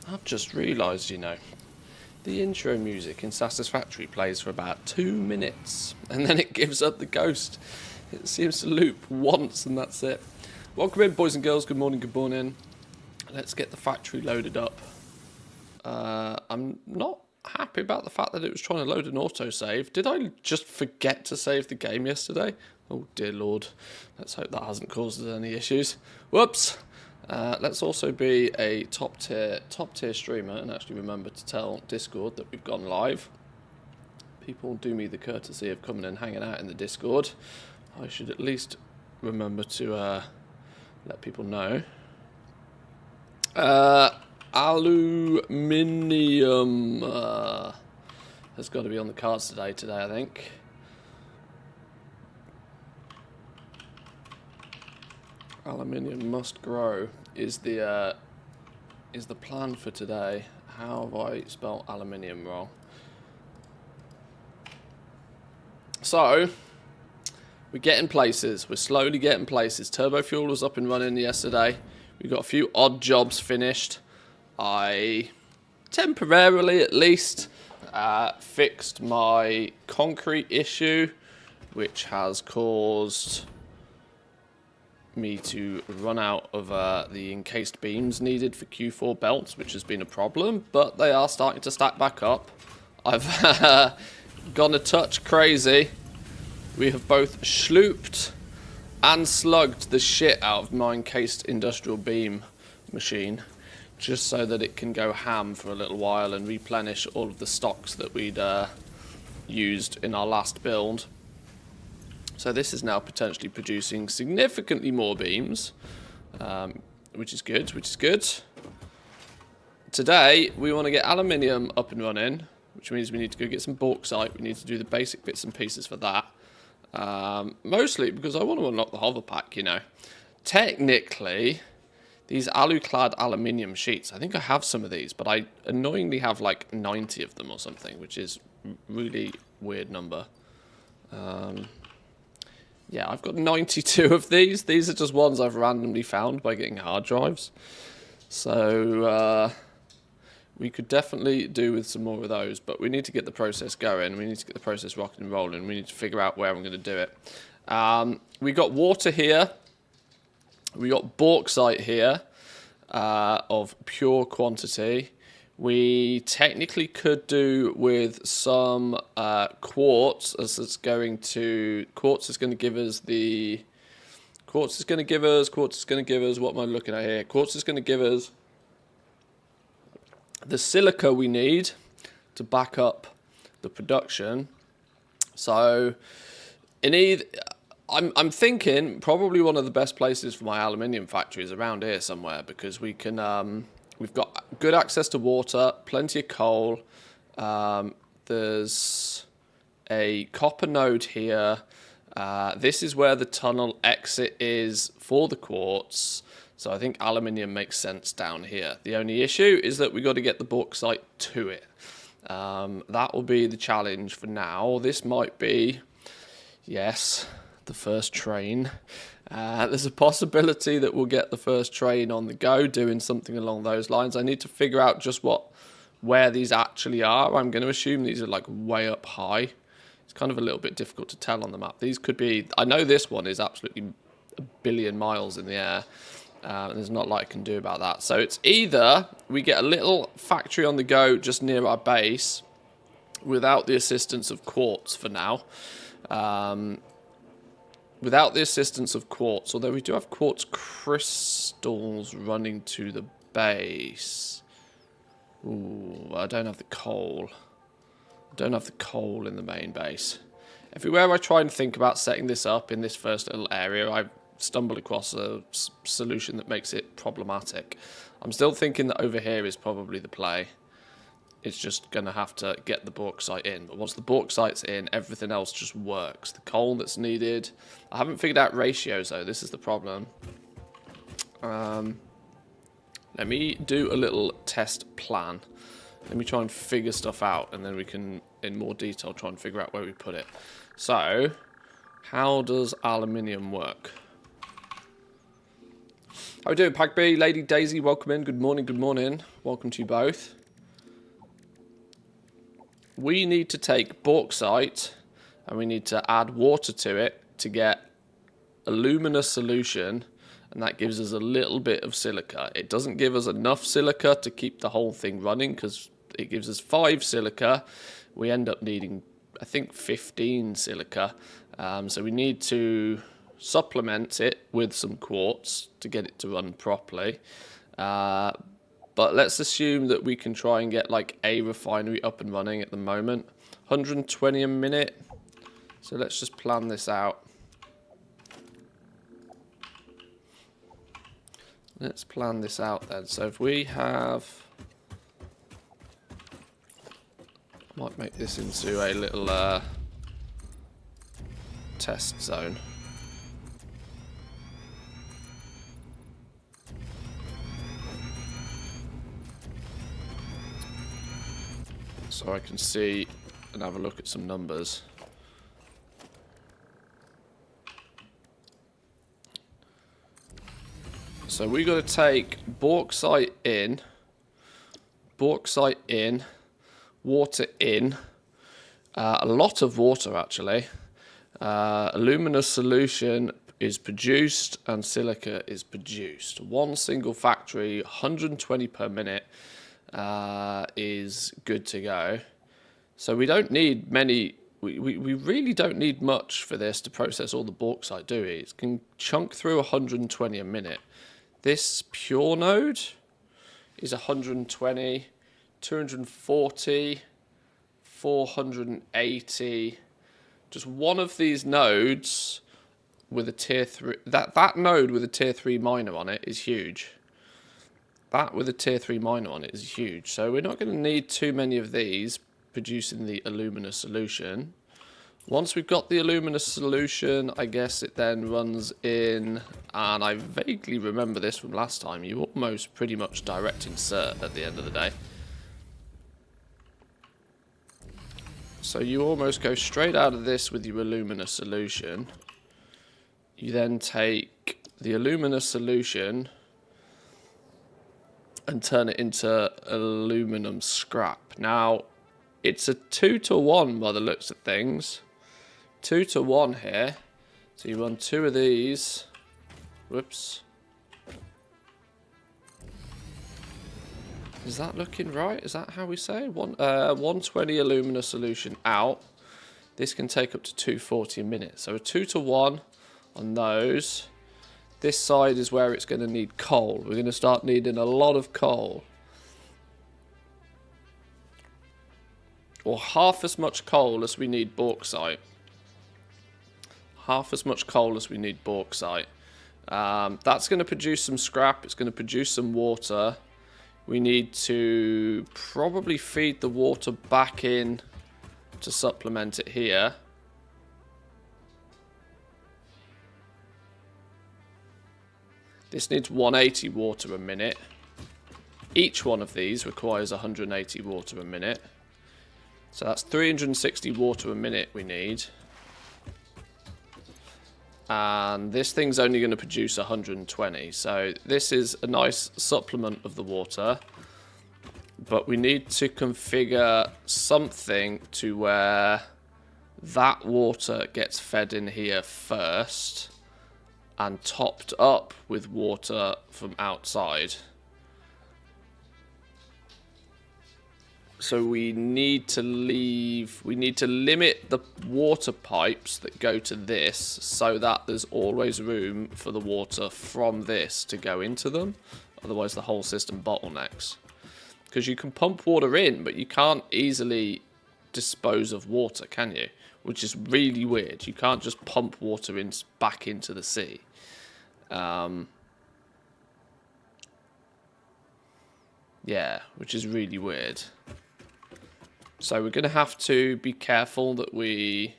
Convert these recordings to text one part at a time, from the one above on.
I've just realised, you know, the intro music in Satisfactory plays for about 2 minutes, and then it gives up the ghost. It seems to loop once, and that's it. Welcome in, boys and girls. Good morning, good morning. Let's get the factory loaded up. I'm not happy about the fact that it was trying to load an autosave. Did I just forget to save the game yesterday? Oh, dear Lord. Let's hope that hasn't caused us any issues. Whoops. Let's also be a top tier streamer and actually remember to tell Discord that we've gone live. People do me the courtesy of coming and hanging out in the Discord. I should at least remember to let people know. Aluminium has got to be on the cards today, I think. Aluminium must grow is the plan for today. How have I spelled aluminium wrong? So we're getting places. We're slowly getting places. Turbo fuel was up and running yesterday. We got a few odd jobs finished. I temporarily, at least, fixed my concrete issue, which has caused me to run out of the encased beams needed for Q4 belts, which has been a problem, but they are starting to stack back up. I've gone a touch crazy. We have both slooped and slugged the shit out of my encased industrial beam machine, just so that it can go ham for a little while and replenish all of the stocks that we'd used in our last build. So this is now potentially producing significantly more beams, which is good, Today, we want to get aluminium up and running, which means we need to go get some bauxite. We need to do the basic bits and pieces for that. Mostly because I want to unlock the hover pack, you know. Technically, these alu-clad aluminium sheets, I think I have some of these, but I annoyingly have like 90 of them or something, which is really weird number. Yeah, I've got 92 of these. These are just ones I've randomly found by getting hard drives. So, we could definitely do with some more of those, but we need to get the process going. We need to get the process rocking and rolling. We need to figure out where I'm going to do it. We got water here. We got bauxite here of pure quantity. We technically could do with some quartz, as it's going to... Quartz is going to give us the... Quartz is going to give us... What am I looking at here? Quartz is going to give us the silica we need to back up the production. So, in either... I'm thinking probably one of the best places for my aluminium factory is around here somewhere, because we can... we've got good access to water, plenty of coal. There's a copper node here. This is where the tunnel exit is for the quartz. So I think aluminium makes sense down here. The only issue is that we got to get the bauxite to it. That will be the challenge for now. This might be, yes, the first train. There's a possibility that we'll get the first train on the go, doing something along those lines. I need to figure out just where these actually are. I'm going to assume these are like way up high. It's kind of a little bit difficult to tell on the map. These could be... I know this one is absolutely a billion miles in the air. There's not a lot I can do about that. So it's either we get a little factory on the go just near our base without the assistance of quartz for now. Without the assistance of quartz, although we do have quartz crystals running to the base. Ooh, I don't have the coal. I don't have the coal in the main base. Everywhere I try and think about setting this up in this first little area, I stumble across a solution that makes it problematic. I'm still thinking that over here is probably the play. It's just going to have to get the bauxite in. But once the bauxite's in, everything else just works. The coal that's needed. I haven't figured out ratios, though. This is the problem. Let me do a little test plan. Let me try and figure stuff out. And then we can, in more detail, try and figure out where we put it. So, how does aluminium work? How we doing, Pagby? Lady Daisy, welcome in. Good morning, good morning. Welcome to you both. We need to take bauxite and we need to add water to it to get a luminous solution, and that gives us a little bit of silica. It doesn't give us enough silica to keep the whole thing running because it gives us 5 silica. We end up needing, I think, 15 silica. So we need to supplement it with some quartz to get it to run properly. But let's assume that we can try and get like a refinery up and running at the moment. 120 a minute. So let's just plan this out. Let's plan this out then. So if we have... might make this into a little test zone. So I can see and have a look at some numbers. So we got to take bauxite in, water in, a lot of water actually. A luminous solution is produced and silica is produced. One single factory, 120 per minute, is good to go. So we don't need many, we really don't need much for this to process all the bauxite, do we? It can chunk through 120 a minute. This pure node is 120, 240, 480. Just one of these nodes with a tier 3, that node with a tier 3 miner on it is huge. That with a tier 3 miner on it is huge. So we're not going to need too many of these producing the alumina solution. Once we've got the alumina solution, I guess it then runs in, and I vaguely remember this from last time, you almost pretty much direct insert at the end of the day. So you almost go straight out of this with your alumina solution. You then take the alumina solution and turn it into aluminum scrap. Now, it's a 2-to-1 by the looks of things. 2-to-1 here. So you run 2 of these. Whoops. Is that looking right? Is that how we say? 120 alumina solution out. This can take up to 240 a minute. So a 2-to-1 on those. This side is where it's going to need coal. We're going to start needing a lot of coal. Or half as much coal as we need bauxite. Half as much coal as we need bauxite. That's going to produce some scrap. It's going to produce some water. We need to probably feed the water back in to supplement it here. This needs 180 water a minute. Each one of these requires 180 water a minute. So that's 360 water a minute we need. And this thing's only going to produce 120. So this is a nice supplement of the water. But we need to configure something to where that water gets fed in here first and topped up with water from outside. So we need to limit the water pipes that go to this so that there's always room for the water from this to go into them. Otherwise the whole system bottlenecks. Because you can pump water in, but you can't easily dispose of water, can you? Which is really weird. You can't just pump water in back into the sea. Yeah, which is really weird. So we're going to have to be careful that we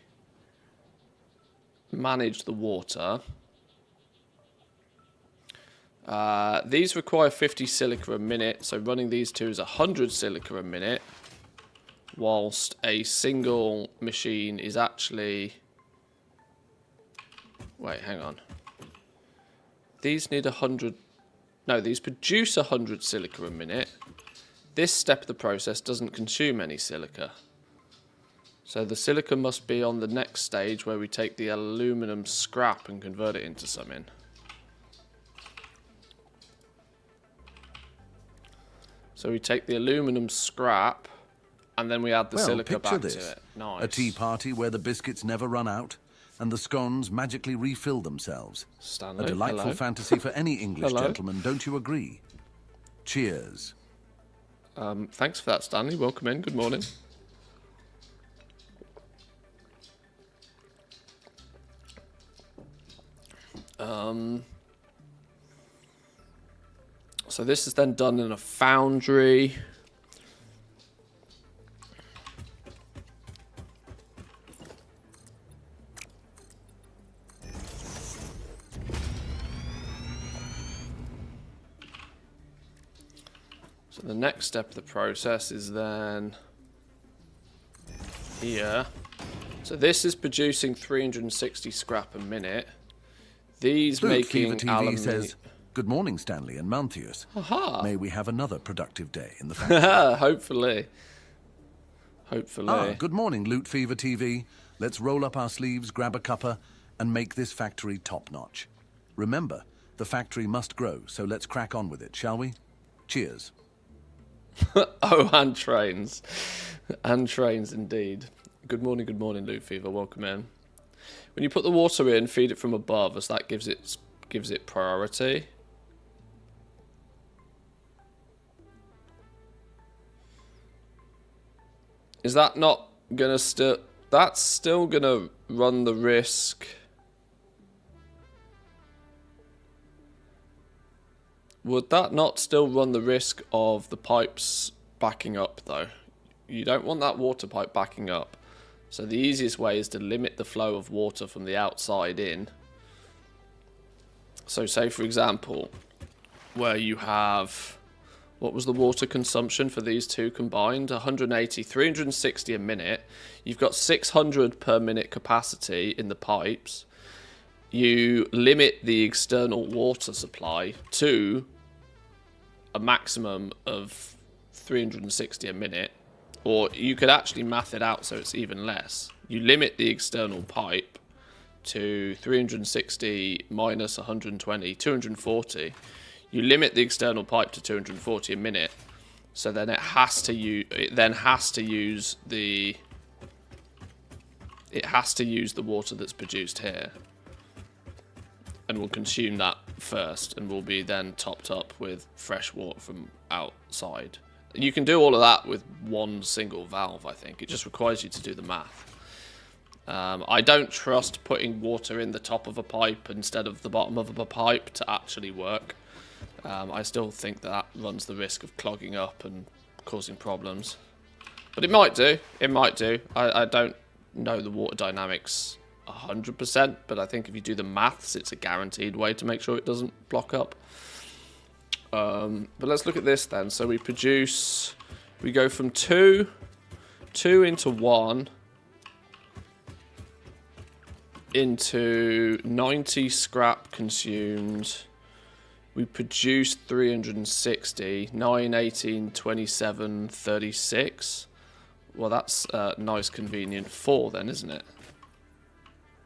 manage the water. These require 50 silica a minute, so running these two is 100 silica a minute, whilst a single machine is actually... Wait, hang on. These need 100 No, these produce 100 silica a minute. This step of the process doesn't consume any silica. So the silica must be on the next stage where we take the aluminum scrap and convert it into something. So we take the aluminum scrap and then we add the silica back to it. Nice. A tea party where the biscuits never run out and the scones magically refill themselves. Stanley, a delightful fantasy for any English gentleman, don't you agree? Cheers. Thanks for that, Stanley. Welcome in. Good morning. So this is then done in a foundry. So the next step of the process is then here. So this is producing 360 scrap a minute. These Luke, making Fever TV aluminium. says, "Good morning, Stanley and Mounthius. Aha. May we have another productive day in the factory." Hopefully. Good morning, Loot Fever TV. Let's roll up our sleeves, grab a cuppa, and make this factory top-notch. Remember, the factory must grow, so let's crack on with it, shall we? Cheers. Oh, and trains. And trains, indeed. Good morning, Loot Fever. Welcome in. When you put the water in, feed it from above, as that gives it priority. Is that not gonna still... That's still gonna run the risk... Would that not still run the risk of the pipes backing up, though? You don't want that water pipe backing up. So the easiest way is to limit the flow of water from the outside in. So say, for example, where you have... What was the water consumption for these two combined? 180, 360 a minute. You've got 600 per minute capacity in the pipes. You limit the external water supply to a maximum of 360 a minute, or you could actually math it out so it's even less. You limit the external pipe to 360 minus 120, 240. You limit the external pipe to 240 a minute, so then it has to use the water that's produced here, and will consume that first, and will be then topped up with fresh water from outside. You can do all of that with one single valve, I think. It just requires you to do the math. I don't trust putting water in the top of a pipe instead of the bottom of a pipe to actually work. I still think that runs the risk of clogging up and causing problems. But it might do. It might do. I don't know the water dynamics 100%, but I think if you do the maths, it's a guaranteed way to make sure it doesn't block up. But let's look at this then. So we go from two into 1 into 90 scrap consumed. We produce 360, 9, 18, 27, 36. Well, that's a nice convenient 4 then, isn't it?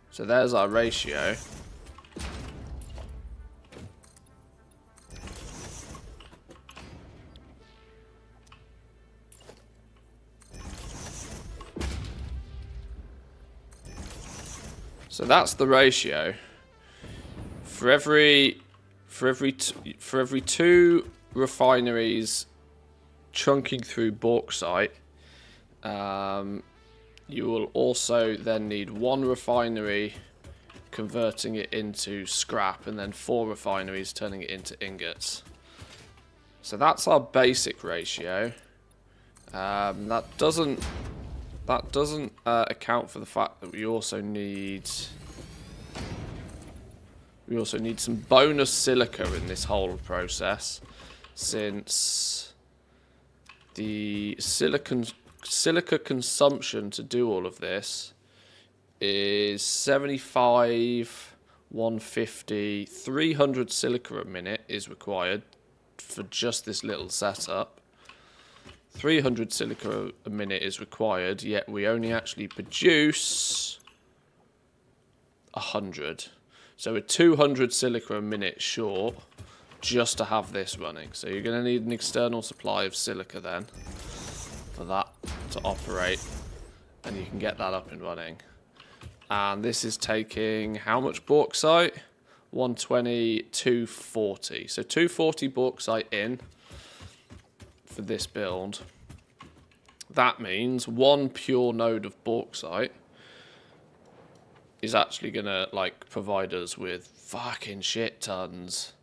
So there's our ratio. So that's the ratio. For every 2 refineries chunking through bauxite, you will also then need 1 refinery converting it into scrap, and then 4 refineries turning it into ingots. So that's our basic ratio. That doesn't account for the fact that we also need some bonus silica in this whole process, since the silica consumption to do all of this is 75, 150, 300 silica a minute is required for just this little setup. 300 silica a minute is required, yet we only actually produce 100. So we're 200 silica a minute short just to have this running. So you're going to need an external supply of silica then for that to operate, and you can get that up and running. And this is taking how much bauxite? 120, 240. So 240 bauxite in for this build. That means one pure node of bauxite is actually gonna like provide us with fucking shit tons,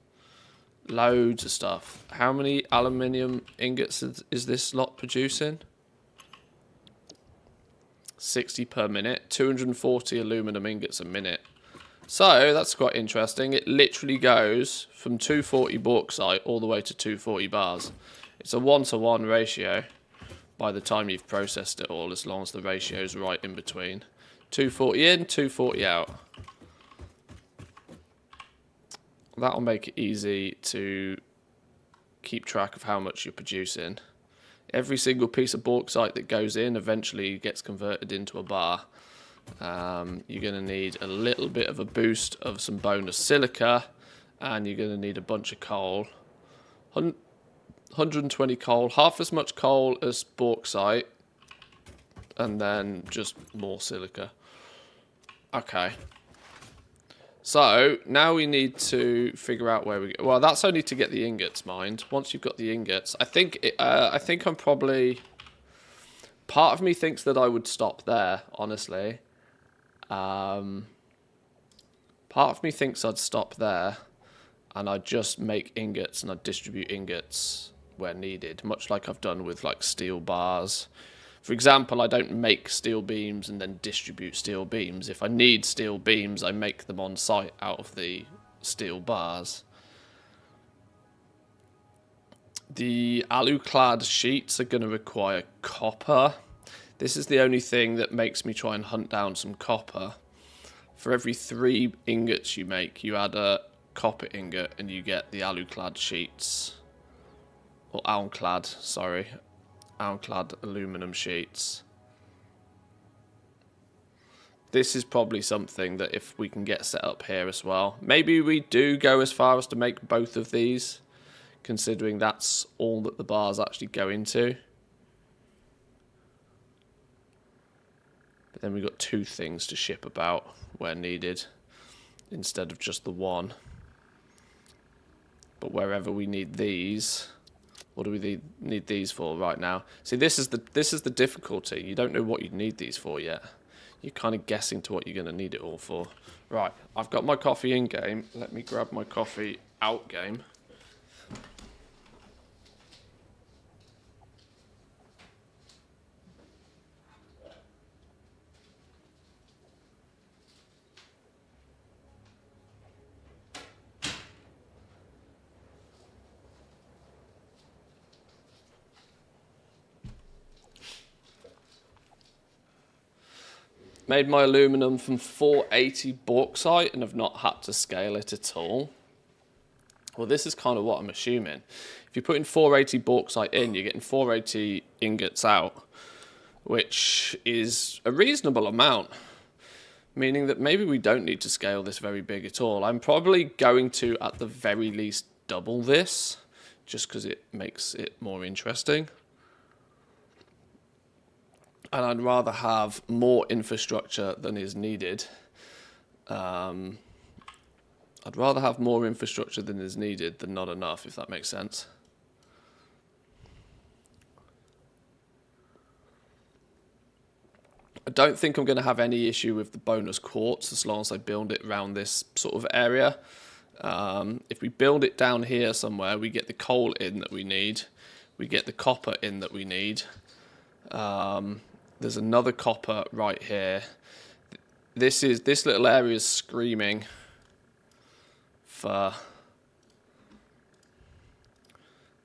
loads of stuff. How many aluminium ingots is this lot producing? 60 per minute, 240 aluminum ingots a minute. So that's quite interesting. It literally goes from 240 bauxite all the way to 240 bars. It's a 1-to-1 ratio by the time you've processed it all, as long as the ratio is right in between. 240 in, 240 out. That'll make it easy to keep track of how much you're producing. Every single piece of bauxite that goes in eventually gets converted into a bar. You're going to need a little bit of a boost of some bonus silica, and you're going to need a bunch of coal. 120 coal, half as much coal as bauxite, and then just more silica. Okay. So now we need to figure out where we go. Well, that's only to get the ingots mined. Once you've got the ingots, I think I'm probably. Part of me thinks that I would stop there, honestly. Part of me thinks I'd stop there, and I'd just make ingots and I'd distribute ingots where needed, much like I've done with like steel bars. For example, I don't make steel beams and then distribute steel beams. If I need steel beams, I make them on site out of the steel bars. The alu-clad sheets are going to require copper. This is the only thing that makes me try and hunt down some copper. For every 3 ingots you make, you add a copper ingot and you get the alu-clad sheets. Or ironclad, sorry. Ironclad aluminum sheets. This is probably something that if we can get set up here as well. Maybe we do go as far as to make both of these, considering that's all that the bars actually go into. But then we've got 2 things to ship about where needed, instead of just the one. But wherever we need these, what do we need these for right now? See, this is the difficulty. You don't know what you need these for yet. You're kind of guessing to what you're going to need it all for. Right, I've got my coffee in game. Let me grab my coffee out game. Made my aluminum from 480 bauxite and have not had to scale it at all. Well, this is kind of what I'm assuming. If you're putting 480 bauxite in, you're getting 480 ingots out, which is a reasonable amount, meaning that maybe we don't need to scale this very big at all. I'm probably going to, at the very least, double this, just because it makes it more interesting. And I'd rather have more infrastructure than is needed. I'd rather have more infrastructure than is needed than not enough, if that makes sense. I don't think I'm going to have any issue with the bonus quartz as long as I build it around this sort of area. If we build it down here somewhere, we get the coal in that we need. We get the copper in that we need. There's another copper right here. This little area is screaming for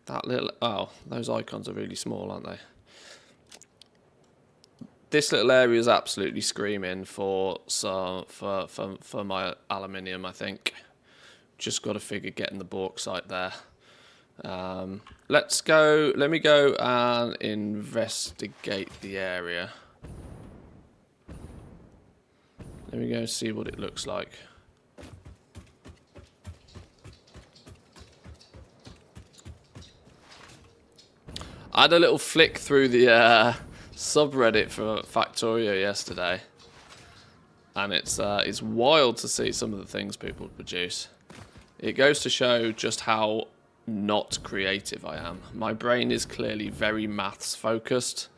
that little. Oh, those icons are really small, aren't they? This little area is absolutely screaming for my aluminium. I think just got to figure getting the bauxite there. Let's go. Let me go and investigate the area. Let me go see what it looks like. I had a little flick through the subreddit for Factorio yesterday, and it's wild to see some of the things people produce. It goes to show just how not creative I am. My brain is clearly very maths focused,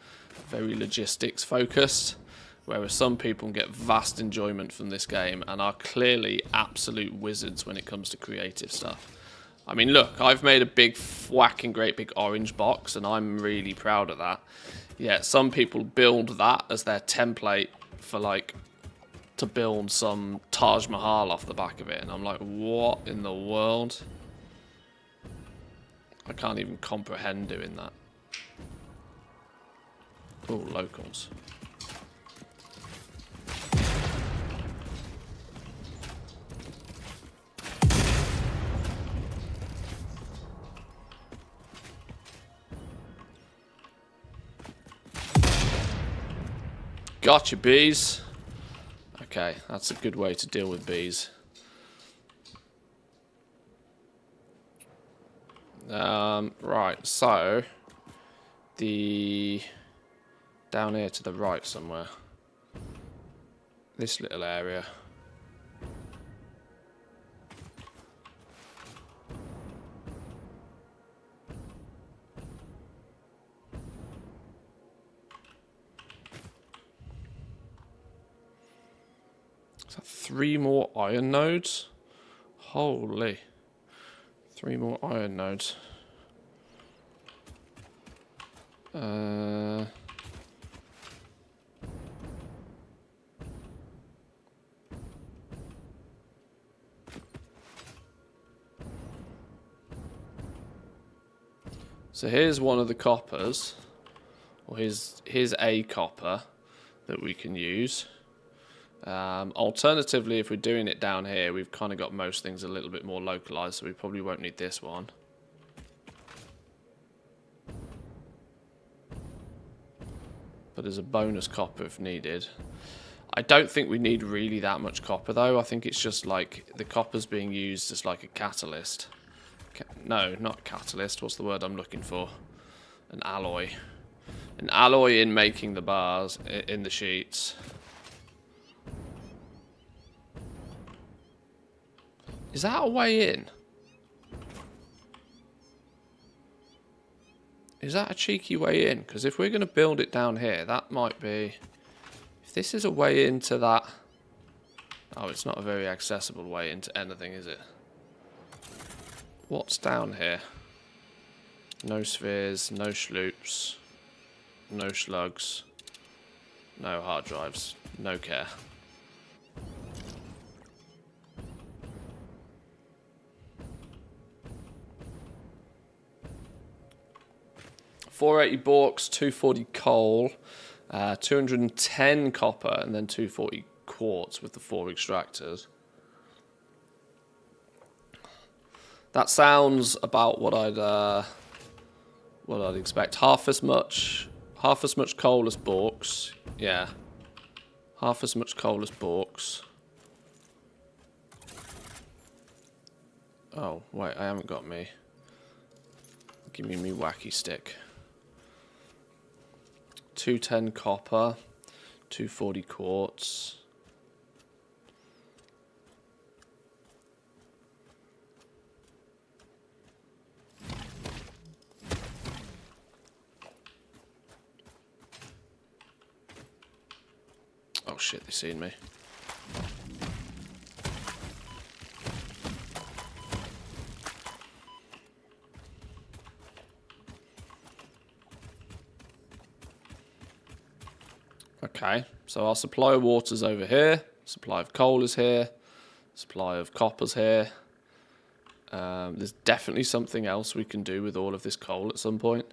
very logistics focused, whereas some people get vast enjoyment from this game and are clearly absolute wizards when it comes to creative stuff. I mean, look, I've made a big whacking great big orange box, and I'm really proud of that. Yeah, some people build that as their template for, like, to build some Taj Mahal off the back of it, and I'm like, what in the world? I can't even comprehend doing that. Oh, locals. Gotcha, bees. Okay, that's a good way to deal with bees. Right, so down here to the right somewhere. This little area. Is that 3 more iron nodes? Holy. 3 more iron nodes. So here's one of the coppers, or here's a copper that we can use. Alternatively, if we're doing it down here, we've kind of got most things a little bit more localized, so we probably won't need this one. But there's a bonus copper if needed. I don't think we need really that much copper, though. I think it's just like the copper's being used as like a catalyst. No, not catalyst. What's the word I'm looking for? An alloy. An alloy in making the bars, in the sheets. Is that a way in? Is that a cheeky way in? Because if we're going to build it down here, that might be... If this is a way into that... Oh, it's not a very accessible way into anything, is it? What's down here? No spheres, no sloops, no slugs, no hard drives, no care. $480 bauxite, 240 coal, 210 copper, and then 240 quartz with the 4 extractors. That sounds about what I'd expect. Half as much coal as bauxite. Yeah, half as much coal as bauxite. Oh wait, I haven't got me. Give me wacky stick. 210 copper, 240 quartz. Oh shit, they've seen me. Okay, so our supply of water's over here, supply of coal is here, supply of copper's here. There's definitely something else we can do with all of this coal at some point.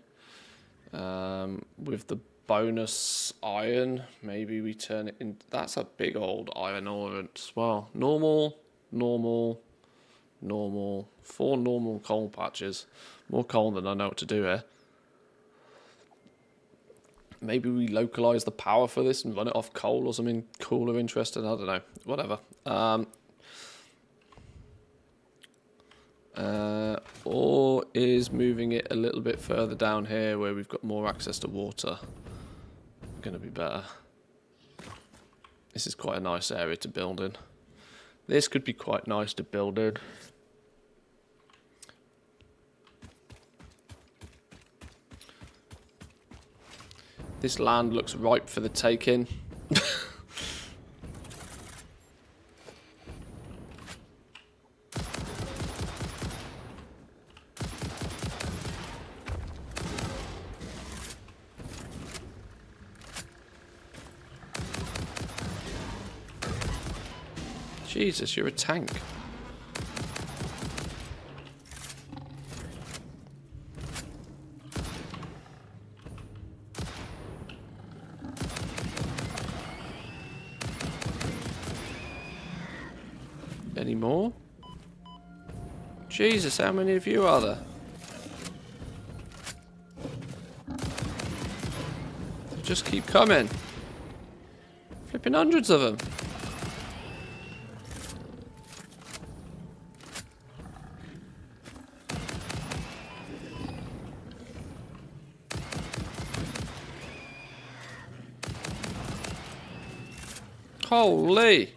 With the bonus iron, maybe we turn it in. That's a big old iron ore as well. Normal, normal, normal, 4 normal coal patches. More coal than I know what to do here. Maybe we localize the power for this and run it off coal or something cool or interesting. I don't know. Whatever. Or is moving it a little bit further down here where we've got more access to water going to be better. This is quite a nice area to build in. This could be quite nice to build in. This land looks ripe for the taking. Jesus, you're a tank. Any more? Jesus, how many of you are there? They just keep coming. Flipping hundreds of them. Holy!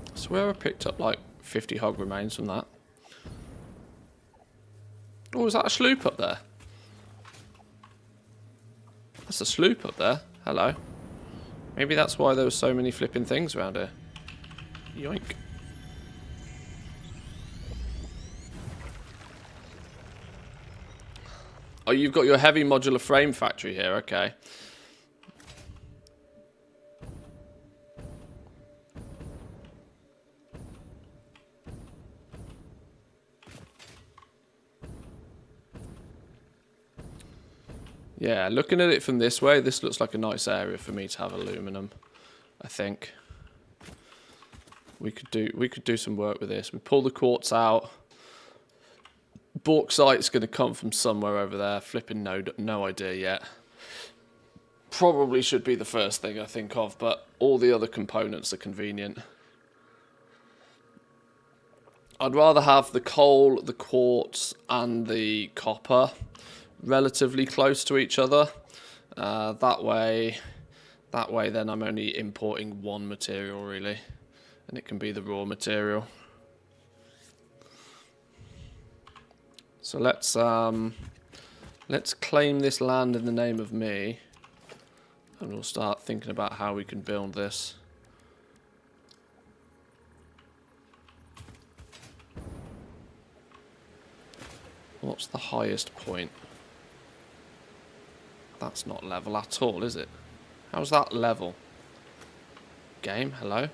I swear I picked up like 50 hog remains from that. Oh, is that a sloop up there? That's a sloop up there. Hello. Maybe that's why there were so many flipping things around here. Yoink. Oh, you've got your heavy modular frame factory here, okay. Yeah, looking at it from this way, this looks like a nice area for me to have aluminum, I think. We could do some work with this. We pull the quartz out. Bauxite's going to come from somewhere over there. Flipping no idea yet. Probably should be the first thing I think of, but all the other components are convenient. I'd rather have the coal, the quartz, and the copper relatively close to each other. That way then I'm only importing one material really, and it can be the raw material. So let's claim this land in the name of me, and we'll start thinking about how we can build this. What's the highest point? That's not level at all, is it? How's that level? Game, hello?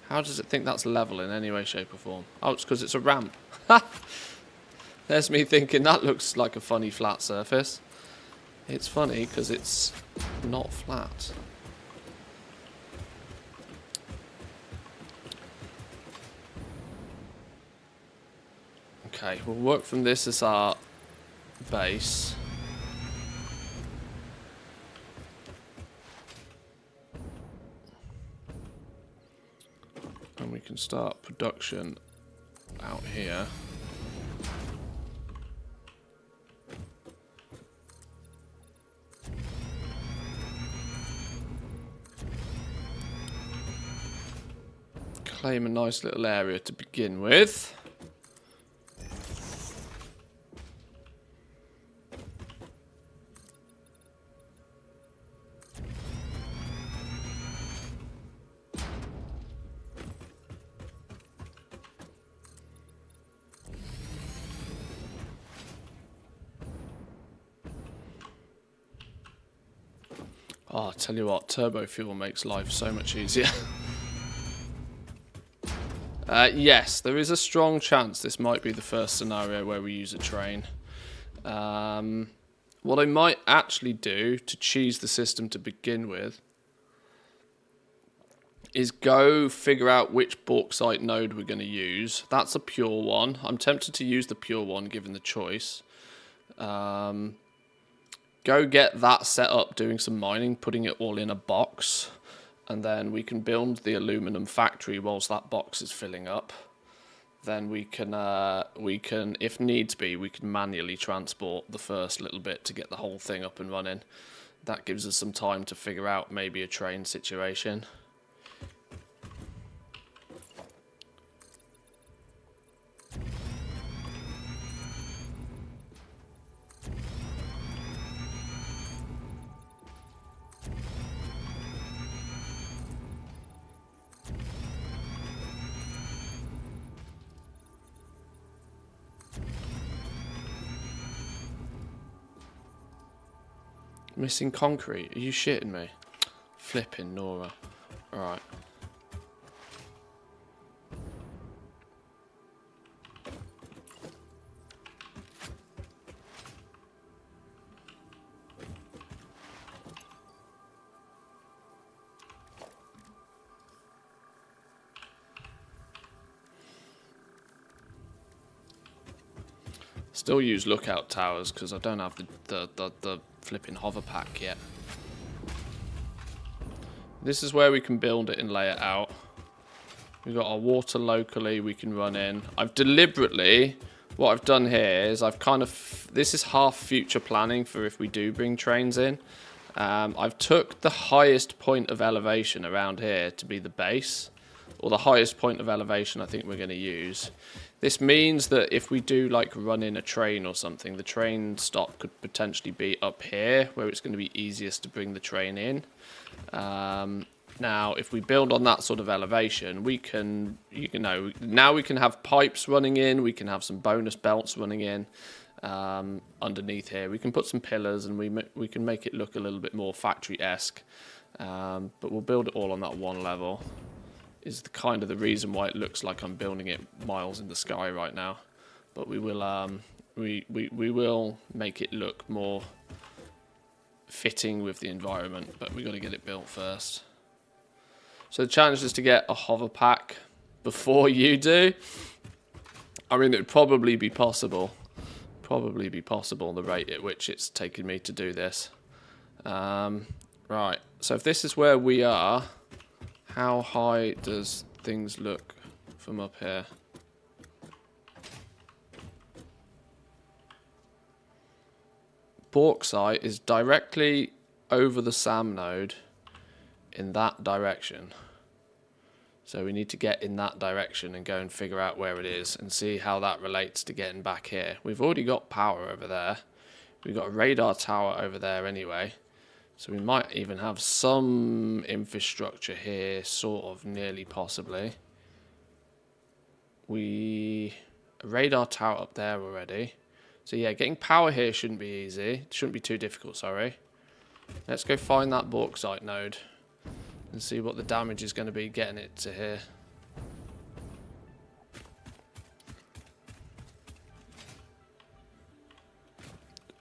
How does it think that's level in any way, shape or form? Oh, it's because it's a ramp. There's me thinking that looks like a funny flat surface. It's funny because it's not flat. Okay, we'll work from this as our base. And we can start production out here. Claim a nice little area to begin with. Oh, I tell you what, turbo fuel makes life so much easier. Yes, there is a strong chance this might be the first scenario where we use a train. What I might actually do to cheese the system to begin with is go figure out which bauxite node we're going to use. That's a pure one. I'm tempted to use the pure one given the choice. Go get that set up, doing some mining, putting it all in a box, and then we can build the aluminum factory whilst that box is filling up. Then we can, if needs be, we can manually transport the first little bit to get the whole thing up and running. That gives us some time to figure out maybe a train situation. Missing concrete? Are you shitting me? Flipping Nora. Alright. Still use lookout towers because I don't have the flipping hover pack yet. This is where we can build it and lay it out. We've got our water locally we can run in. I've deliberately, what I've done here is I've kind of, this is half future planning for if we do bring trains in. I've took the highest point of elevation around here to be the base, or the highest point of elevation I think we're going to use. This means that if we do like run in a train or something, the train stop could potentially be up here where it's going to be easiest to bring the train in. Now, if we build on that sort of elevation, we can, now we can have pipes running in, we can have some bonus belts running in underneath here. We can put some pillars and we can make it look a little bit more factory-esque, but we'll build it all on that one level. Is the kind of the reason why it looks like I'm building it miles in the sky right now, but we will we will make it look more fitting with the environment, but we got to get it built first. So the challenge is to get a hover pack before you do. I mean, it'd probably be possible, the rate at which it's taken me to do this. Right, so if this is where we are, how high does things look from up here? Bauxite is directly over the SAM node in that direction. So we need to get in that direction and go and figure out where it is and see how that relates to getting back here. We've already got power over there. We've got a radar tower over there anyway. So we might even have some infrastructure here, sort of, nearly, possibly. A radar tower up there already. So yeah, getting power here shouldn't be easy. It shouldn't be too difficult, sorry. Let's go find that bauxite node and see what the damage is going to be getting it to here.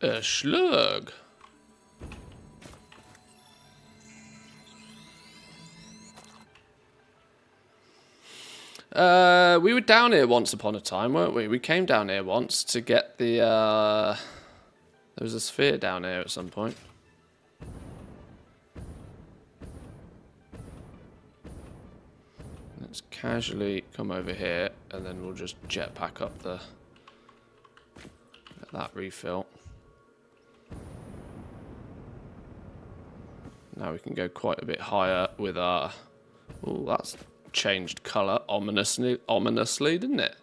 A slug. We were down here once upon a time, weren't we? We came down here once to get the, there was a sphere down here at some point. Let's casually come over here, and then we'll just jetpack up the, let that refill. Now we can go quite a bit higher with our, oh, that's changed colour ominously, didn't it?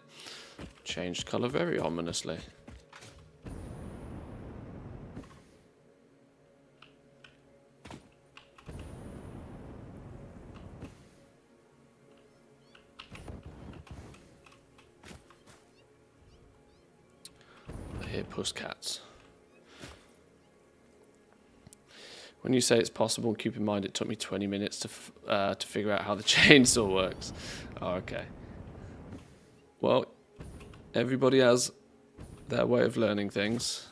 Changed colour very ominously. I hear pussycats. When you say it's possible, keep in mind it took me 20 minutes to figure out how the chainsaw works. Oh, okay. Well, everybody has their way of learning things.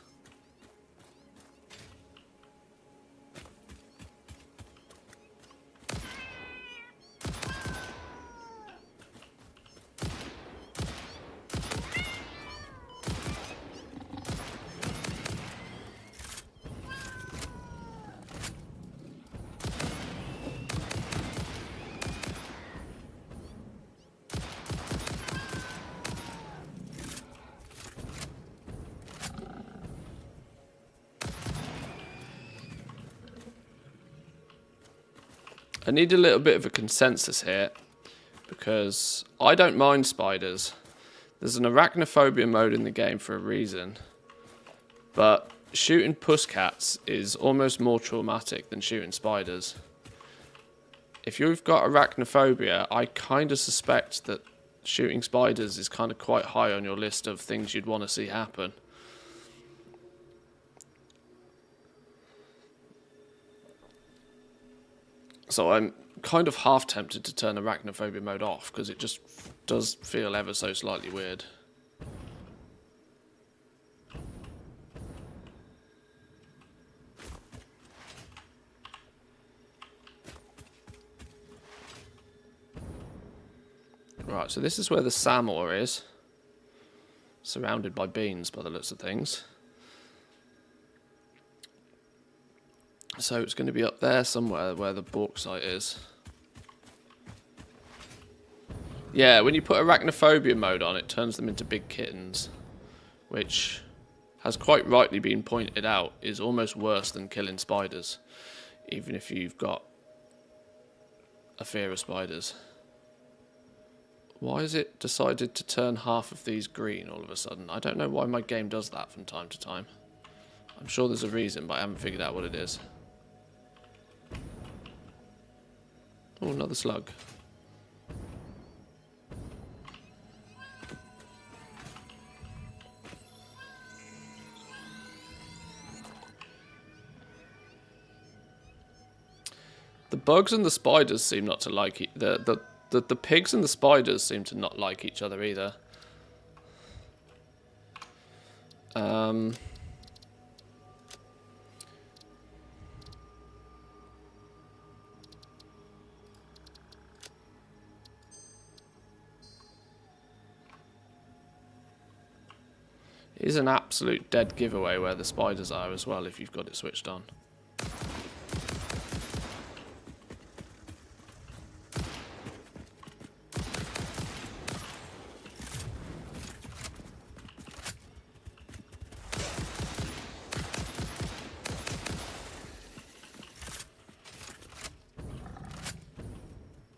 I need a little bit of a consensus here, because I don't mind spiders. There's an arachnophobia mode in the game for a reason, but shooting pussycats is almost more traumatic than shooting spiders. If you've got arachnophobia, I kind of suspect that shooting spiders is kind of quite high on your list of things you'd want to see happen. So I'm kind of half tempted to turn arachnophobia mode off, because it just does feel ever so slightly weird. Right, so this is where the Samor is. Surrounded by beans by the looks of things. So it's going to be up there somewhere where the bauxite is. Yeah, when you put arachnophobia mode on, it turns them into big kittens, which has quite rightly been pointed out is almost worse than killing spiders, even if you've got a fear of spiders. Why has it decided to turn half of these green all of a sudden? I don't know why my game does that from time to time. I'm sure there's a reason, but I haven't figured out what it is. Oh, another slug. The bugs and the spiders seem not to like it. The pigs and the spiders seem to not like each other either. It is an absolute dead giveaway where the spiders are as well if you've got it switched on.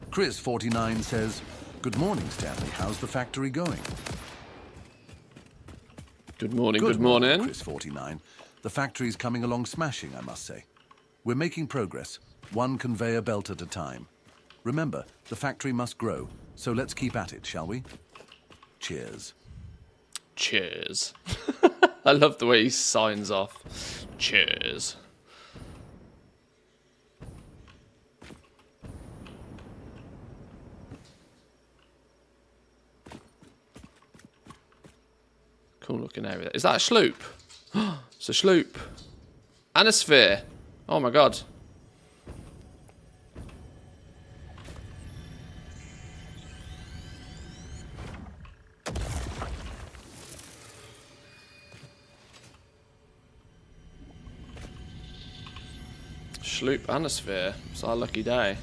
Chris49 says, "Good morning, Stanley. How's the factory going?" Good morning, good morning. Chris49. The factory's coming along smashing, I must say. We're making progress, one conveyor belt at a time. Remember, the factory must grow, so let's keep at it, shall we? Cheers. Cheers. I love the way he signs off. Cheers. Cool looking area. Is that a sloop? It's a sloop. And a sphere. Oh my god. Sloop and a sphere. It's our lucky day.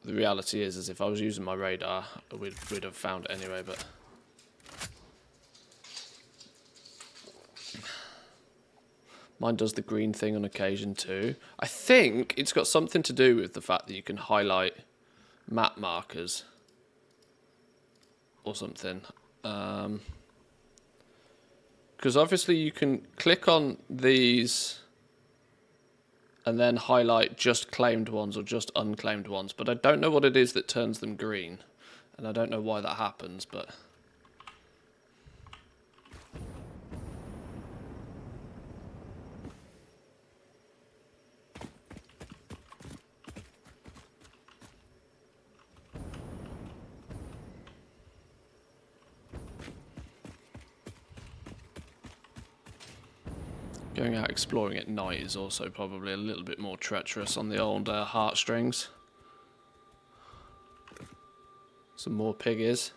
The reality is if I was using my radar, we'd have found it anyway, but... Mine does the green thing on occasion too. I think it's got something to do with the fact that you can highlight map markers or something. Because obviously you can click on these and then highlight just claimed ones or just unclaimed ones. But I don't know what it is that turns them green. And I don't know why that happens, but... Going out exploring at night is also probably a little bit more treacherous on the old heartstrings. Some more piggies.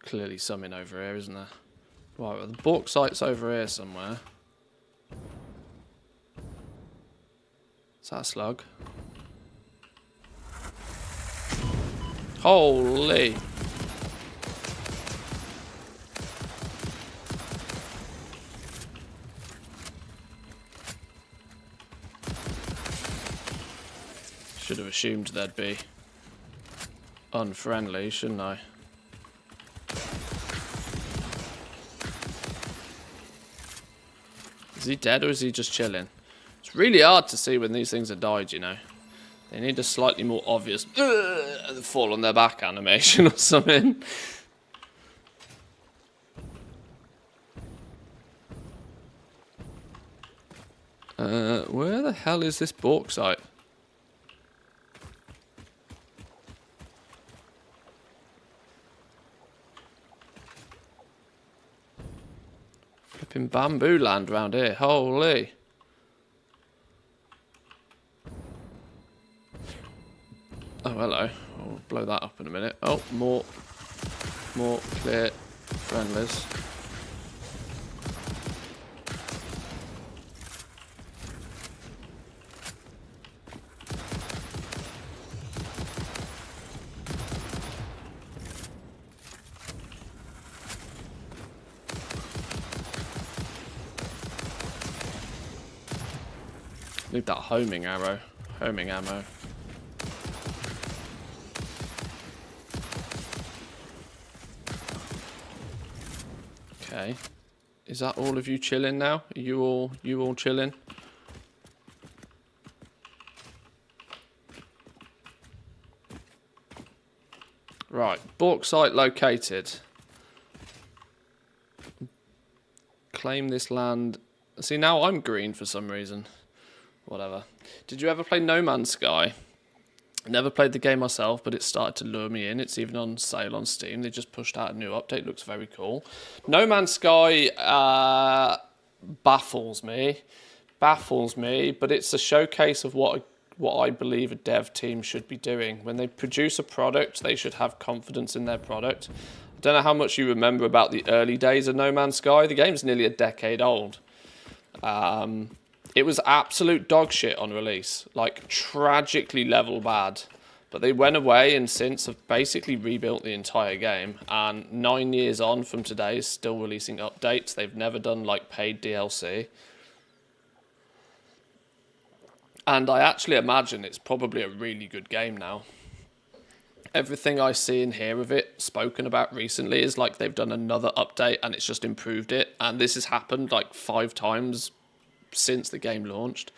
Clearly something over here, isn't there? Right, well, the bauxite's over here somewhere. Is that a slug? Holy! Should have assumed they'd be unfriendly, shouldn't I? Is he dead or is he just chilling? It's really hard to see when these things have died, you know. They need a slightly more obvious fall on their back animation or something. Where the hell is this bauxite? Flipping bamboo land around here. Holy. Oh, hello. I'll blow that up in a minute. Oh, more clear friendlies. Need that homing arrow. Homing ammo. Okay. Is that all of you chilling now? Are you all chilling? Right, bauxite located. Claim this land. See, now I'm green for some reason. Whatever. Did you ever play No Man's Sky? I never played the game myself, but it started to lure me in. It's even on sale on Steam. They just pushed out a new update. Looks very cool. No Man's Sky baffles me, but it's a showcase of what I believe a dev team should be doing. When they produce a product, they should have confidence in their product. I don't know how much you remember about the early days of No Man's Sky. The game's nearly a decade old. It was absolute dog shit on release, like tragically level bad. But they went away and since have basically rebuilt the entire game. And 9 years on from today is still releasing updates. They've never done like paid DLC. And I actually imagine it's probably a really good game now. Everything I see and hear of it spoken about recently is like they've done another update and it's just improved it. And this has happened like 5 times since the game launched.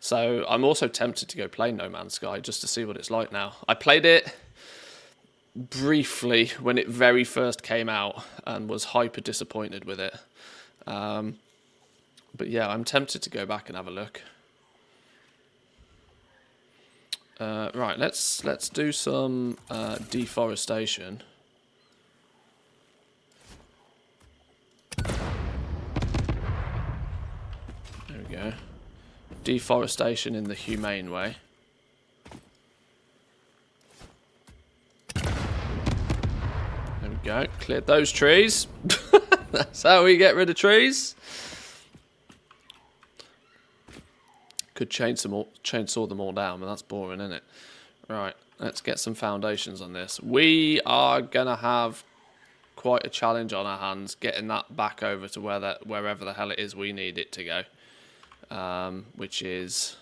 So I'm also tempted to go play No Man's Sky just to see what it's like now. I played it briefly when it very first came out and was hyper disappointed with it. But yeah, I'm tempted to go back and have a look. Right, let's do some deforestation. There we go. Deforestation in the humane way. There we go. Cleared those trees. That's how we get rid of trees. Could chainsaw them all down, but that's boring, isn't it? Right, let's get some foundations on this. We are gonna have quite a challenge on our hands getting that back over to wherever the hell it is we need it to go, which is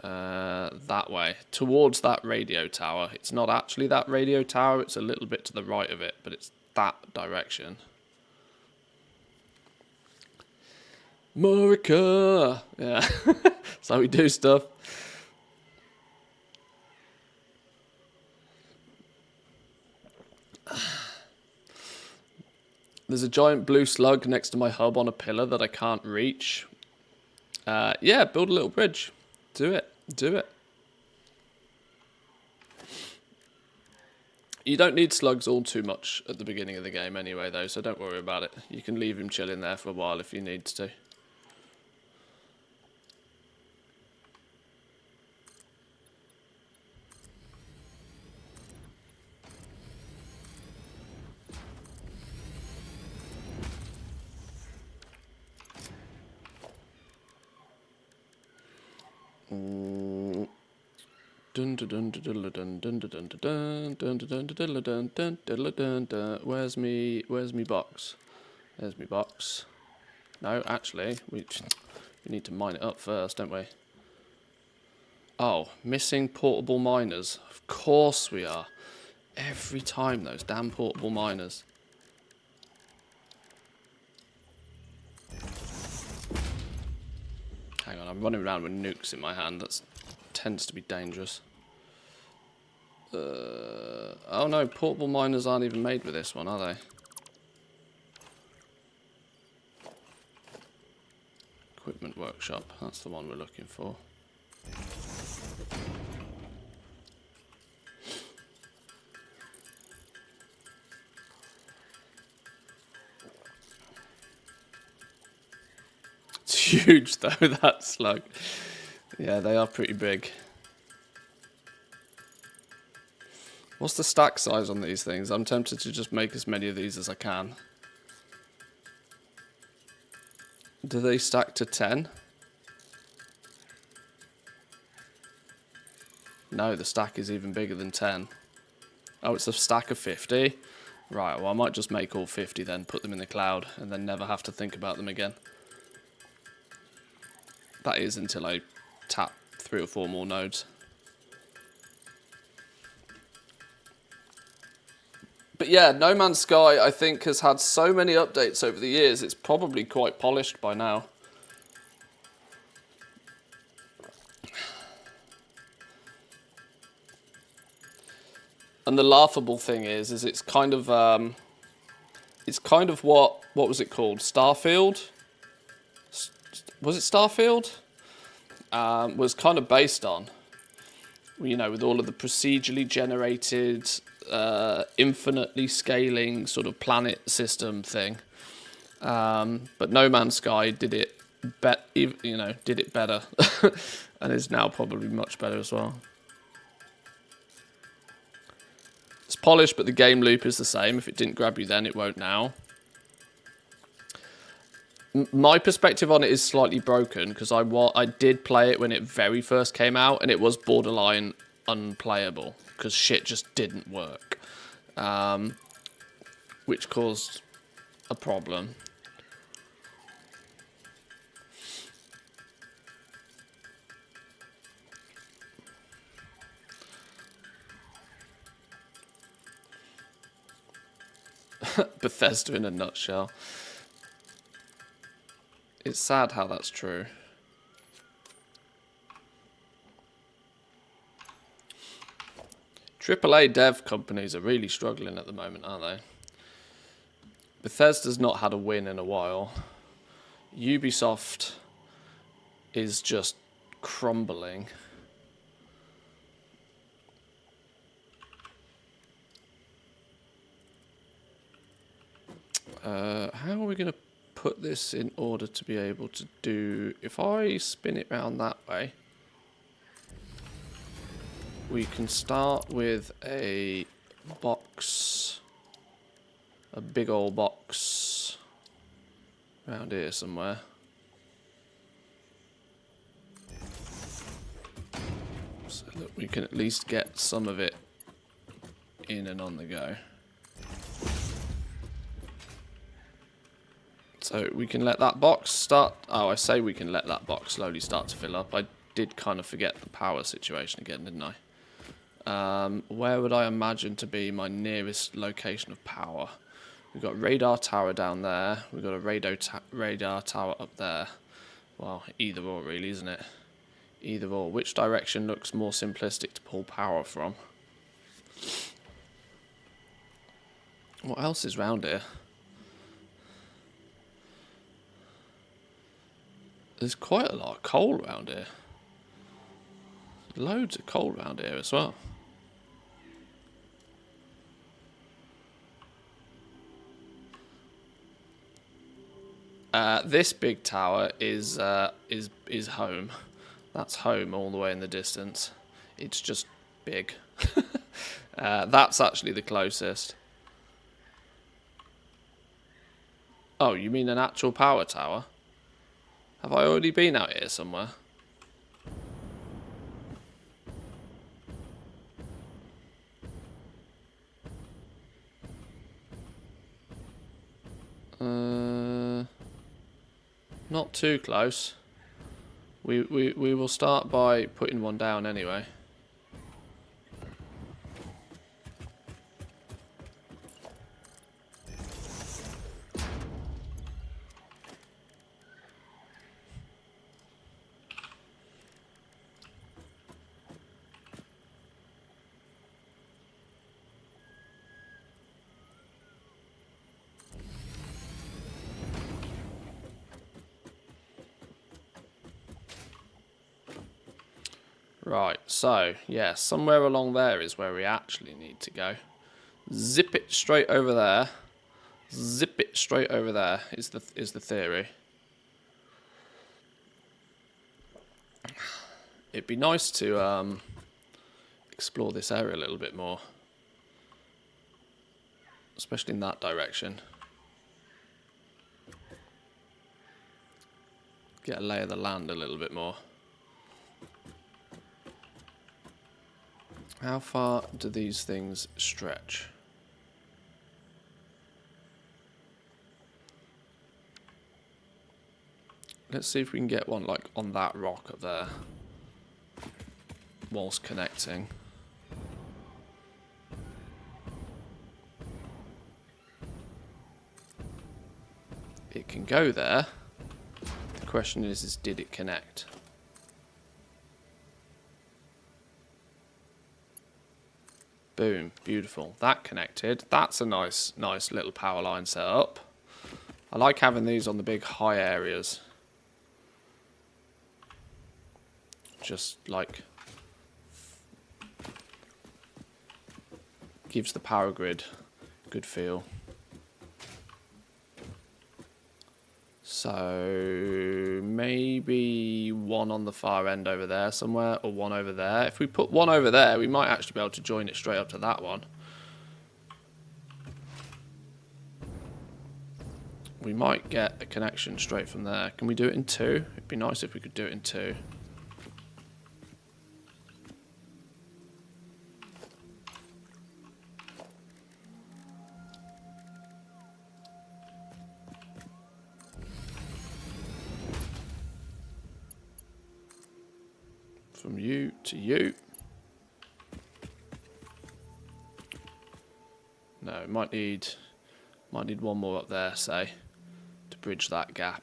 that way, towards that radio tower. It's not actually that radio tower, it's a little bit to the right of it, but it's that direction. Morica! Yeah, that's how we do stuff. There's a giant blue slug next to my hub on a pillar that I can't reach. Yeah, build a little bridge. Do it. Do it. You don't need slugs all too much at the beginning of the game anyway, though, so don't worry about it. You can leave him chilling there for a while if he needs to. Where's me box? There's me box. No, actually, we need to mine it up first, don't we? Oh, missing portable miners. Of course we are. Every time, those damn portable miners. Hang on, I'm running around with nukes in my hand. That tends to be dangerous. Oh no, portable miners aren't even made with this one, are they? Equipment workshop, that's the one we're looking for. It's huge though, that slug. Yeah, they are pretty big. What's the stack size on these things? I'm tempted to just make as many of these as I can. Do they stack to 10? No, the stack is even bigger than 10. Oh, it's a stack of 50? Right, well I might just make all 50 then, put them in the cloud, and then never have to think about them again. That is until I tap 3 or 4 more nodes. But yeah, No Man's Sky, I think, has had so many updates over the years, it's probably quite polished by now. And the laughable thing is it's kind of what was it called? Starfield? Was it Starfield? Was kind of based on, you know, with all of the procedurally generated, infinitely scaling sort of planet system thing. But No Man's Sky did it, did it better, and is now probably much better as well. It's polished, but the game loop is the same. If it didn't grab you then, it won't now. My perspective on it is slightly broken because I did play it when it very first came out, and it was borderline unplayable because shit just didn't work, which caused a problem. Bethesda in a nutshell. It's sad how that's true. AAA dev companies are really struggling at the moment, aren't they? Bethesda's not had a win in a while. Ubisoft is just crumbling. How are we going to put this in order to be able to do... If I spin it round that way, we can start with a box, a big old box around here somewhere. So that we can at least get some of it in and on the go. So we can let that box start... Oh, I say we can let that box slowly start to fill up. I did kind of forget the power situation again, didn't I? Where would I imagine to be my nearest location of power? We've got radar tower down there. We've got a radar tower up there. Well, either or really, isn't it? Either or. Which direction looks more simplistic to pull power from? What else is round here? There's quite a lot of coal around here. Loads of coal around here as well. This big tower is home. That's home all the way in the distance. It's just big. That's actually the closest. Oh, you mean an actual power tower? Have I already been out here somewhere? Not too close. We will start by putting one down anyway. Right, so, yeah, somewhere along there is where we actually need to go. Zip it straight over there. Zip it straight over there is the theory. It'd be nice to explore this area a little bit more. Especially in that direction. Get a lay of the land a little bit more. How far do these things stretch? Let's see if we can get one like on that rock up there whilst connecting. It can go there. The question is did it connect? Boom, beautiful. That connected. That's a nice little power line set up. I like having these on the big high areas. Just like gives the power grid good feel. So maybe one on the far end over there somewhere, or one over there. If we put one over there, we might actually be able to join it straight up to that one. We might get a connection straight from there. Can we do it in two? It'd be nice if we could do it in two. From you to you. No, might need one more up there, say, to bridge that gap.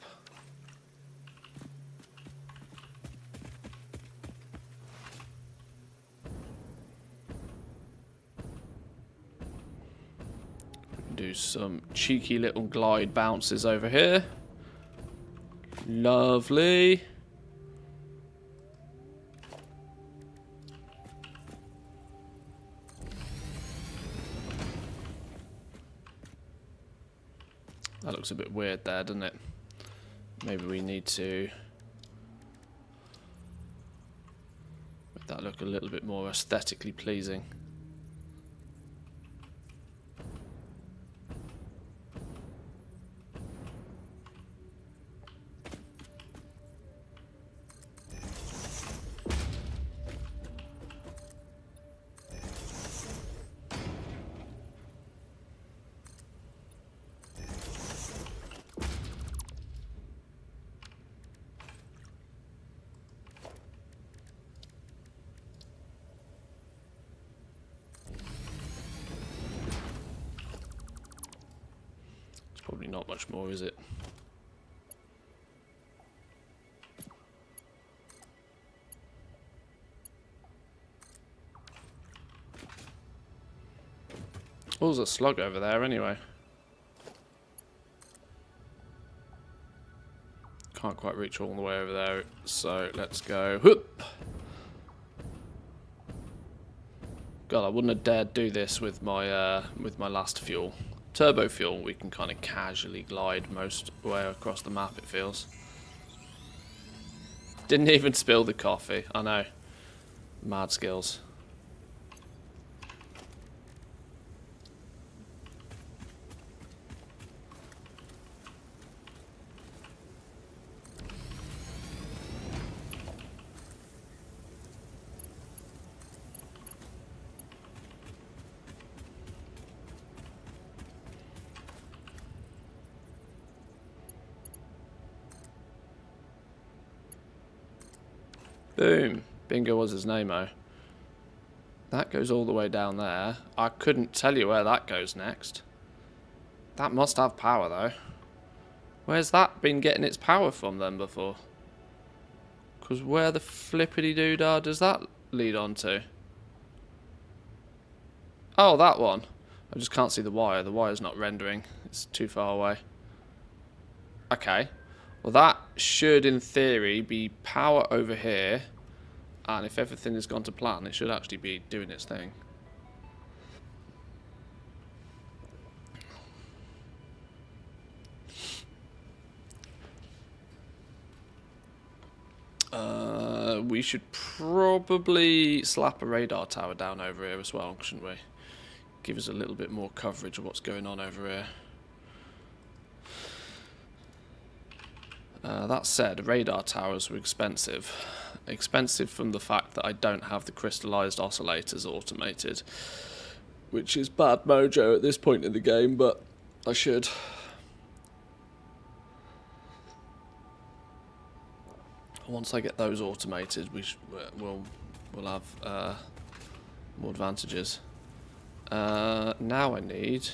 We can do some cheeky little glide bounces over here. Lovely. That looks a bit weird there, doesn't it? Maybe we need to make that look a little bit more aesthetically pleasing. Probably not much more, is it? Oh, there's a slug over there anyway. Can't quite reach all the way over there, so let's go. Whoop! God, I wouldn't have dared do this with my last fuel. Turbo fuel, we can kind of casually glide most way across the map, it feels. Didn't even spill the coffee. I know. Mad skills. Boom. Bingo was his name-o. That goes all the way down there. I couldn't tell you where that goes next. That must have power, though. Where's that been getting its power from then before? Because where the flippity-doo-dah does that lead on to? Oh, that one. I just can't see the wire. The wire's not rendering. It's too far away. Okay. Well, that should, in theory, be power over here. And if everything has gone to plan, it should actually be doing its thing. We should probably slap a radar tower down over here as well, shouldn't we? Give us a little bit more coverage of what's going on over here. That said, radar towers were expensive. Expensive from the fact that I don't have the crystallized oscillators automated, which is bad mojo at this point in the game, but I should. Once I get those automated, we'll have more advantages. Now I need.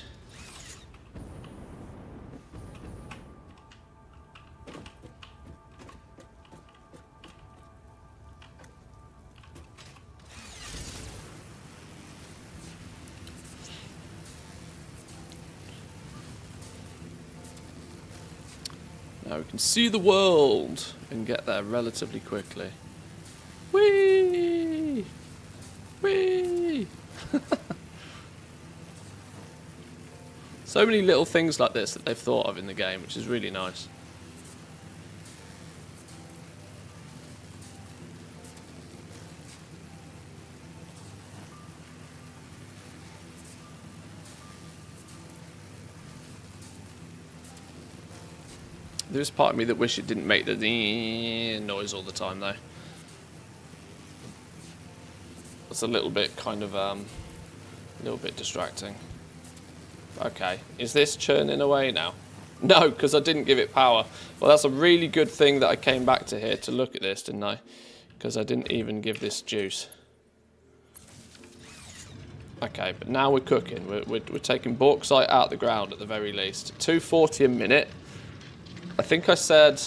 Now we can see the world and get there relatively quickly. Whee! Whee! So many little things like this that they've thought of in the game, which is really nice. There's part of me that wish it didn't make the noise all the time, though. It's a little bit kind of a little bit distracting. Okay, is this churning away now? No, because I didn't give it power. Well, that's a really good thing that I came back to here to look at this, didn't I? Because I didn't even give this juice. Okay, but now we're cooking. We're taking bauxite out the ground at the very least. 240 a minute. I think I said,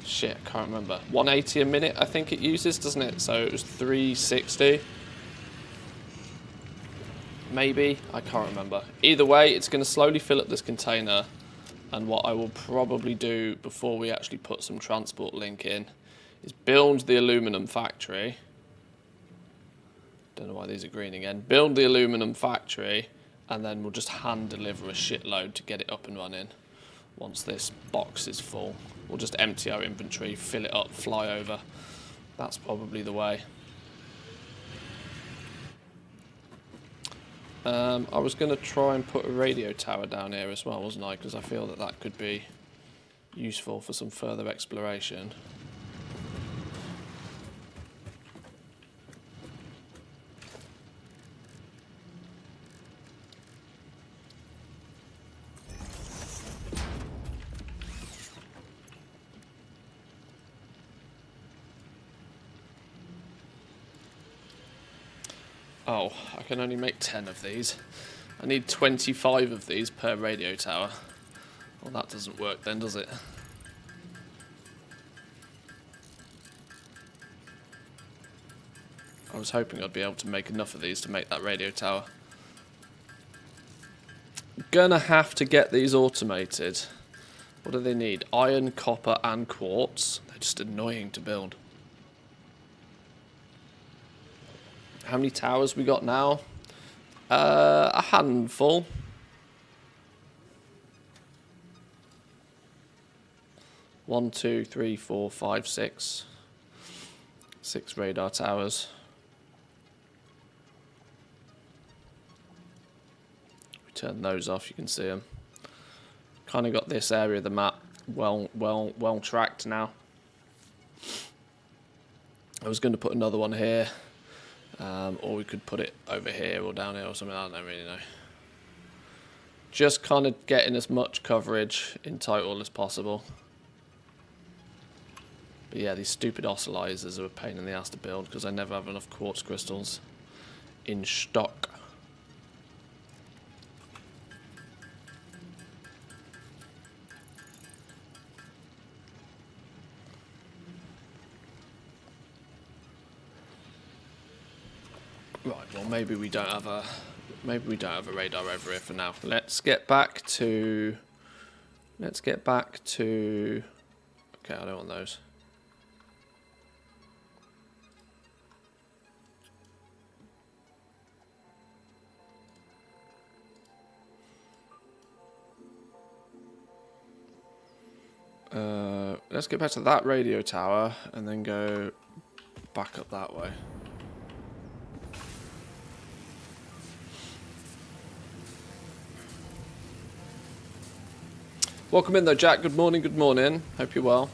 shit, I can't remember. 180 a minute, I think it uses, doesn't it? So it was 360. Maybe, I can't remember. Either way, it's going to slowly fill up this container. And what I will probably do before we actually put some transport link in is build the aluminum factory. Don't know why these are green again. Build the aluminum factory, and then we'll just hand deliver a shitload to get it up and running. Once this box is full, we'll just empty our inventory, fill it up, fly over. That's probably the way. I was going to try and put a radio tower down here as well, wasn't I? Because I feel that that could be useful for some further exploration. Oh, I can only make 10 of these. I need 25 of these per radio tower. Well, that doesn't work then, does it? I was hoping I'd be able to make enough of these to make that radio tower. Gonna have to get these automated. What do they need? Iron, copper, and quartz. They're just annoying to build. How many towers we got now? A handful. 1, 2, 3, 4, 5, 6. 6 radar towers. We turn those off, you can see them. Kind of got this area of the map well tracked now. I was going to put another one here, or we could put it over here or down here or something. I don't really know. Just kind of getting as much coverage in total as possible. But yeah, these stupid oscillators are a pain in the ass to build because I never have enough quartz crystals in stock. Right, well maybe we don't have a radar over here for now. Let's get back to okay, I don't want those. Let's get back to that radio tower and then go back up that way. Welcome in though, Jack. Good morning, good morning. Hope you're well.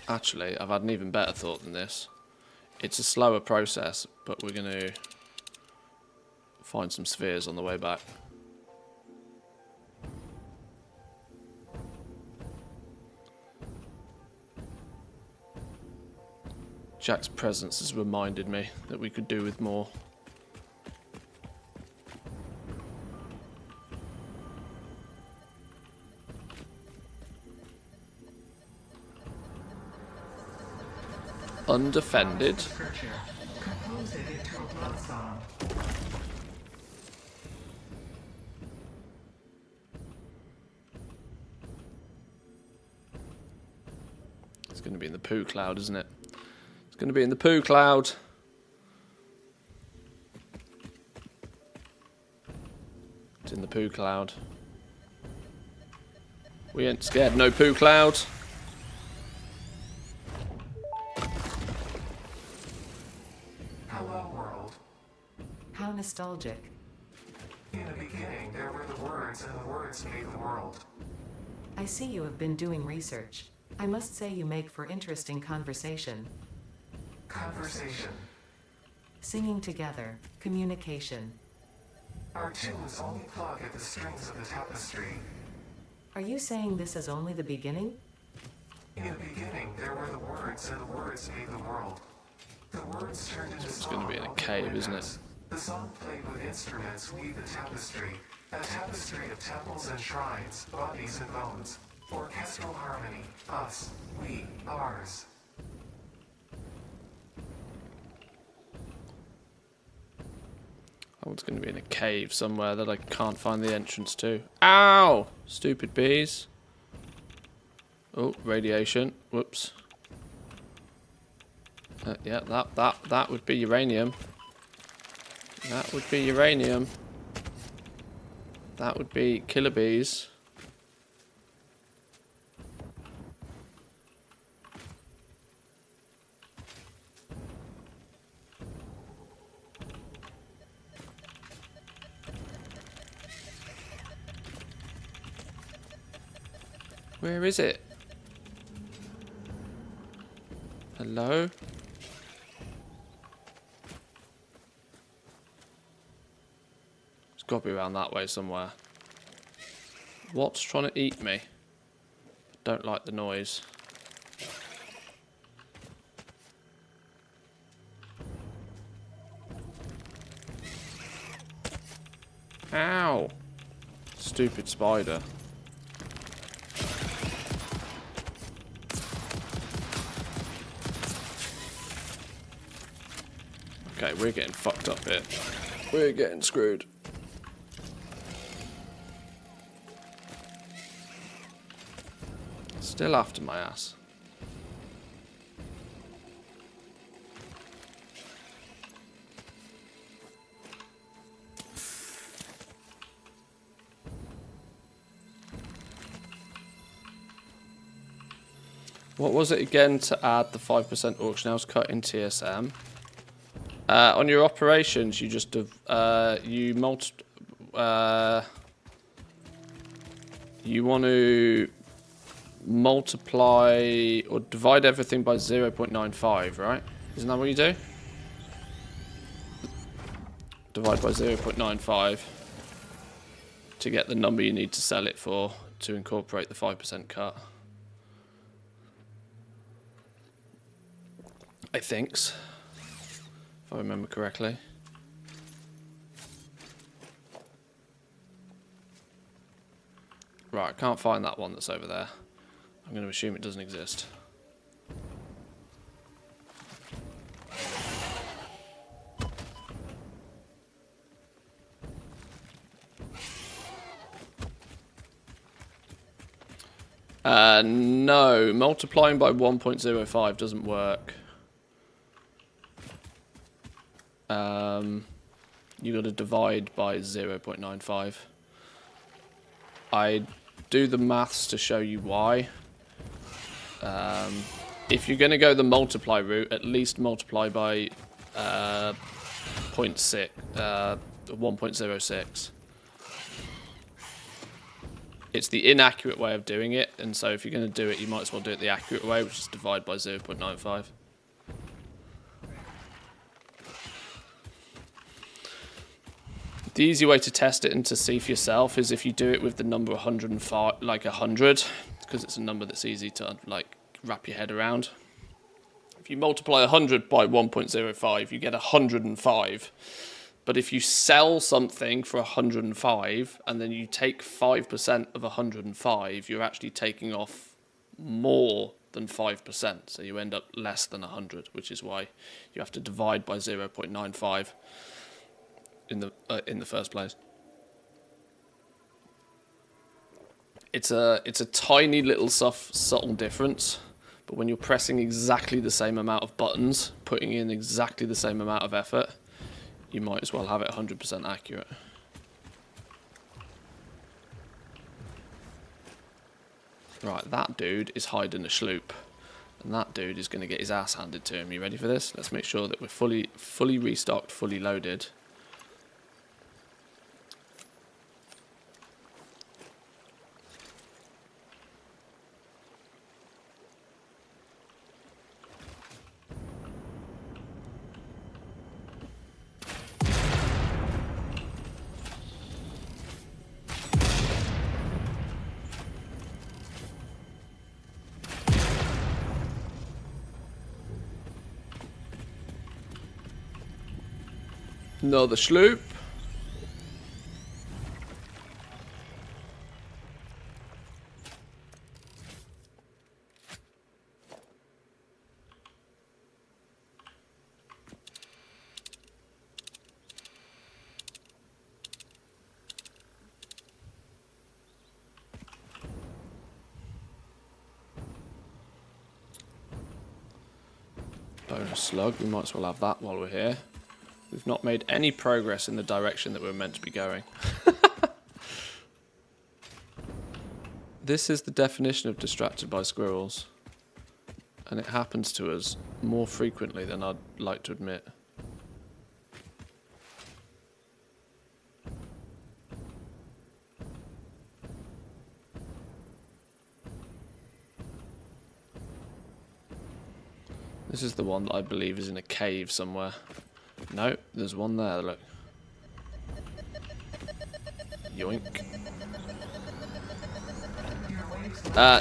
Actually, I've had an even better thought than this. It's a slower process, but we're going to find some spheres on the way back. Jack's presence has reminded me that we could do with more. Undefended. It's going to be in the poo cloud, isn't it? It's going to be in the poo cloud. It's in the poo cloud. We ain't scared, no poo cloud. Hello, world. How nostalgic. In the beginning, there were the words, and the words made the world. I see you have been doing research. I must say you make for interesting conversation. Conversation. Singing together, communication. Our tunes only plug at the strings of the tapestry. Are you saying this is only the beginning? In the beginning, there were the words, and the words made the world. The words turned into It's song. going to be in a over the cave, isn't it? windows. The song played with instruments weave the tapestry. A tapestry of temples and shrines, bodies and bones. Orchestral harmony. Us. We. Ours. Oh, it's going to be in a cave somewhere that I can't find the entrance to. Ow! Stupid bees. Oh, radiation. Whoops. Yeah, that would be uranium. That would be uranium. That would be killer bees. Where is it? Hello? It's got to be around that way somewhere. What's trying to eat me? Don't like the noise. Ow! Stupid spider. Okay, we're getting fucked up here. We're getting screwed. Still after my ass. What was it again to add the 5% auction house cut in TSM? On your operations, you just you want to multiply or divide everything by 0.95, right? Isn't that what you do? Divide by 0.95 to get the number you need to sell it for to incorporate the 5% cut. I think, if I remember correctly. Right, I can't find that one that's over there. I'm going to assume it doesn't exist. No, multiplying by 1.05 doesn't work. You got to divide by 0.95. I do the maths to show you why. If you're going to go the multiply route, at least multiply by 1.06. It's the inaccurate way of doing it, and so if you're going to do it, you might as well do it the accurate way, which is divide by 0.95. The easy way to test it and to see for yourself is if you do it with the number 105, like 100, because it's a number that's easy to like wrap your head around. If you multiply 100 by 1.05, you get 105. But if you sell something for 105 and then you take 5% of 105, you're actually taking off more than 5%. So you end up less than 100, which is why you have to divide by 0.95 in the first place. It's a tiny little subtle difference, but when you're pressing exactly the same amount of buttons, putting in exactly the same amount of effort, you might as well have it 100% accurate. Right, that dude is hiding a sloop, and that dude is going to get his ass handed to him. You ready for this? Let's make sure that we're fully restocked, fully loaded. Another sloop. Bonus slug, we might as well have that while we're here. We've not made any progress in the direction that we're meant to be going. This is the definition of distracted by squirrels. And it happens to us more frequently than I'd like to admit. This is the one that I believe is in a cave somewhere. No, there's one there, look. Yoink.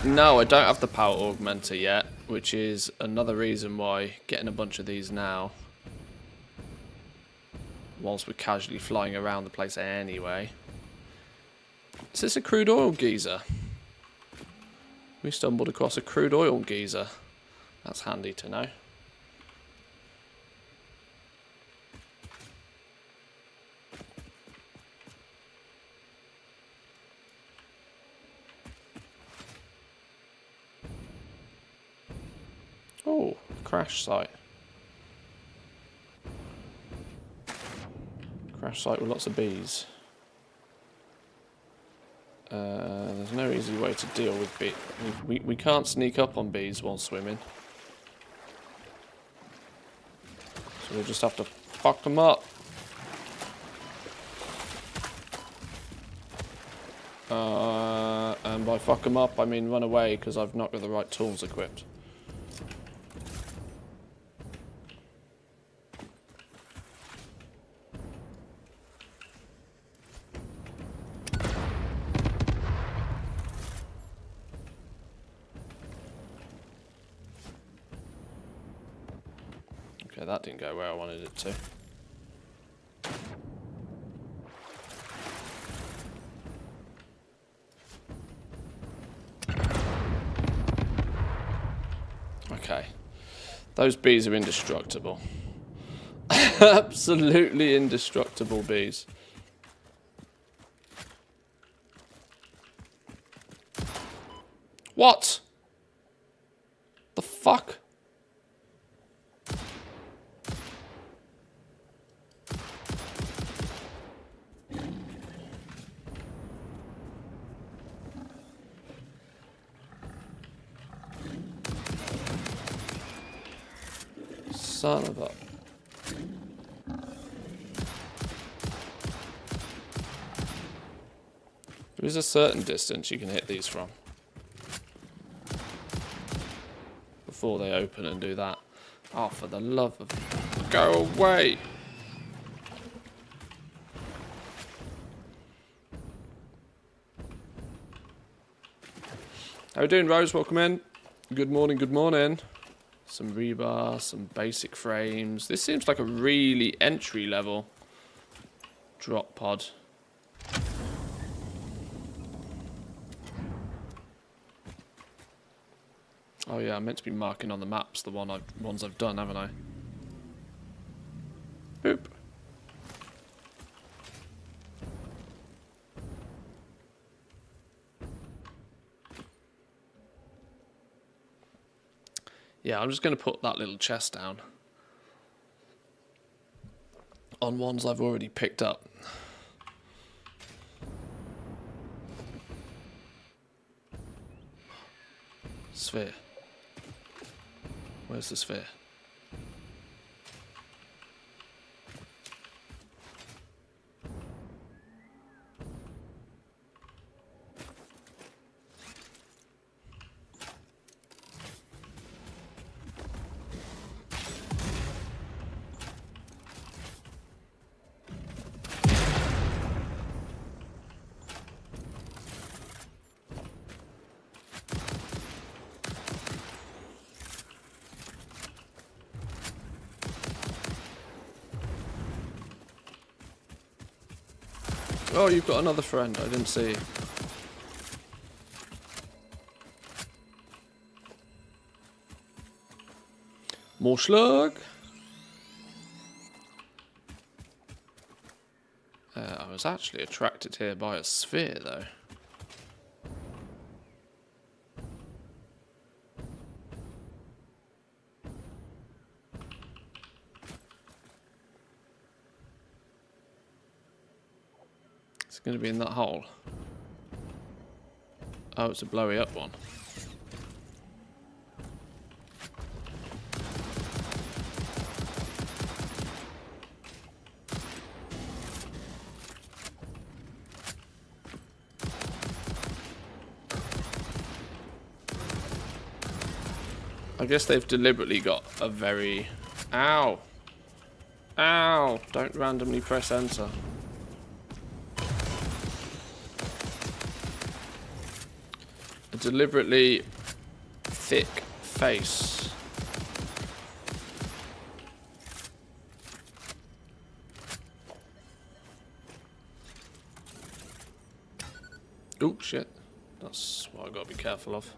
No, I don't have the power augmenter yet, which is another reason why getting a bunch of these now, whilst we're casually flying around the place anyway. Is this a crude oil geyser? We stumbled across a crude oil geyser. That's handy to know. Oh, crash site. Crash site with lots of bees. There's There's no easy way to deal with bees. We can't sneak up on bees while swimming. So we'll just have to fuck them up. And by fuck them up, I mean run away because I've not got the right tools equipped. Okay, that didn't go where I wanted it to. Okay. Those bees are indestructible. Absolutely indestructible bees. What? The fuck? Son of a... There is a certain distance you can hit these from before they open and do that. Oh, for the love of... Go away! How you doing, Rose? Welcome in. Good morning, good morning. Some rebar, some basic frames. This seems like a really entry-level drop pod. Oh yeah, I meant to be marking on the maps the ones I've done, haven't I? Boop. Yeah, I'm just going to put that little chest down on ones I've already picked up. Sphere. Where's the sphere? Oh, you've got another friend. I didn't see. More slug. I was actually attracted here by a sphere, though. It's going to be in that hole. Oh, it's a blowy up one. I guess they've deliberately got a very... Ow! Ow! Don't randomly press enter. A deliberately thick face. Oh shit. That's what I've got to be careful of.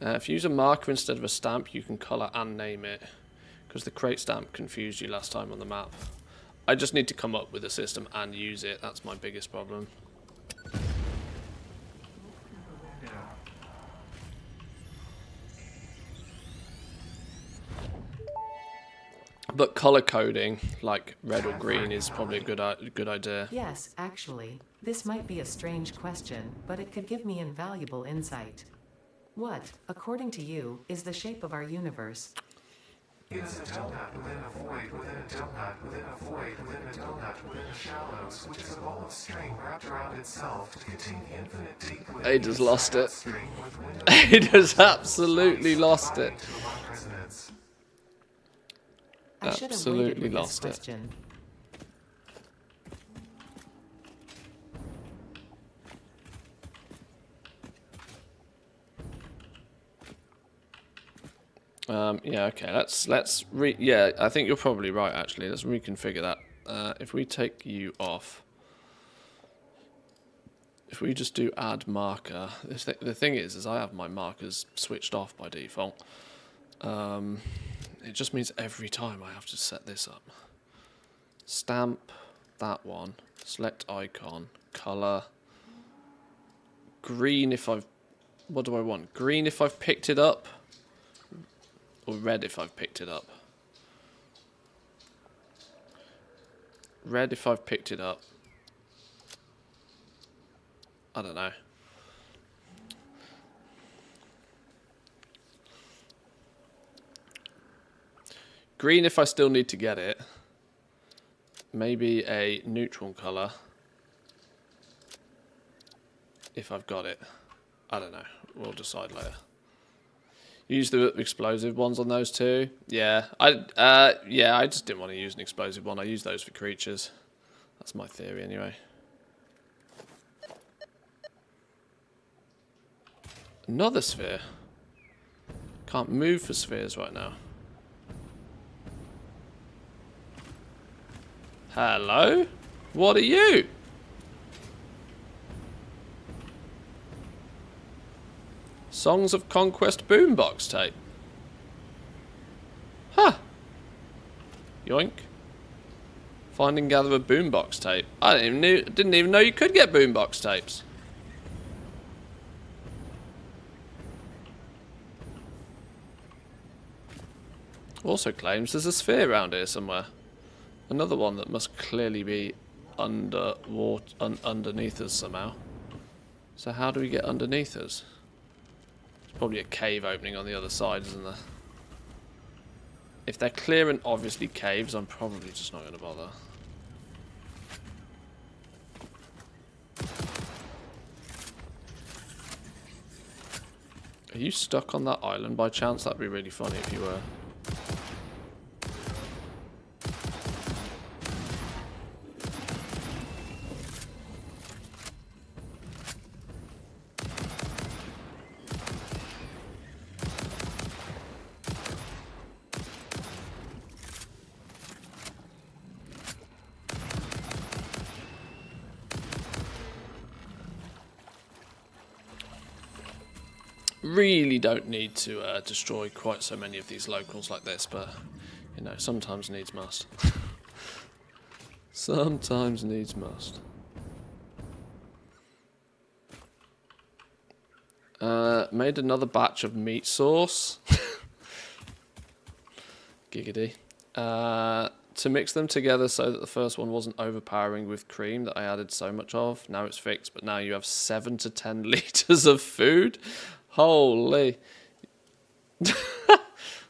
If you use a marker instead of a stamp, you can colour and name it. Because the crate stamp confused you last time on the map. I just need to come up with a system and use it. That's my biggest problem. But color coding, like red or green, is probably a good idea. Yes, actually, this might be a strange question, but it could give me invaluable insight. What, according to you, is the shape of our universe? It is a donut within a void within a donut within a void within a donut within the shallows, which is a ball of string wrapped around itself to contain the infinite deep within Ada's lost that it. string with windows Ada's absolutely lost it. to alarm resonance. I should have Absolutely waited with lost it. this question. Yeah, okay. Yeah, I think you're probably right. Actually, let's reconfigure that. If we take you off, if we just do add marker, the thing is I have my markers switched off by default. It just means every time I have to set this up. Stamp that one. Select icon. Color. Green if I've. What do I want? Green if I've picked it up. Or red if I've picked it up. Red if I've picked it up. I don't know. Green if I still need to get it. Maybe a neutral colour. If I've got it. I don't know. We'll decide later. Use the explosive ones on those too. Yeah, I just didn't want to use an explosive one. I use those for creatures. That's my theory anyway. Another sphere. Can't move for spheres right now. Hello? What are you? Songs of Conquest boombox tape. Huh. Yoink. Find and gather a boombox tape. I didn't even know you could get boombox tapes. Also claims there's a sphere around here somewhere. Another one that must clearly be underneath us somehow. So how do we get underneath us? There's probably a cave opening on the other side, isn't there? If they're clear and obviously caves, I'm probably just not going to bother. Are you stuck on that island by chance? That'd be really funny if you were. Really don't need to destroy quite so many of these locals like this, but you know, sometimes needs must. Sometimes needs must. Made another batch of meat sauce. Giggity. To mix them together so that the first one wasn't overpowering with cream that I added so much of. Now it's fixed, but now you have 7 to 10 litres of food. Holy.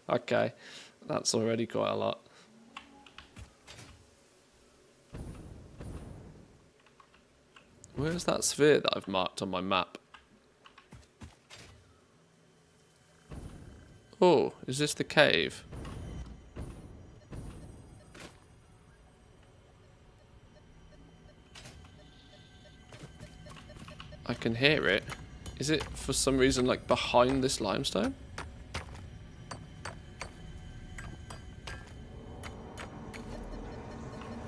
Okay, that's already quite a lot. Where's that sphere that I've marked on my map? Oh, is this the cave? I can hear it. Is it for some reason like behind this limestone?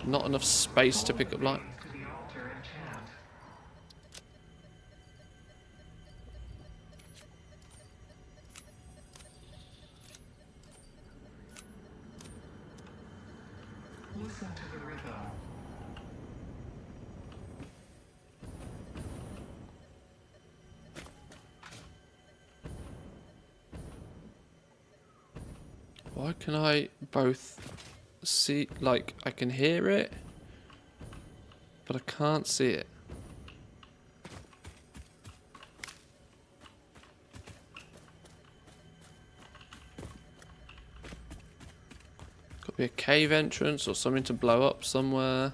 Not enough space to pick up light. Listen to the rhythm. Why can I both see, like, I can hear it, but I can't see it. Could be a cave entrance or something to blow up somewhere.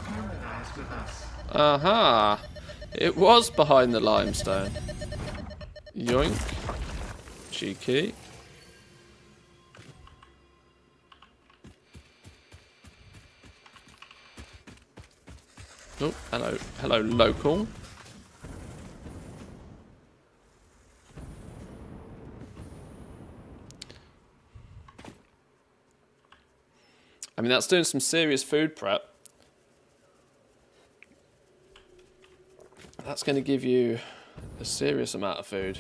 Harmonize with us. Aha! It was behind the limestone. Yoink. Cheeky. Oh, hello. Hello, local. I mean, that's doing some serious food prep. That's going to give you a serious amount of food.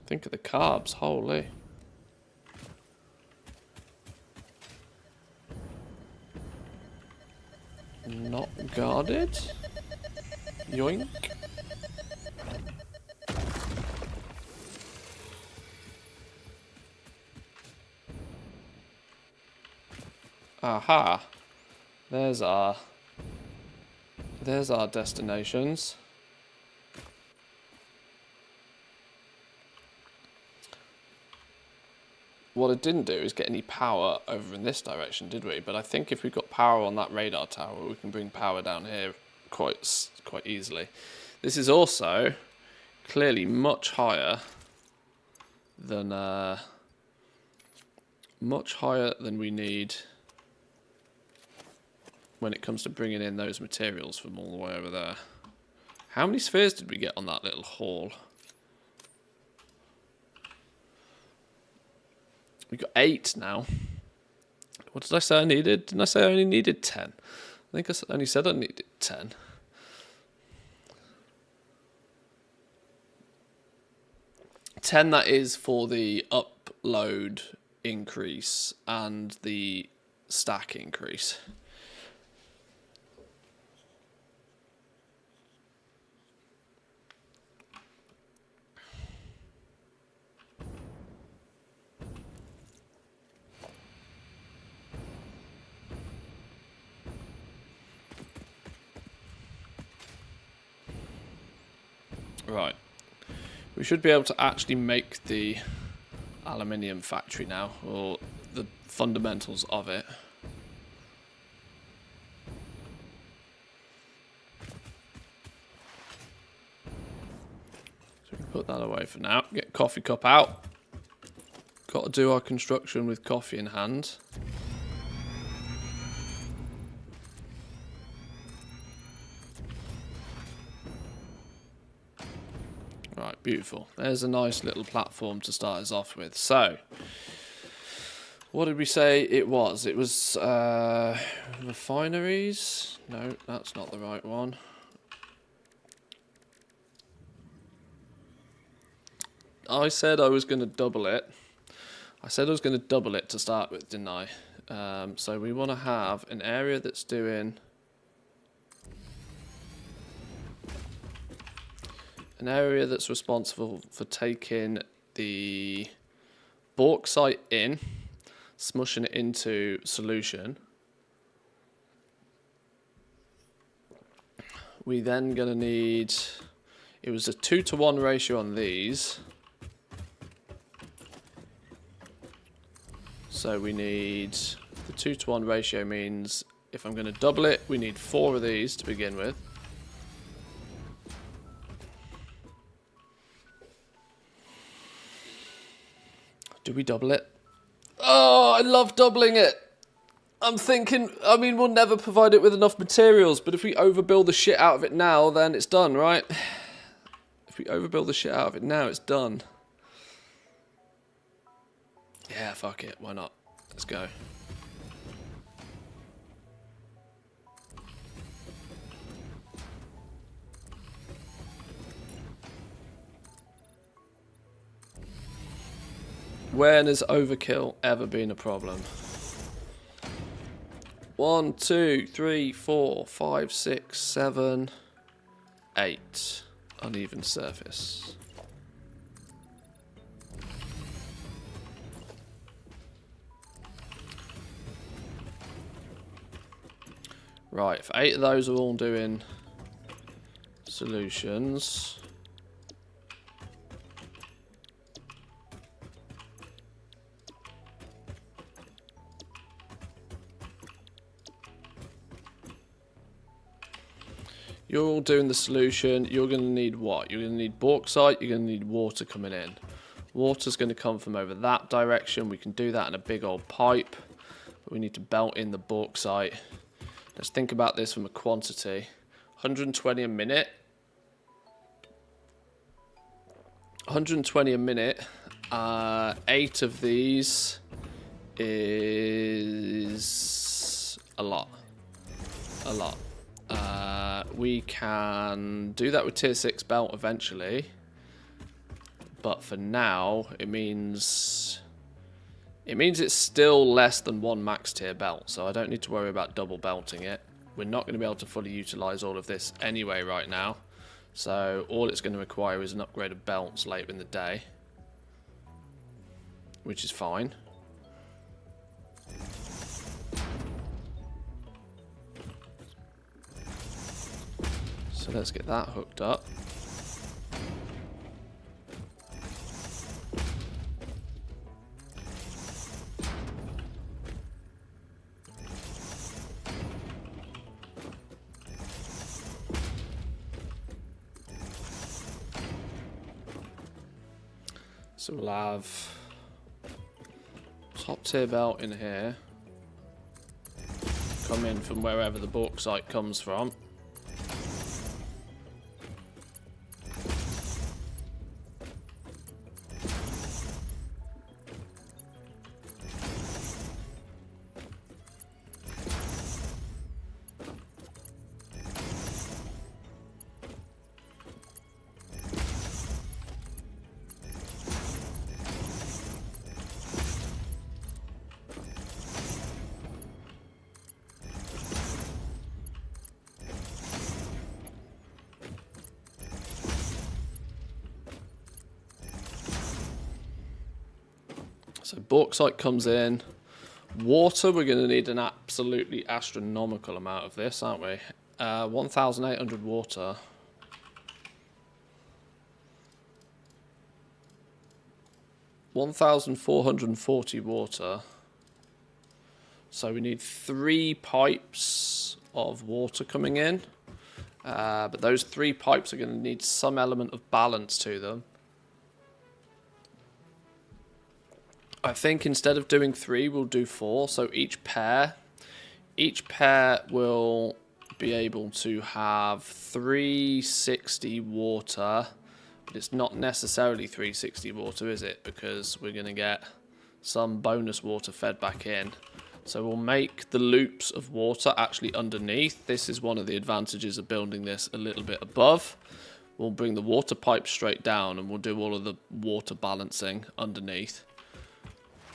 Think of the carbs, holy. Not guarded. Yoink. Aha. There's our destinations. What it didn't do is get any power over in this direction, did we? But I think if we've got power on that radar tower, we can bring power down here quite easily. This is also clearly much higher than we need when it comes to bringing in those materials from all the way over there. How many spheres did we get on that little haul? We got 8 now. What did I say I needed? Didn't I say I only needed 10? I think I only said I needed 10. That is for the upload increase and the stack increase. Right. We should be able to actually make the aluminium factory now, or the fundamentals of it. So we can put that away for now. Get coffee cup out. Got to do our construction with coffee in hand. Right, beautiful. There's a nice little platform to start us off with. So, what did we say it was? It was refineries? No, that's not the right one. I said I was going to double it. I said I was going to double it to start with, didn't I? So we want to have an area that's doing... an area that's responsible for taking the bauxite in, smushing it into solution. We then going to need, it was a 2-to-1 ratio on these. So we need, the 2-to-1 ratio means if I'm going to double it, we need 4 of these to begin with. Do we double it? Oh, I love doubling it. I'm thinking, I mean, we'll never provide it with enough materials, but if we overbuild the shit out of it now, then it's done, right? If we overbuild the shit out of it now, it's done. Yeah, fuck it. Why not? Let's go. When has overkill ever been a problem? 1, 2, 3, 4, 5, 6, 7, 8. Uneven surface. Right, if 8 of those are all doing solutions. You're all doing the solution. You're going to need what? You're going to need bauxite. You're going to need water coming in. Water's going to come from over that direction. We can do that in a big old pipe. But we need to belt in the bauxite. Let's think about this from a quantity. 120 a minute. 120 a minute. 8 of these is a lot. A lot. We can do that with tier 6 belt eventually. But for now, it means it's still less than 1 max tier belt. So I don't need to worry about double belting it. We're not going to be able to fully utilize all of this anyway right now. So all it's going to require is an upgrade of belts later in the day. Which is fine. So let's get that hooked up. So we'll have top tier belt in here. Come in from wherever the bauxite comes from. So bauxite comes in. Water, we're going to need an absolutely astronomical amount of this, aren't we? 1,800 water. $1,440 water. So we need 3 pipes of water coming in. But those 3 pipes are going to need some element of balance to them. I think instead of doing 3, we'll do 4. So each pair will be able to have 360 water. But it's not necessarily 360 water, is it? Because we're going to get some bonus water fed back in. So we'll make the loops of water actually underneath. This is one of the advantages of building this a little bit above. We'll bring the water pipe straight down and we'll do all of the water balancing underneath.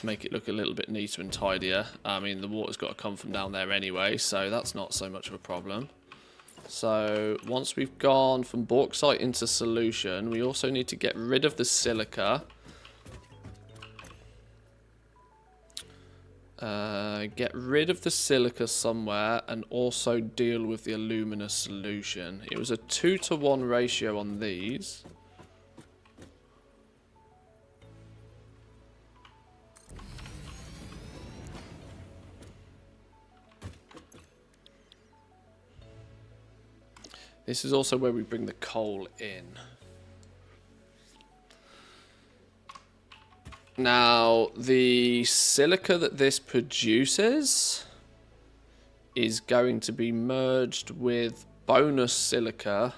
Make it look a little bit neater and tidier. I mean, the water's got to come from down there anyway, so that's not so much of a problem. So once we've gone from bauxite into solution, we also need to get rid of the silica. Get rid of the silica somewhere and also deal with the alumina solution. It was a 2-to-1 ratio on these. This is also where we bring the coal in. Now, the silica that this produces is going to be merged with bonus silica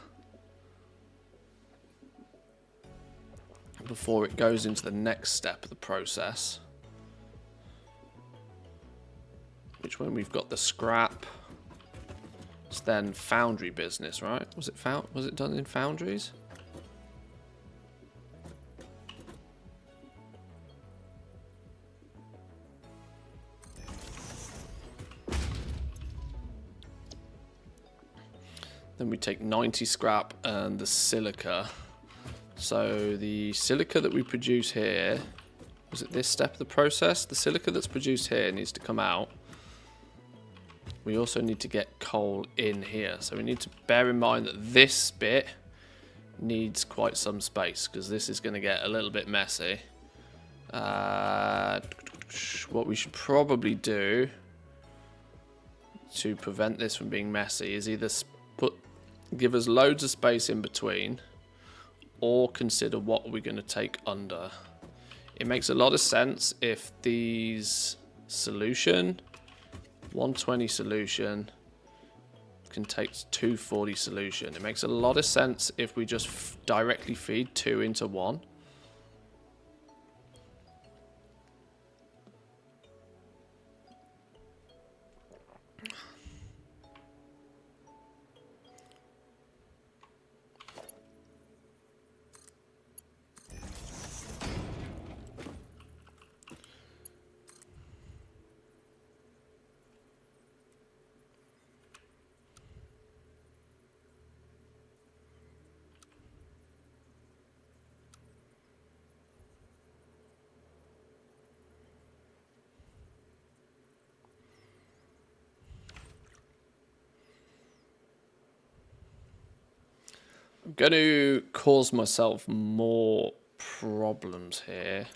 before it goes into the next step of the process. Which when we've got the scrap, it's then foundry business, right? Was it done in foundries? Then we take 90 scrap and the silica. So the silica that we produce here, was it this step of the process? The silica that's produced here needs to come out. We also need to get coal in here. So we need to bear in mind that this bit needs quite some space because this is going to get a little bit messy. What we should probably do to prevent this from being messy is either give us loads of space in between, or consider what we're going to take under. It makes a lot of sense if these solution, 120 solution, can take 240 solution. It makes a lot of sense if we just directly feed 2 into 1. I'm going to cause myself more problems here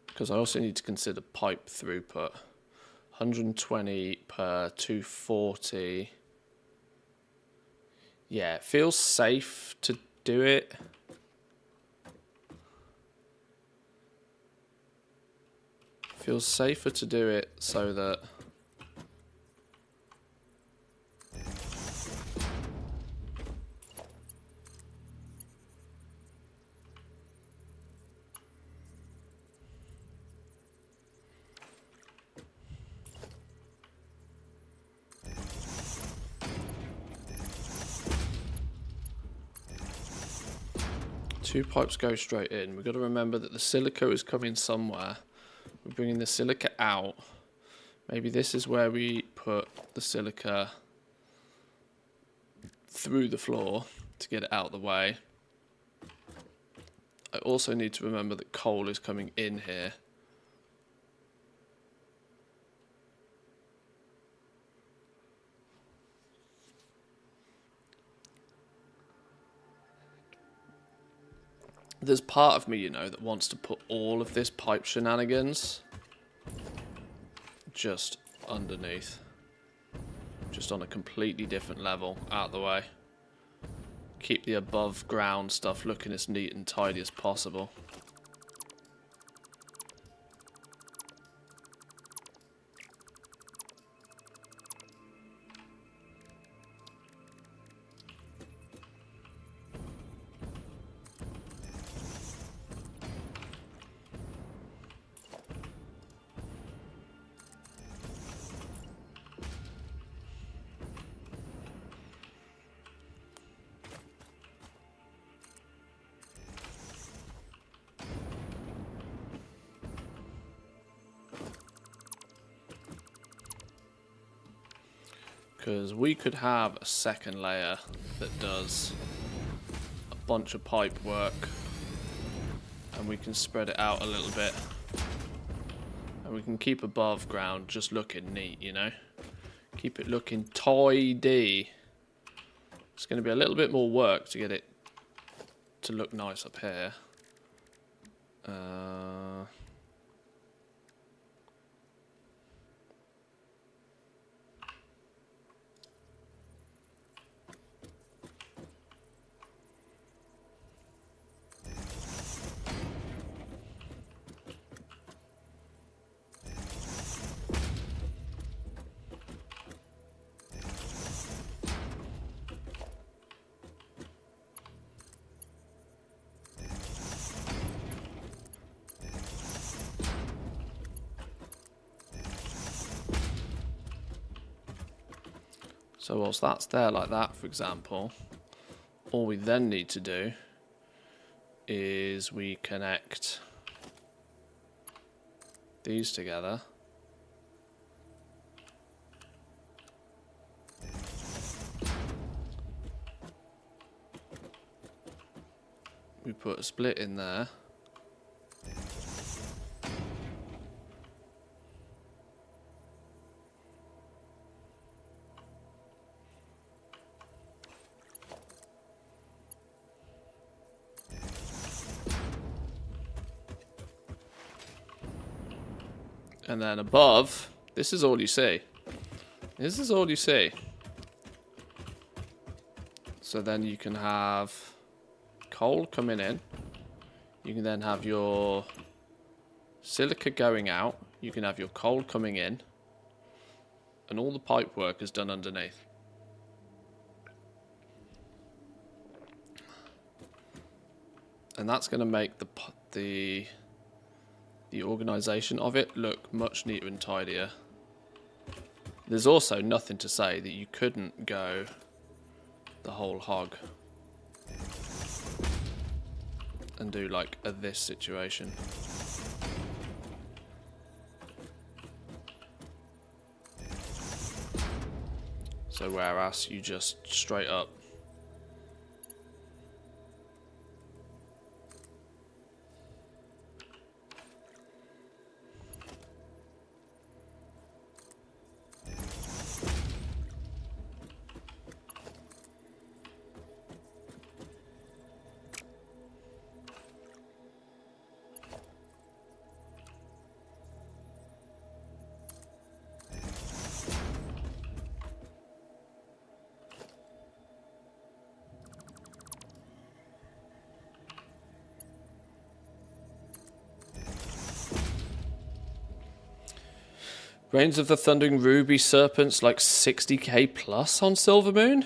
because I also need to consider pipe throughput. 120 per 240. Yeah, it feels safe to do it. Feels safer to do it so that two pipes go straight in. We've got to remember that the silica is coming somewhere. We're bringing the silica out. Maybe this is where we put the silica through the floor to get it out of the way. I also need to remember that coal is coming in here. There's part of me, you know, that wants to put all of this pipe shenanigans just underneath. Just on a completely different level, out of the way. Keep the above ground stuff looking as neat and tidy as possible. Because we could have a second layer that does a bunch of pipe work, and we can spread it out a little bit, and we can keep above ground just looking neat, you know, keep it looking tidy. It's going to be a little bit more work to get it to look nice up here. So whilst that's there like that, for example, all we then need to do is we connect these together. put a split in there. And then above, this is all you see. This is all you see. So then you can have coal coming in. You can then have your silica going out. You can have your coal coming in. And all the pipe work is done underneath. And that's going to make the organisation of it look much neater and tidier. There's also nothing to say that you couldn't go the whole hog and do like this situation. So whereas you just straight up Reigns of the Thundering Ruby Serpents like 60k plus on Silvermoon?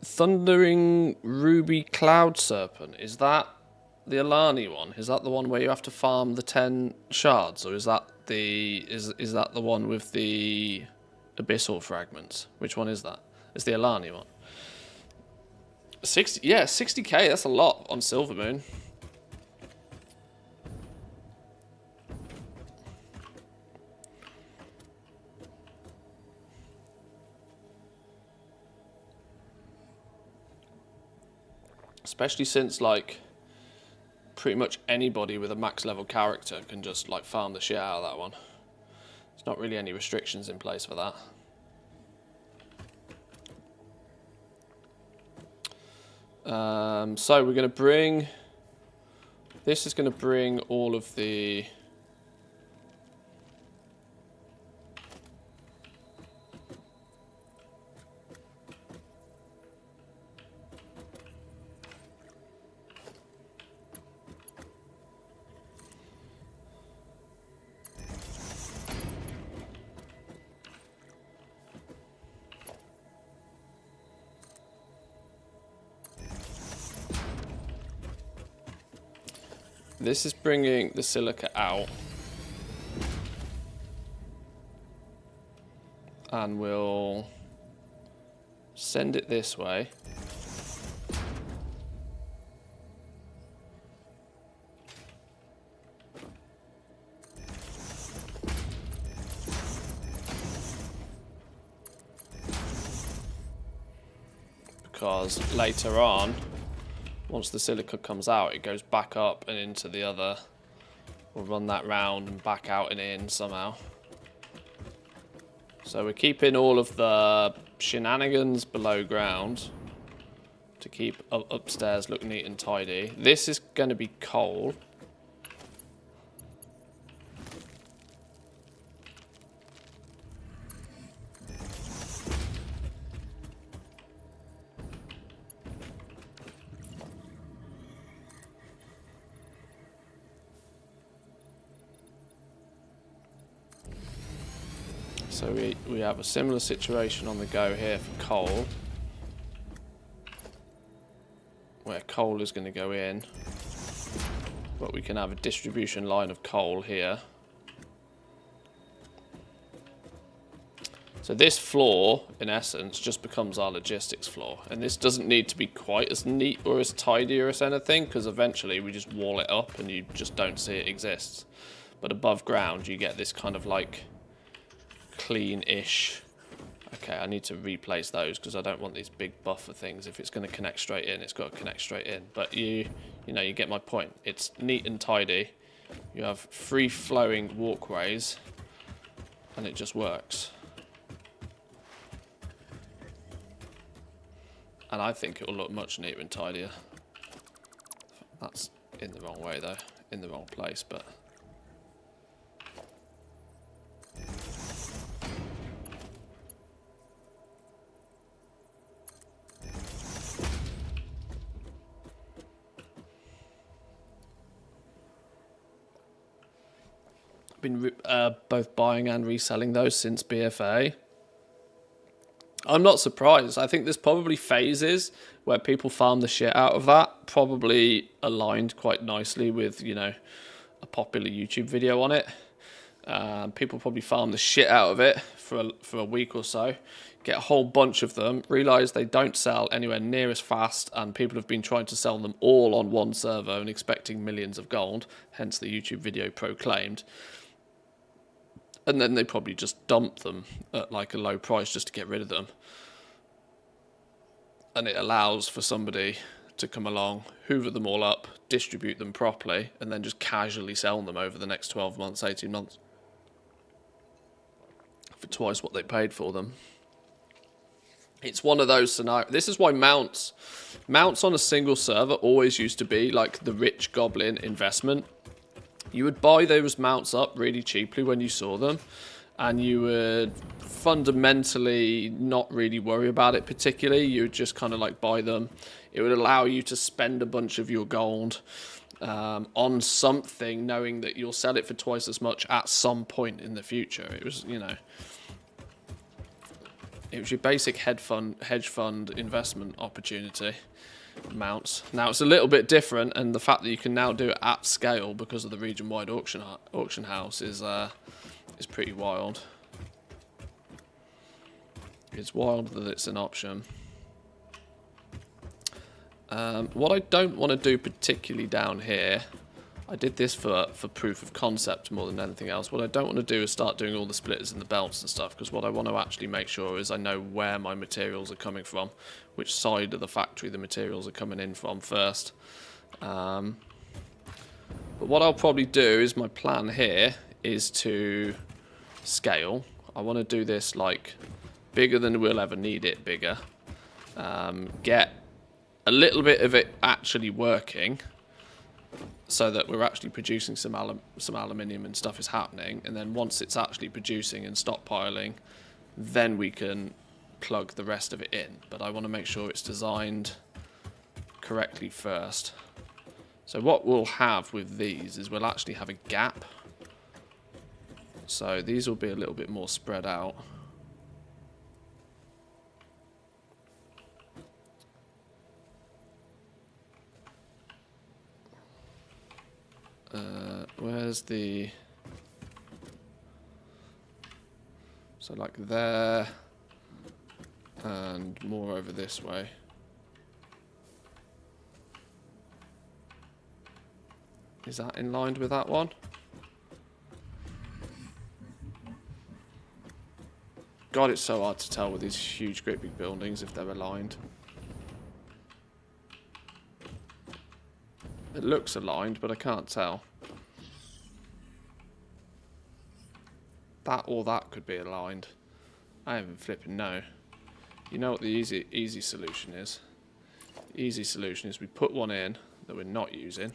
Thundering Ruby Cloud Serpent, is that the Alani one? Is that the one where you have to farm the 10 shards, or is that the is that the one with the abyssal fragments? Which one is that? It's the Alani one. 60k, that's a lot on Silvermoon. Especially since, like, pretty much anybody with a max level character can just, like, farm the shit out of that one. There's not really any restrictions in place for that. So we're going to bring... This is going to bring all of the... This is bringing the silica out. And we'll send it this way. Because later on, once the silica comes out, it goes back up and into the other. We'll run that round and back out and in somehow. So we're keeping all of the shenanigans below ground to keep upstairs look neat and tidy. This is going to be coal. So we have a similar situation on the go here for coal, where coal is going to go in, but we can have a distribution line of coal here. So this floor, in essence, just becomes our logistics floor, and this doesn't need to be quite as neat or as tidy or as anything, because eventually we just wall it up and you just don't see it exists. But above ground you get this kind of like clean-ish Okay, I need to replace those because I don't want these big buffer things. If it's going to connect straight in, it's got to connect straight in. But you know, you get my point. It's neat and tidy. You have free-flowing walkways, and it just works. And I think it will look much neater and tidier. That's in the wrong way, though. In the wrong place, but... been both buying and reselling those since BFA. I'm not surprised. I think there's probably phases where people farm the shit out of that, probably aligned quite nicely with, you know, a popular YouTube video on it. People probably farm the shit out of it for a week or so, get a whole bunch of them, realize they don't sell anywhere near as fast, and people have been trying to sell them all on one server and expecting millions of gold, hence the YouTube video proclaimed. And then they probably just dump them at like a low price just to get rid of them. And it allows for somebody to come along, hoover them all up, distribute them properly, and then just casually sell them over the next 12 months, 18 months. For twice what they paid for them. It's one of those scenarios. This is why mounts on a single server always used to be like the rich goblin investment. You would buy those mounts up really cheaply when you saw them, and you would fundamentally not really worry about it particularly. You would just kind of like buy them. It would allow you to spend a bunch of your gold on something, knowing that you'll sell it for twice as much at some point in the future. It was, you know, it was your basic hedge fund investment opportunity. Mounts. Now it's a little bit different, and the fact that you can now do it at scale because of the region-wide auction house is pretty wild. It's wild that it's an option. What I don't want to do particularly down here, I did this for proof of concept more than anything else. What I don't want to do is start doing all the splitters and the belts and stuff, because what I want to actually make sure is I know where my materials are coming from, which side of the factory the materials are coming in from first. But what I'll probably do is, my plan here is to scale. I want to do this like bigger than we'll ever need it bigger. Get a little bit of it actually working, so that we're actually producing some aluminium and stuff is happening, and then once it's actually producing and stockpiling, then we can plug the rest of it in. But I want to make sure it's designed correctly first. So what we'll have with these is we'll actually have a gap. So these will be a little bit more spread out. Where's the... So like there, and more over this way. Is that in line with that one? God, it's so hard to tell with these huge, great big buildings if they're aligned. It looks aligned, but I can't tell. That or that could be aligned. I haven't flipping know. You know what the easy solution is? The easy solution is we put one in that we're not using,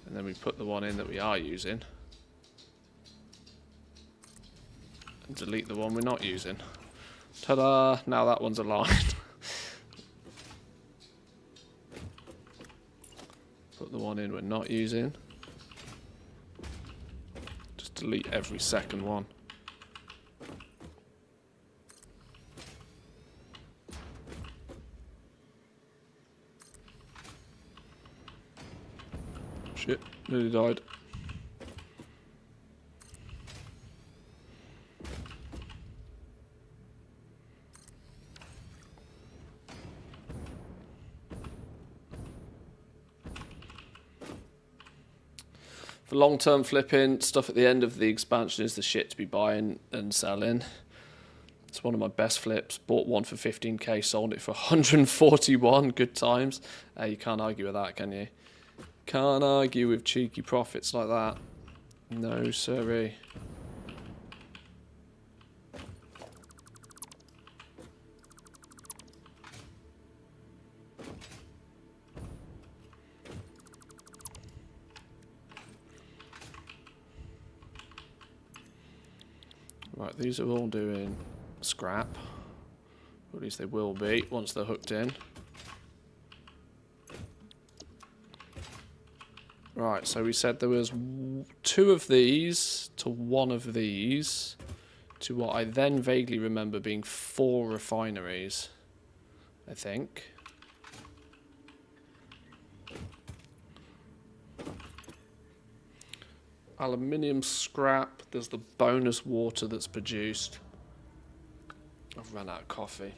and then we put the one in that we are using, and delete the one we're not using. Ta-da! Now that one's aligned. Put the one in we're not using. Just delete every second one. Shit, nearly died. For long-term flipping, stuff at the end of the expansion is the shit to be buying and selling. It's one of my best flips. Bought one for 15k, sold it for 141. Good times. You can't argue with that, can you? Can't argue with cheeky profits like that. No, sirree. Right, these are all doing scrap. Or at least they will be once they're hooked in. Right, so we said there was 2 of these to 1 of these to what I then vaguely remember being 4 refineries, I think. Aluminium scrap, there's the bonus water that's produced. I've run out of coffee.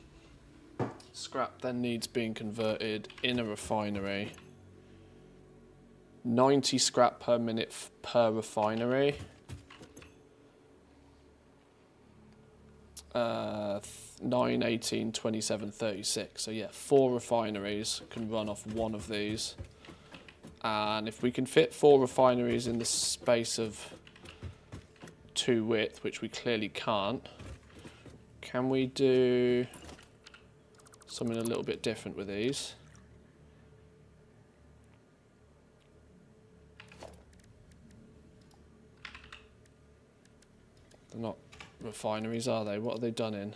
Scrap then needs being converted in a refinery. 90 scrap per minute per refinery. 9, 18, 27, 36. So yeah, 4 refineries can run off 1 of these. And if we can fit 4 refineries in the space of 2 width, which we clearly can't, can we do something a little bit different with these? They're not refineries, are they? What are they done in?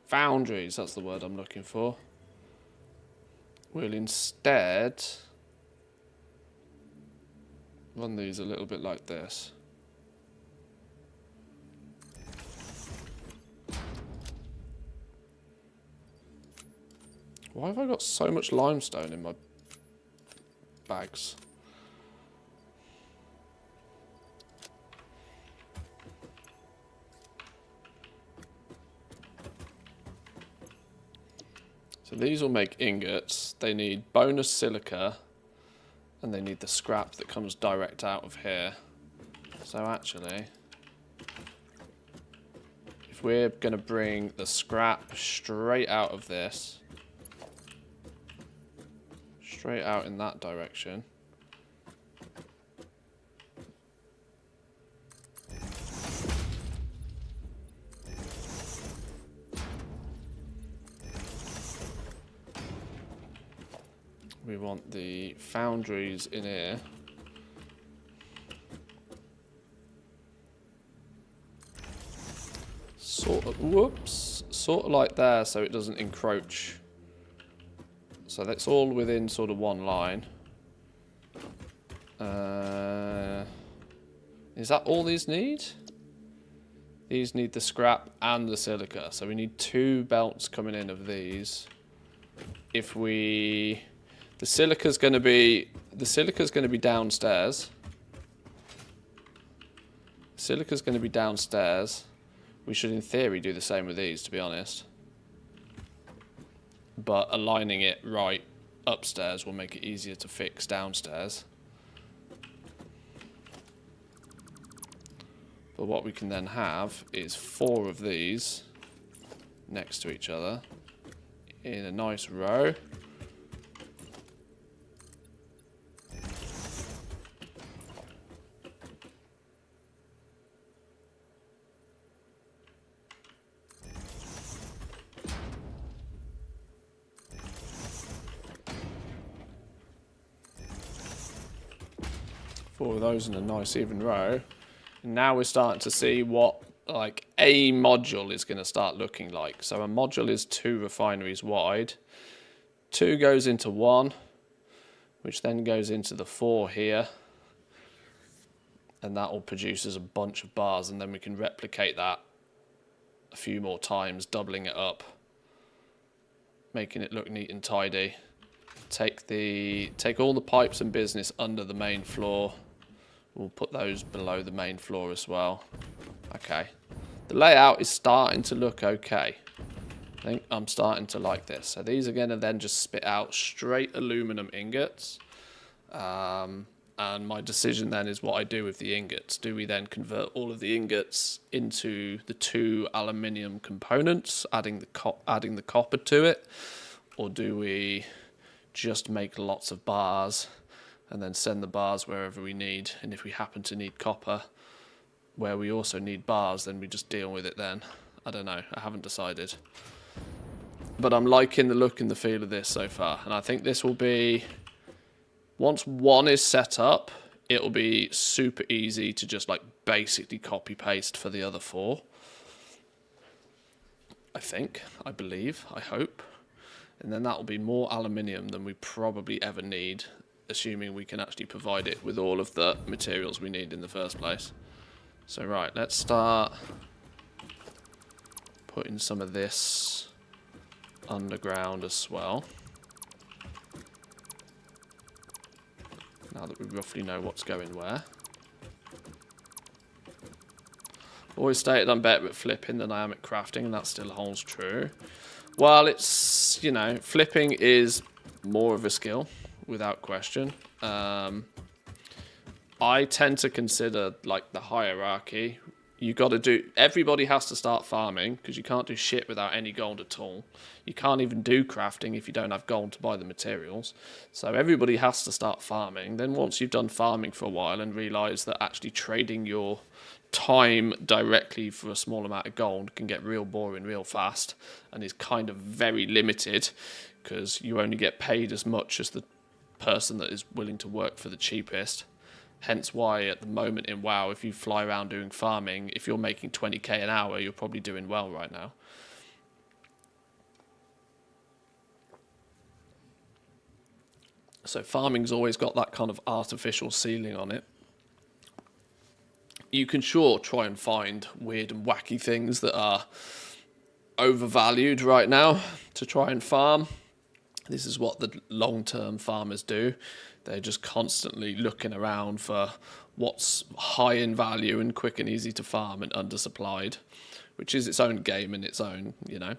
Foundries, that's the word I'm looking for. We'll instead run these a little bit like this. Why have I got so much limestone in my bags? So these will make ingots. They need bonus silica, and they need the scrap that comes direct out of here. So actually, if we're going to bring the scrap straight out of this, straight out in that direction, we want the foundries in here. Sort of like there, so it doesn't encroach. So that's all within sort of one line. Is that all these need? These need the scrap and the silica, so we need 2 belts coming in of these. If we... The silica's going to be downstairs. Silica's going to be downstairs. We should, in theory, do the same with these, to be honest. But aligning it right upstairs will make it easier to fix downstairs. But what we can then have is 4 of these next to each other in a nice row. Four of those in a nice even row. And now we're starting to see what like a module is going to start looking like. So a module is 2 refineries wide. 2 goes into 1, which then goes into the 4 here. And that will produce us a bunch of bars, and then we can replicate that a few more times, doubling it up, making it look neat and tidy. Take all the pipes and business under the main floor. We'll put those below the main floor as well. Okay. The layout is starting to look okay. I think I'm starting to like this. So these are going to then just spit out straight aluminum ingots. And my decision then is what I do with the ingots. Do we then convert all of the ingots into the 2 aluminium components, adding the copper to it? Or do we just make lots of bars and then send the bars wherever we need? And if we happen to need copper where we also need bars, then we just deal with it then. I don't know. I haven't decided. But I'm liking the look and the feel of this so far. And I think this will be... Once 1 is set up, it'll be super easy to just like basically copy paste for the other 4. I think, I believe, I hope. And then that will be more aluminium than we probably ever need, assuming we can actually provide it with all of the materials we need in the first place. So right, let's start putting some of this underground as well. Now that we roughly know what's going where. Always stated I'm better at flipping than I am at crafting, and that still holds true. Well, it's, you know, flipping is more of a skill, without question. I tend to consider, like, the hierarchy. You got to do... Everybody has to start farming, because you can't do shit without any gold at all. You can't even do crafting if you don't have gold to buy the materials. So everybody has to start farming. Then once you've done farming for a while and realise that actually trading your time directly for a small amount of gold can get real boring real fast and is kind of very limited, because you only get paid as much as the person that is willing to work for the cheapest. Hence why at the moment in WoW, if you fly around doing farming, if you're making 20k an hour, you're probably doing well right now. So farming's always got that kind of artificial ceiling on it. You can sure try and find weird and wacky things that are overvalued right now to try and farm. This is what the long-term farmers do. They're just constantly looking around for what's high in value and quick and easy to farm and undersupplied, which is its own game in its own, you know.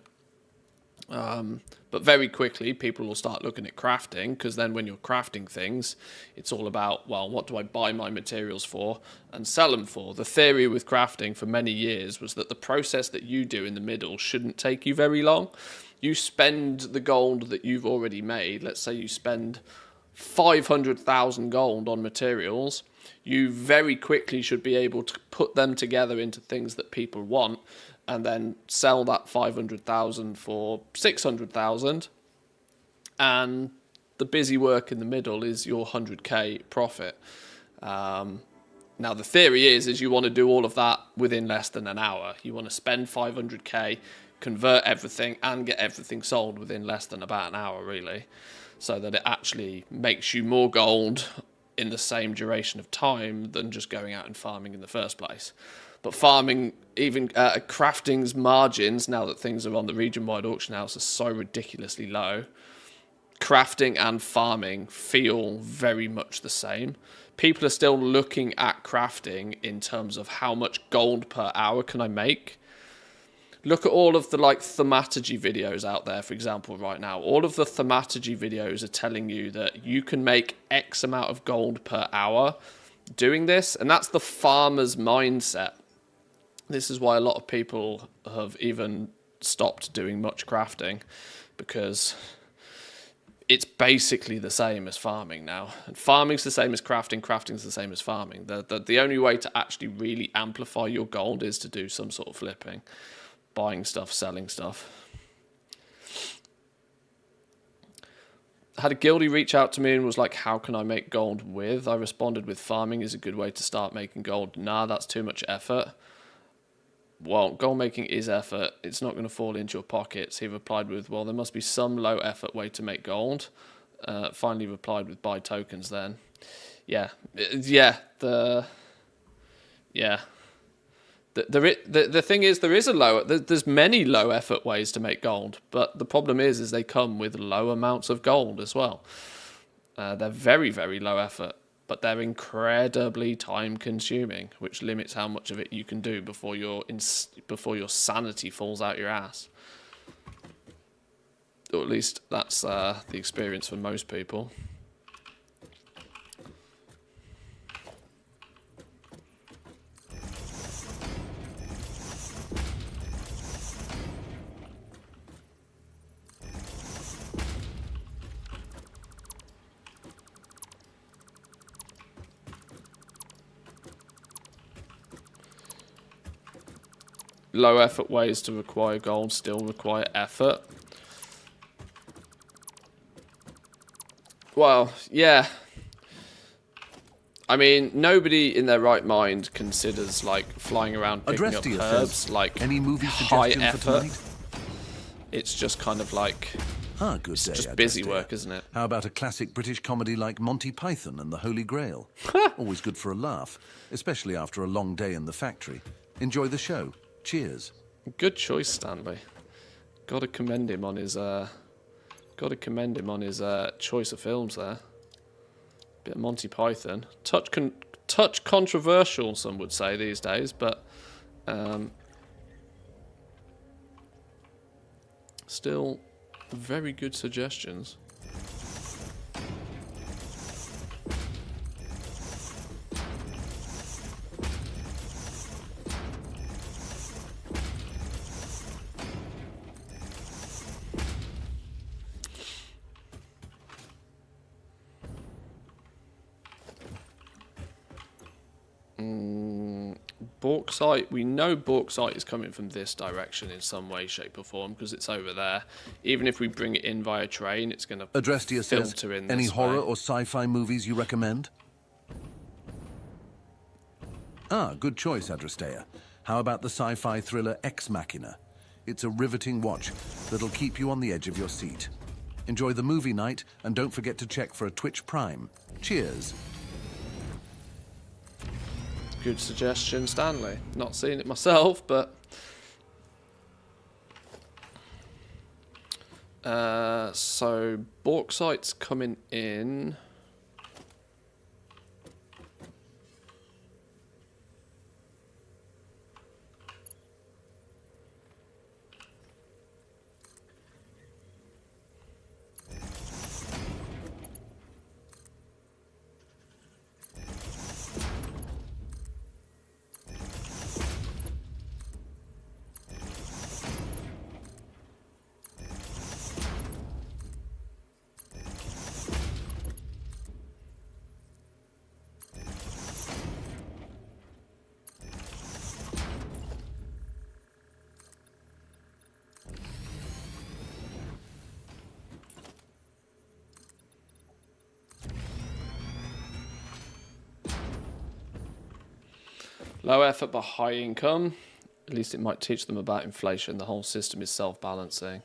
But very quickly, people will start looking at crafting, because then when you're crafting things, it's all about, well, what do I buy my materials for and sell them for? The theory with crafting for many years was that the process that you do in the middle shouldn't take you very long. You spend the gold that you've already made. Let's say you spend 500,000 gold on materials. You very quickly should be able to put them together into things that people want, and then sell that 500,000 for 600,000, and the busy work in the middle is your 100k profit. Now the theory is you want to do all of that within less than an hour. You want to spend 500k, convert everything, and get everything sold within less than about an hour, really, so that it actually makes you more gold in the same duration of time than just going out and farming in the first place. But farming, even crafting's margins, now that things are on the region-wide auction house, are so ridiculously low. Crafting and farming feel very much the same. People are still looking at crafting in terms of how much gold per hour can I make. Look at all of the like thaumaturgy videos out there, for example, right now. All of the thaumaturgy videos are telling you that you can make X amount of gold per hour doing this, and that's the farmer's mindset. This is why a lot of people have even stopped doing much crafting, because it's basically the same as farming now. And farming's the same as crafting, crafting's the same as farming. The only way to actually really amplify your gold is to do some sort of flipping. Buying stuff, selling stuff. I had a guildie reach out to me and was like, how can I make gold with? I responded with, farming is a good way to start making gold. Nah, that's too much effort. Well, gold making is effort. It's not going to fall into your pockets. He replied with, well, there must be some low effort way to make gold. Finally replied with, buy tokens then. Yeah. The thing is, there's many low effort ways to make gold, but the problem is they come with low amounts of gold as well. They're very, very low effort, but they're incredibly time consuming, which limits how much of it you can do before your sanity falls out your ass. Or at least that's the experience for most people. low effort ways to acquire gold still require effort. Well, yeah. I mean, nobody in their right mind considers like flying around picking up herbs like any movie high suggestion effort. for tonight? It's just kind of like Good it's day, just busy Adrestia. work, isn't it? How about a classic British comedy like Monty Python and the Holy Grail? Always good for a laugh, especially after a long day in the factory. Enjoy the show. Cheers. Good choice, Stanley. Got to commend him on his choice of films there. Bit of Monty Python. Touch controversial, some would say these days, but still very good suggestions. Bauxite, we know bauxite is coming from this direction in some way, shape or form because it's over there. Even if we bring it in via train, it's going to Adrestia says, filter in any this horror way. or sci-fi movies you recommend? Good choice, Adrestia. How about the sci-fi thriller Ex Machina? It's a riveting watch that'll keep you on the edge of your seat. Enjoy the movie night and don't forget to check for a Twitch Prime. Cheers. Good suggestion, Stanley. Not seen it myself, but so bauxite's coming in. Low effort but high income. At least it might teach them about inflation. The whole system is self-balancing.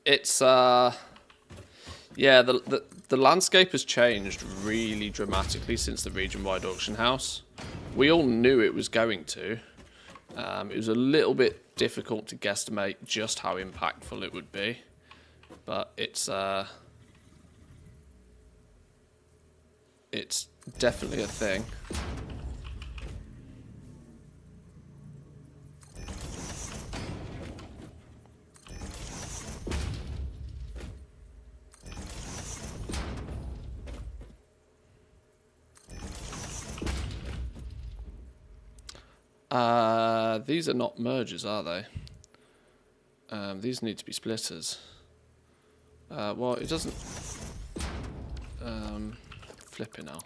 It's yeah, the landscape has changed really dramatically since the region-wide auction house. We all knew it was going to. It was a little bit difficult to guesstimate just how impactful it would be, but it's definitely a thing. These are not mergers, are they? These need to be splitters. Well, it doesn't... flipping now.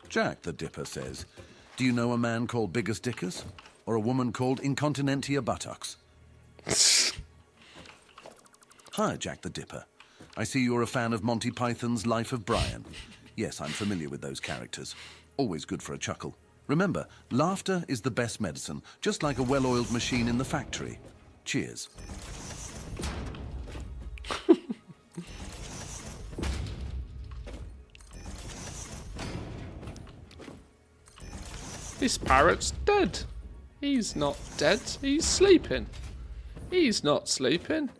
Jack the Dipper says, do you know a man called Biggest Dickers? Or a woman called Incontinentia Buttocks? Hi, Jack the Dipper. I see you're a fan of Monty Python's Life of Brian. Yes, I'm familiar with those characters. Always good for a chuckle. Remember, laughter is the best medicine, just like a well-oiled machine in the factory. Cheers. This parrot's dead. He's not dead. He's sleeping. He's not sleeping.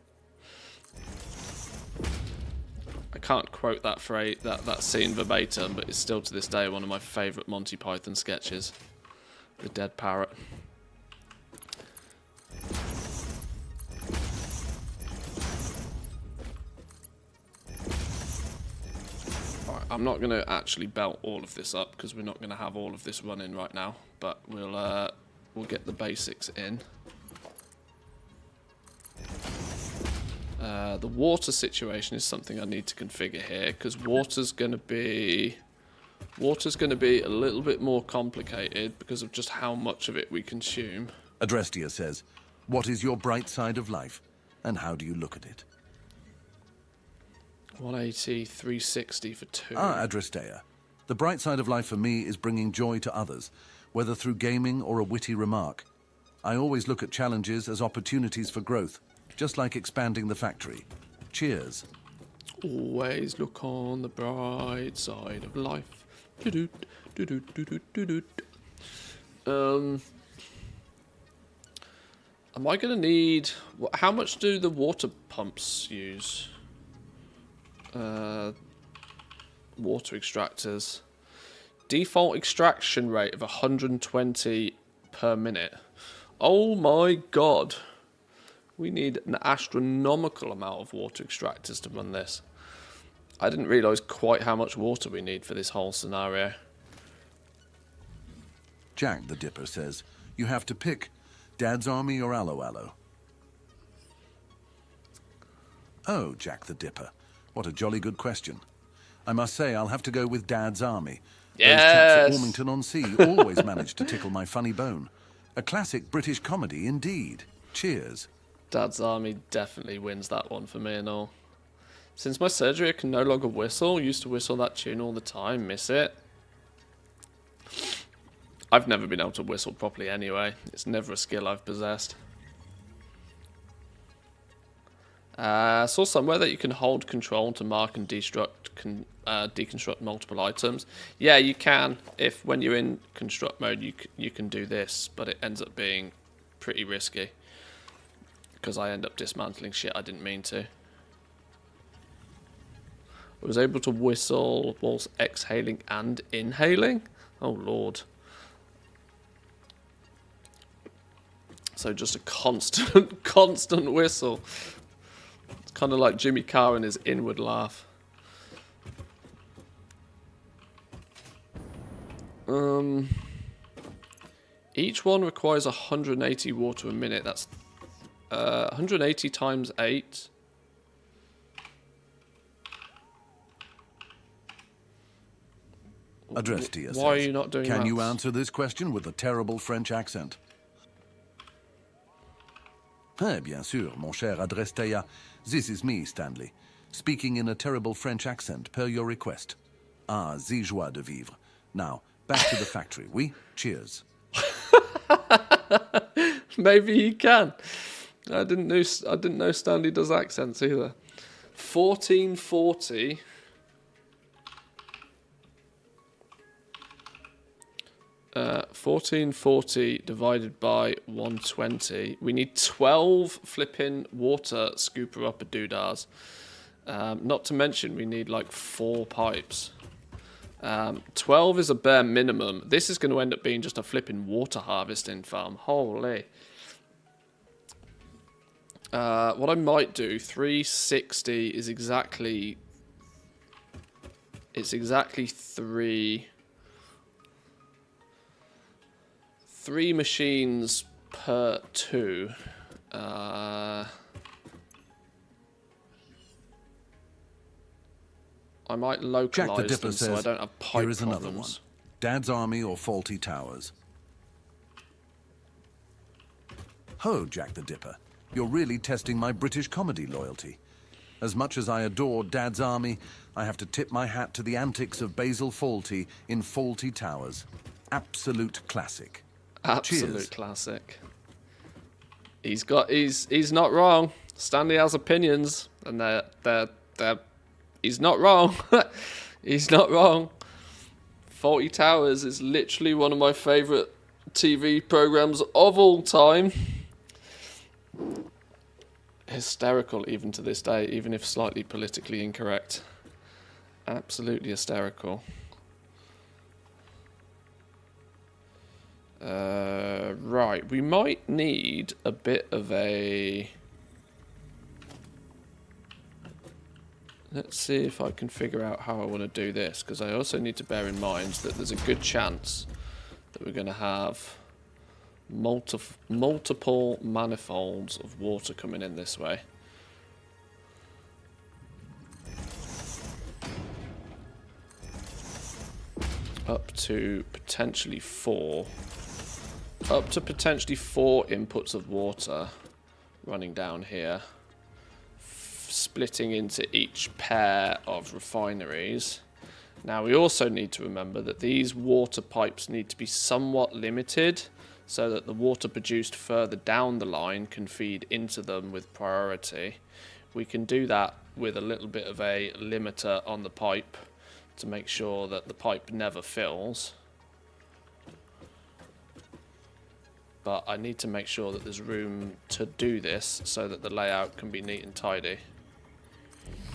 I can't quote that phrase, that scene verbatim, but it's still to this day one of my favourite Monty Python sketches. The dead parrot. Right, I'm not going to actually belt all of this up because we're not going to have all of this running right now, but we'll get the basics in. The water situation is something I need to configure here, because water's going to be a little bit more complicated because of just how much of it we consume. Adrestia says, what is your bright side of life, and how do you look at it? 180, 360 for 2. Adrestia. The bright side of life for me is bringing joy to others, whether through gaming or a witty remark. I always look at challenges as opportunities for growth, just like expanding the factory. Cheers. Always look on the bright side of life. Am I going to need... How much do the water pumps use? Water extractors. Default extraction rate of 120 per minute. Oh my god. We need an astronomical amount of water extractors to run this. I didn't realise quite how much water we need for this whole scenario. Jack the Dipper says, you have to pick Dad's Army or Aloe Aloe. Oh, Jack the Dipper. What a jolly good question. I must say I'll have to go with Dad's Army. Yes! Those chaps at Ormington-on-Sea always manage to tickle my funny bone. A classic British comedy indeed. Cheers. Dad's Army definitely wins that one for me and all. Since my surgery I can no longer whistle. Used to whistle that tune all the time. Miss it. I've never been able to whistle properly anyway. It's never a skill I've possessed. I saw somewhere that you can hold control to mark and deconstruct multiple items. Yeah, you can. If when you're in construct mode, you can do this, but it ends up being pretty risky because I end up dismantling shit I didn't mean to. I was able to whistle whilst exhaling and inhaling. Oh lord. So just a constant whistle. It's kind of like Jimmy Carr and his inward laugh. Each one requires 180 water a minute. That's 180 times 8. Adrestia Why are says, you not doing can you maths? answer this question with a terrible French accent? Eh, bien sûr, mon cher Adrestia. This is me, Stanley, speaking in a terrible French accent per your request. Ah, the joie de vivre. Now, back to the factory, oui? Cheers. Maybe he can. I didn't know Stanley does accents either. 1440. 1440 divided by 120. We need 12 flipping water scooper upper doodahs. Not to mention we need like 4 pipes. 12 is a bare minimum. This is going to end up being just a flipping water harvesting farm. Holy. What I might do, 360 is exactly... It's exactly 3 machines per 2. I might Jack the localize Dipper them says, so I don't have pipe here is another one. problems. Dad's Army or Faulty Towers? Ho, Jack the Dipper. You're really testing my British comedy loyalty. As much as I adore Dad's Army, I have to tip my hat to the antics of Basil Fawlty in Faulty Towers. Absolute classic. Absolute Cheers. classic. He's not wrong. Stanley has opinions, and he's not wrong. He's not wrong. Faulty Towers is literally one of my favourite TV programmes of all time. Hysterical even to this day, even if slightly politically incorrect. Absolutely hysterical. Right, we might need a bit of a... Let's see if I can figure out how I want to do this, because I also need to bear in mind that there's a good chance that we're going to have multiple manifolds of water coming in this way. up to potentially 4. Up to potentially 4 inputs of water running down here. Splitting into each pair of refineries. Now we also need to remember that these water pipes need to be somewhat limited so that the water produced further down the line can feed into them with priority. We can do that with a little bit of a limiter on the pipe to make sure that the pipe never fills. But I need to make sure that there's room to do this so that the layout can be neat and tidy.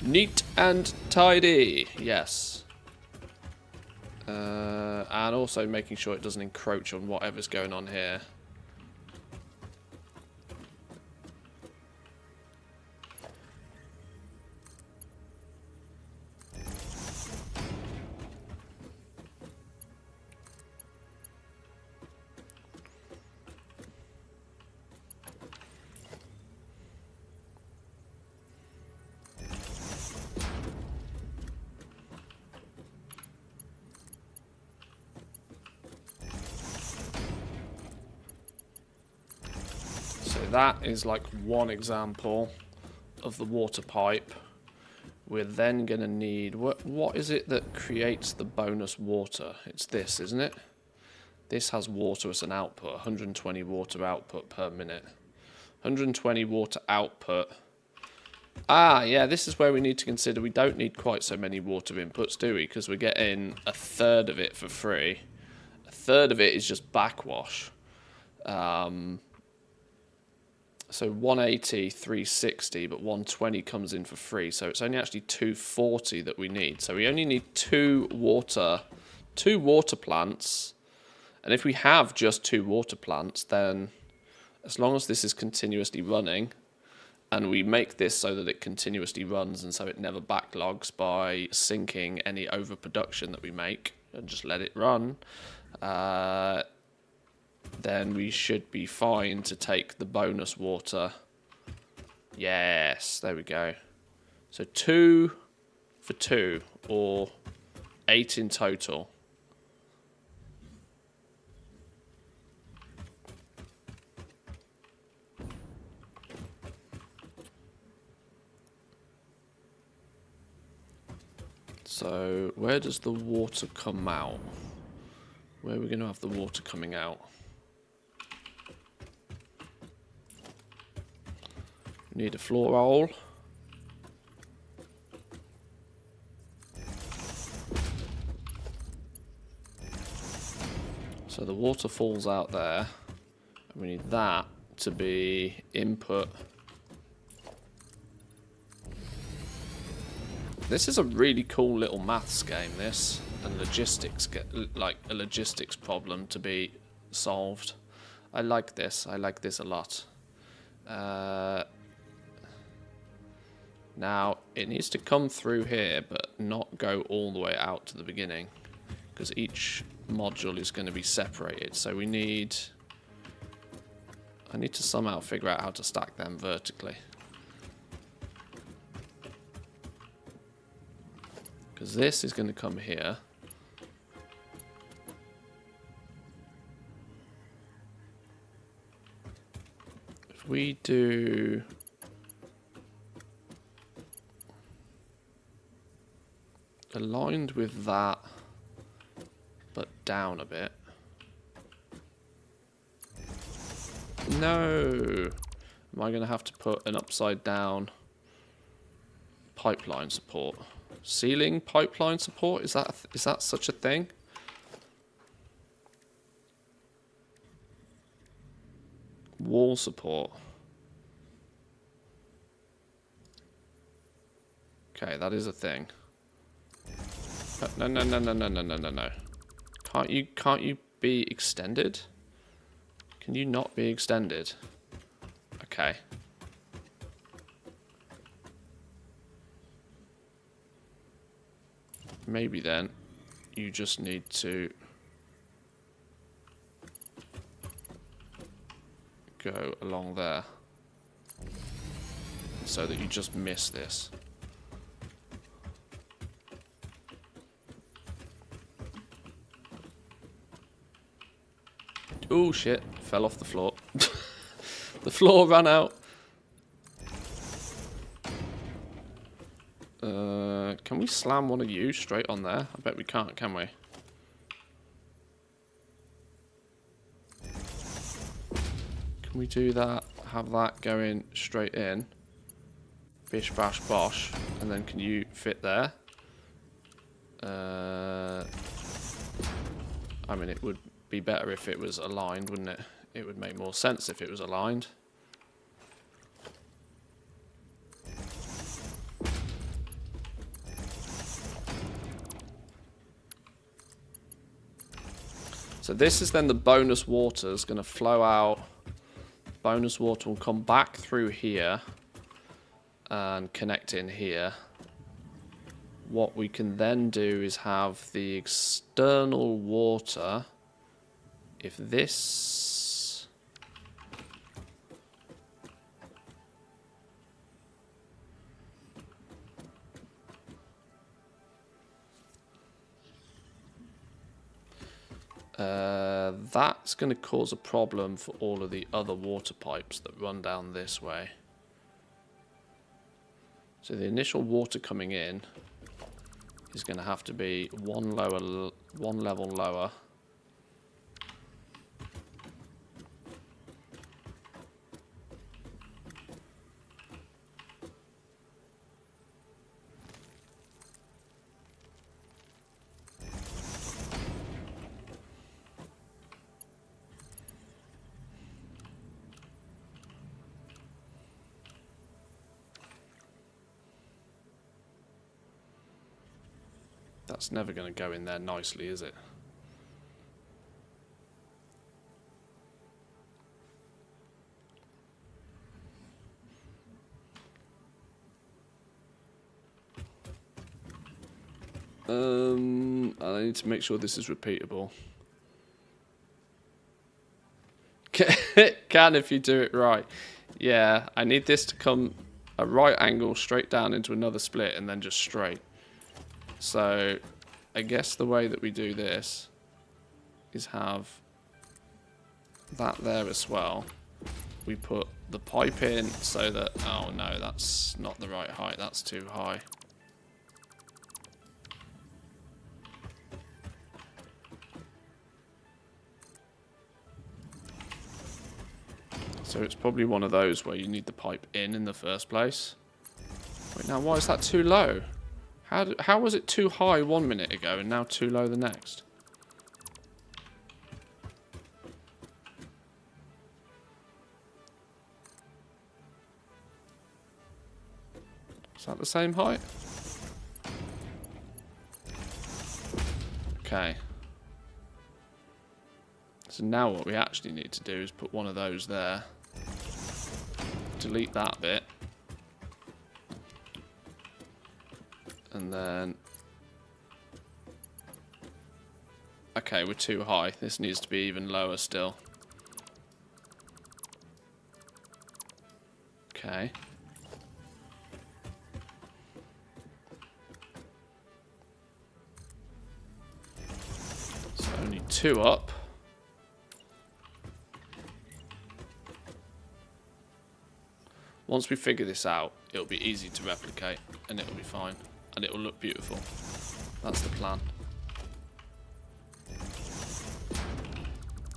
Neat and tidy, yes. And also making sure it doesn't encroach on whatever's going on here. So that is like one example of the water pipe. We're then going to need... What is it that creates the bonus water? It's this, isn't it? This has water as an output. 120 water output per minute. 120 water output. Ah, yeah, this is where we need to consider we don't need quite so many water inputs, do we? Because we're getting a third of it for free. A third of it is just backwash. So 180, 360, but 120 comes in for free. So it's only actually 240 that we need. So we only need two water plants. And if we have just 2 water plants, then as long as this is continuously running, and we make this so that it continuously runs and so it never backlogs by sinking any overproduction that we make, and just let it run, then we should be fine to take the bonus water. Yes, there we go. So 2 for 2, or 8 in total. So where does the water come out? Where are we going to have the water coming out? Need a floor roll. So the water falls out there. And we need that to be input. This is a really cool little maths game, this. And logistics, like a logistics problem to be solved. I like this. I like this a lot. Now, it needs to come through here, but not go all the way out to the beginning, because each module is going to be separated. So we need... I need to somehow figure out how to stack them vertically. Because this is going to come here. If we do... aligned with that, but down a bit. No! Am I going to have to put an upside down pipeline support? Ceiling pipeline support? Is that such a thing? Wall support. Okay, that is a thing. No. Can't you be extended? Can you not be extended? Okay. Maybe then you just need to go along there so that you just miss this. Oh shit, fell off the floor. The floor ran out. Can we slam one of you straight on there? I bet we can't, can we? Can we do that? Have that going straight in. Bish bash bosh. And then can you fit there? I mean, it would be better if it was aligned, wouldn't it? It would make more sense if it was aligned. So this is then the bonus water is going to flow out. Bonus water will come back through here and connect in here. What we can then do is have the external water. If this... that's going to cause a problem for all of the other water pipes that run down this way. So the initial water coming in is going to have to be one level lower. That's never going to go in there nicely, is it? I need to make sure this is repeatable. Can if you do it right. Yeah, I need this to come a right angle straight down into another split and then just straight. So I guess the way that we do this is have that there as well. We put the pipe in so that, oh no, that's not the right height, that's too high. So it's probably one of those where you need the pipe in the first place. Wait, now why is that too low? How was it too high 1 minute ago and now too low the next? Is that the same height? Okay. So now what we actually need to do is put one of those there. Delete that bit. And then... Okay, we're too high. This needs to be even lower still. Okay. So only 2 up. Once we figure this out, it'll be easy to replicate and it'll be fine. And it'll look beautiful. That's the plan.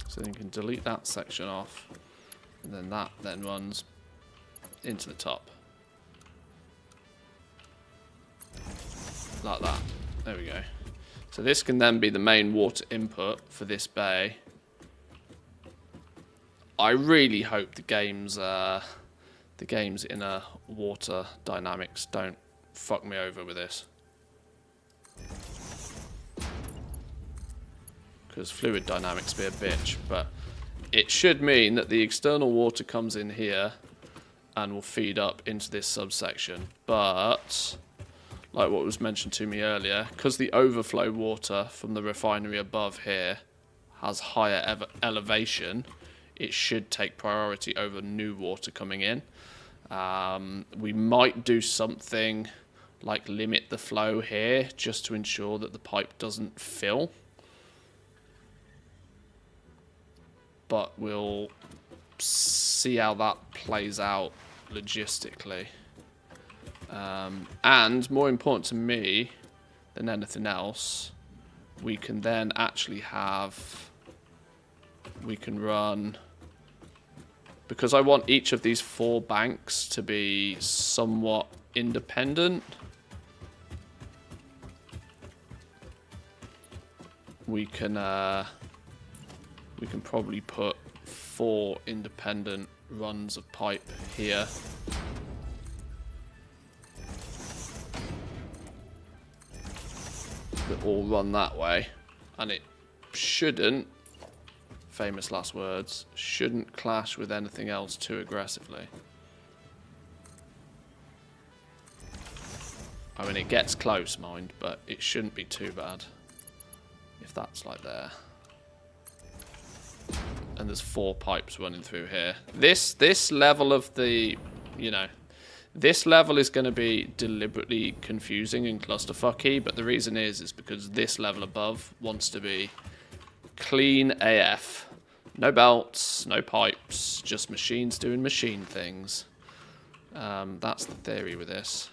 So then you can delete that section off. And then that then runs into the top. Like that. There we go. So this can then be the main water input for this bay. I really hope the game's inner water dynamics don't fuck me over with this. Because fluid dynamics be a bitch, but it should mean that the external water comes in here and will feed up into this subsection. But, like what was mentioned to me earlier, because the overflow water from the refinery above here has higher elevation, it should take priority over new water coming in. We might do something like limit the flow here just to ensure that the pipe doesn't fill. but we'll see how that plays out logistically. And more important to me than anything else, we can then actually have, we can run, because I want each of these 4 banks to be somewhat independent. We can probably put 4 independent runs of pipe here. That all run that way, and it shouldn't, famous last words, shouldn't clash with anything else too aggressively. I mean, it gets close, mind, but it shouldn't be too bad. If that's like there. And there's 4 pipes running through here. This level of the, you know, this level is going to be deliberately confusing and clusterfucky, but the reason is because this level above wants to be clean AF. No belts, no pipes, just machines doing machine things. That's the theory with this.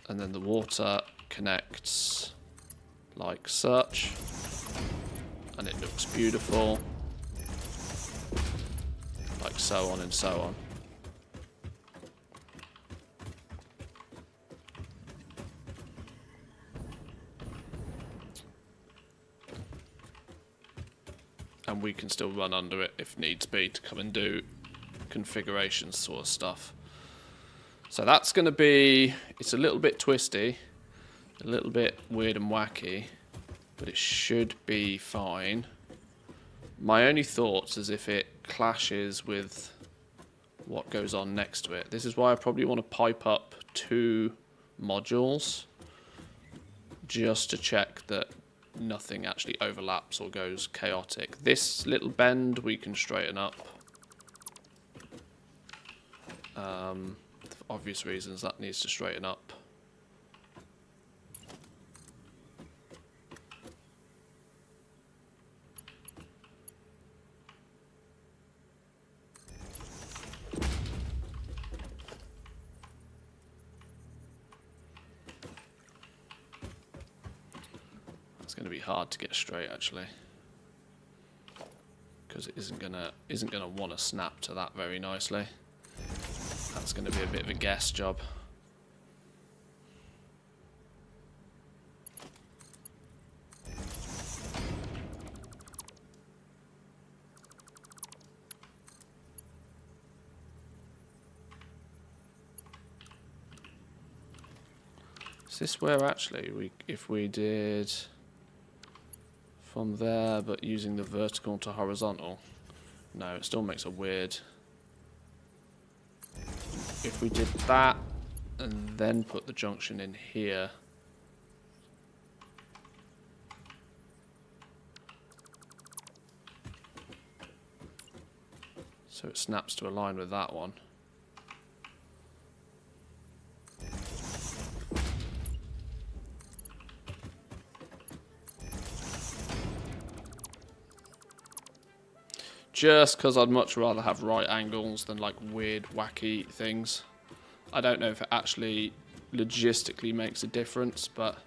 And then the water connects like such. And it looks beautiful. Like so on and so on. And we can still run under it if needs be to come and do configuration sort of stuff. So that's going to be, it's a little bit twisty, a little bit weird and wacky, but it should be fine. My only thoughts is if it clashes with what goes on next to it. This is why I probably want to pipe up 2 modules just to check that nothing actually overlaps or goes chaotic. This little bend we can straighten up. For obvious reasons, that needs to straighten up. It's going to be hard to get straight actually, because it isn't gonna want to snap to that very nicely. That's going to be a bit of a guess job. Is this where actually if we did from there but using the vertical to horizontal? No, it still makes a weird. If we did that and then put the junction in here, so it snaps to align with that one. Just because I'd much rather have right angles than like weird wacky things. I don't know if it actually logistically makes a difference, but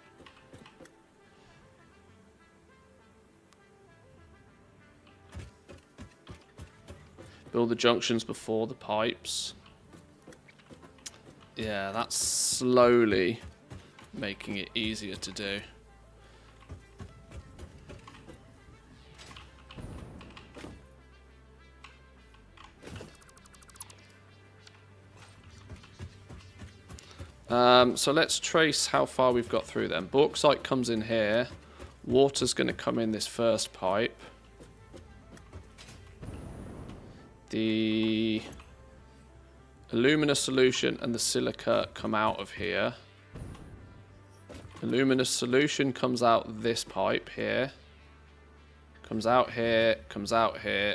build the junctions before the pipes. Yeah, that's slowly making it easier to do. So let's trace how far we've got through them. Bauxite comes in here. Water's going to come in this first pipe. The alumina solution and the silica come out of here. Alumina solution comes out this pipe here. Comes out here,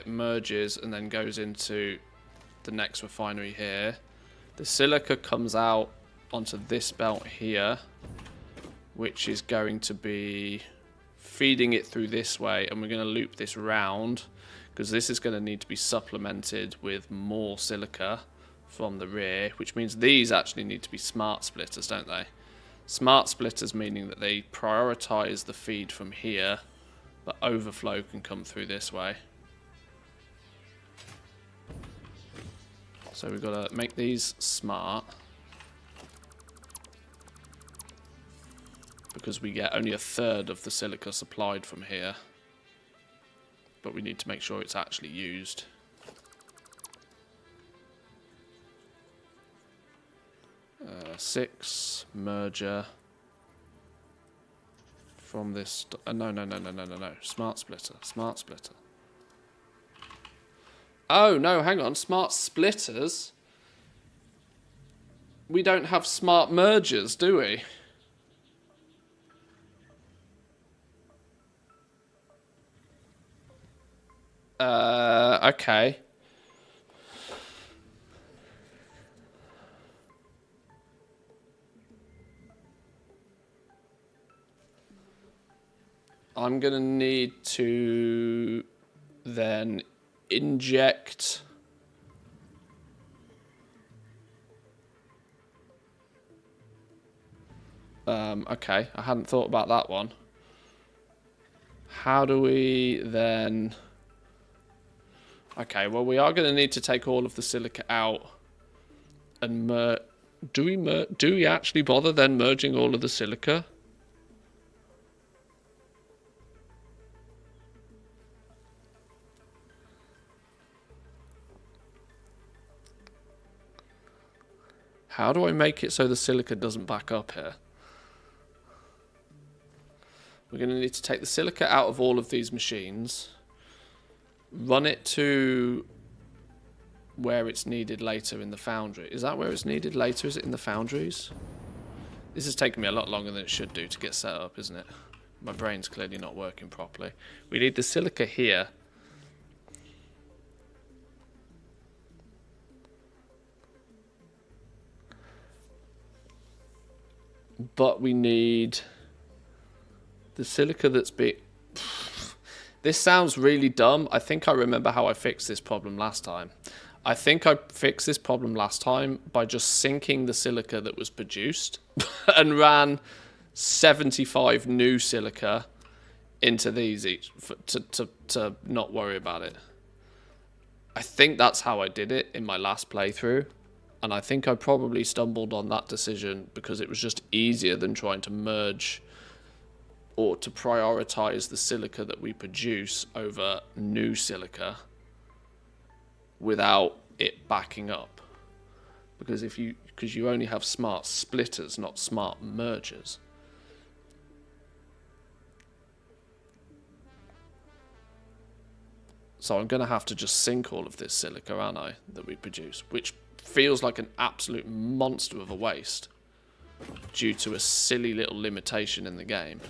merges, and then goes into the next refinery here. The silica comes out onto this belt here, which is going to be feeding it through this way, and we're going to loop this round, because this is going to need to be supplemented with more silica from the rear, which means these actually need to be smart splitters, don't they? Smart splitters meaning that they prioritize the feed from here, but overflow can come through this way. So we've got to make these smart, because we get only a third of the silica supplied from here, but we need to make sure it's actually used. Six merger from this. No. Smart splitter. Smart splitter. Oh no, hang on. Smart splitters. We don't have smart mergers, do we? Okay. I'm gonna need to then inject okay, I hadn't thought about that one. How do we then... Okay, well, we are going to need to take all of the silica out and do we actually bother then merging all of the silica? How do I make it so the silica doesn't back up here? We're going to need to take the silica out of all of these machines, run it to where it's needed later in the foundry. Is that where it's needed later? Is it in the foundries? This is taking me a lot longer than it should do to get set up, isn't it? My brain's clearly not working properly. We need the silica here. But we need the silica that's big. This sounds really dumb. I think I remember how I fixed this problem last time. I think I fixed this problem last time by just sinking the silica that was produced and ran 75 new silica into these each to not worry about it. I think that's how I did it in my last playthrough. And I think I probably stumbled on that decision because it was just easier than trying to merge or to prioritize the silica that we produce over new silica without it backing up. Because because you only have smart splitters, not smart mergers. So I'm going to have to just sink all of this silica, aren't I, that we produce, which feels like an absolute monster of a waste due to a silly little limitation in the game.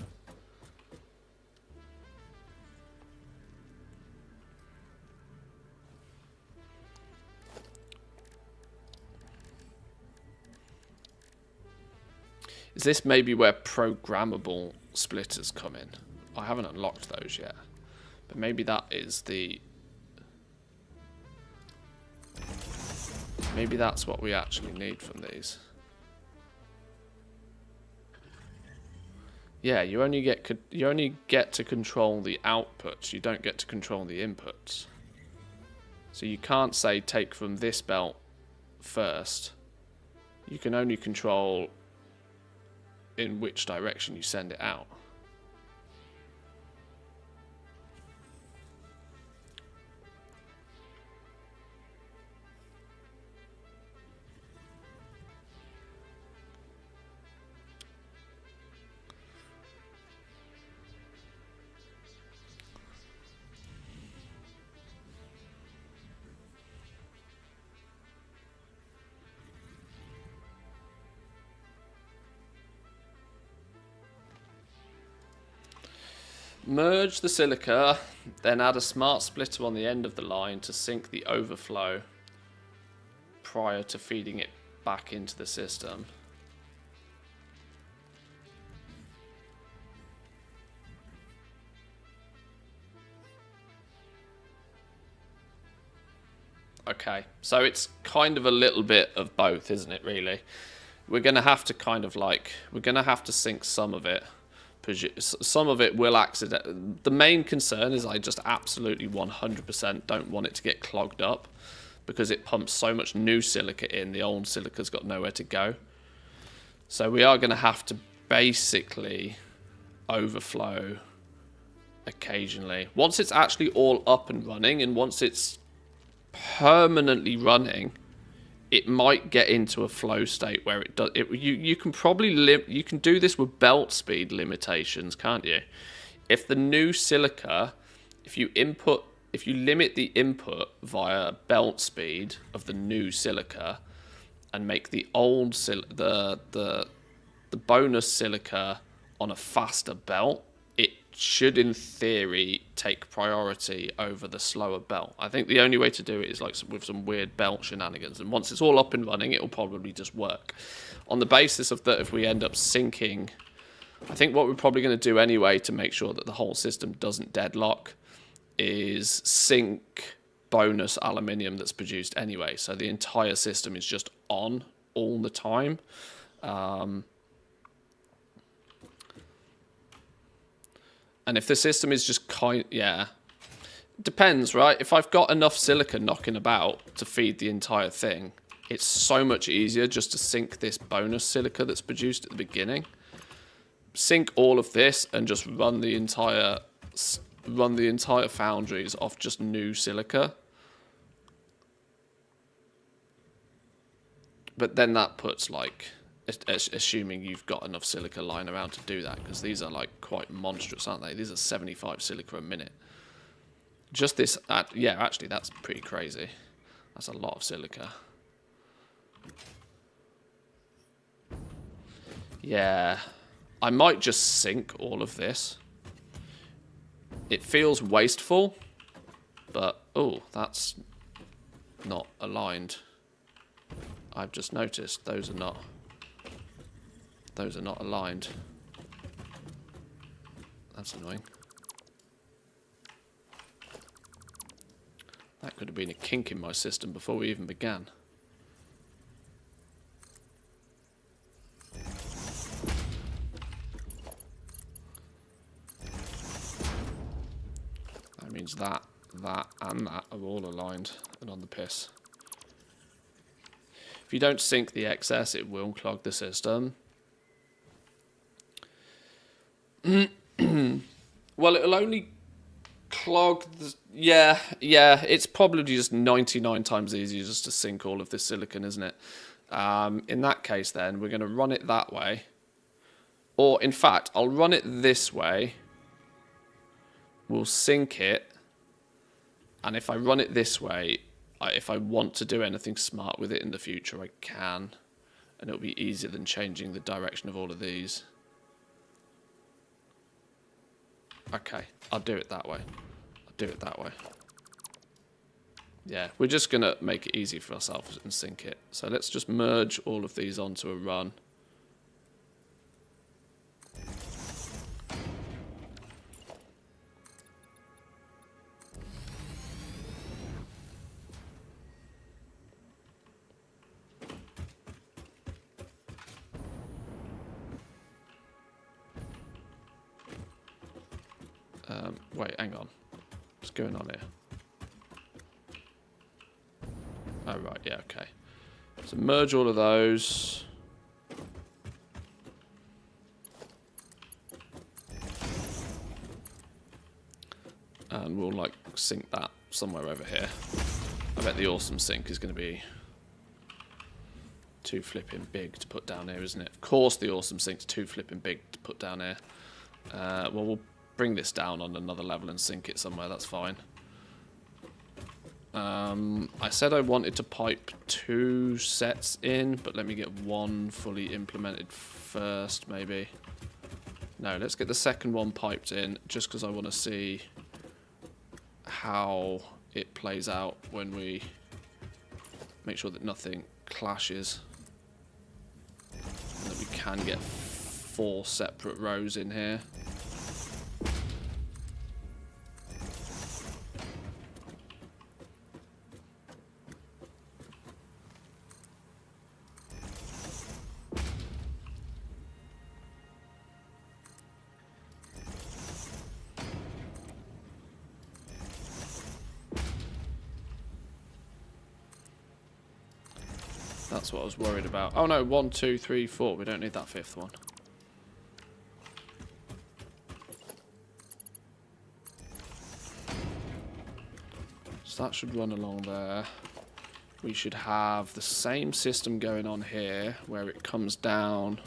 Is this maybe where programmable splitters come in? I haven't unlocked those yet, but maybe that is the... Maybe that's what we actually need from these. Yeah, you only get to control the outputs. You don't get to control the inputs. So you can't say take from this belt first. You can only control in which direction you send it out. Merge the silica, then add a smart splitter on the end of the line to sink the overflow prior to feeding it back into the system. Okay, so it's kind of a little bit of both, isn't it, really? We're going to have to kind of like, we're going to have to sink some of it. Some of it will accident. The main concern is I just absolutely 100% don't want it to get clogged up because it pumps so much new silica in, the old silica's got nowhere to go. So we are going to have to basically overflow occasionally. Once it's actually all up and running, and once it's permanently running, it might get into a flow state where it does. You can probably you can do this with belt speed limitations, can't you? If the new silica, if you limit the input via belt speed of the new silica, and make the old the bonus silica on a faster belt, it should, in theory, take priority over the slower belt. I think the only way to do it is like with some weird belt shenanigans. And once it's all up and running, it'll probably just work. On the basis of that, if we end up syncing, I think what we're probably going to do anyway to make sure that the whole system doesn't deadlock is sync bonus aluminium that's produced anyway. So the entire system is just on all the time. And if the system is just depends, right? If I've got enough silica knocking about to feed the entire thing, it's so much easier just to sync this bonus silica that's produced at the beginning. Sync all of this and just run the entire foundries off just new silica. But then that puts like, assuming you've got enough silica lying around to do that, because these are like quite monstrous, aren't they? These are 75 silica a minute. Just this, yeah, actually that's pretty crazy. That's a lot of silica. Yeah, I might just sink all of this. It feels wasteful, but oh, that's not aligned. I've just noticed those are not aligned. That's annoying. That could have been a kink in my system before we even began. That means that, and that are all aligned and on the piss. If you don't sync the excess, it will clog the system. Well, it'll only clog the... Yeah, it's probably just 99 times easier just to sync all of this silicon, isn't it? In that case, then, we're going to run it that way. Or, in fact, I'll run it this way. We'll sync it. And if I run it this way, if I want to do anything smart with it in the future, I can. And it'll be easier than changing the direction of all of these. Okay, I'll do it that way. Yeah, we're just going to make it easy for ourselves and sync it. So let's just merge all of these onto a run. Wait, hang on. What's going on here? Oh, right, yeah, okay. So merge all of those. And we'll, like, sync that somewhere over here. I bet the awesome sync is going to be too flipping big to put down here, isn't it? Of course the awesome sync's too flipping big to put down here. Well, we'll bring this down on another level and sync it somewhere, that's fine. I said I wanted to pipe 2 sets in, but let me get one fully implemented first, maybe. No, let's get the second one piped in, just because I want to see how it plays out when we make sure that nothing clashes. And that we can get 4 separate rows in here. That's what I was worried about. Oh no, 1, 2, 3, 4. We don't need that 5th one. So that should run along there. We should have the same system going on here, where it comes down.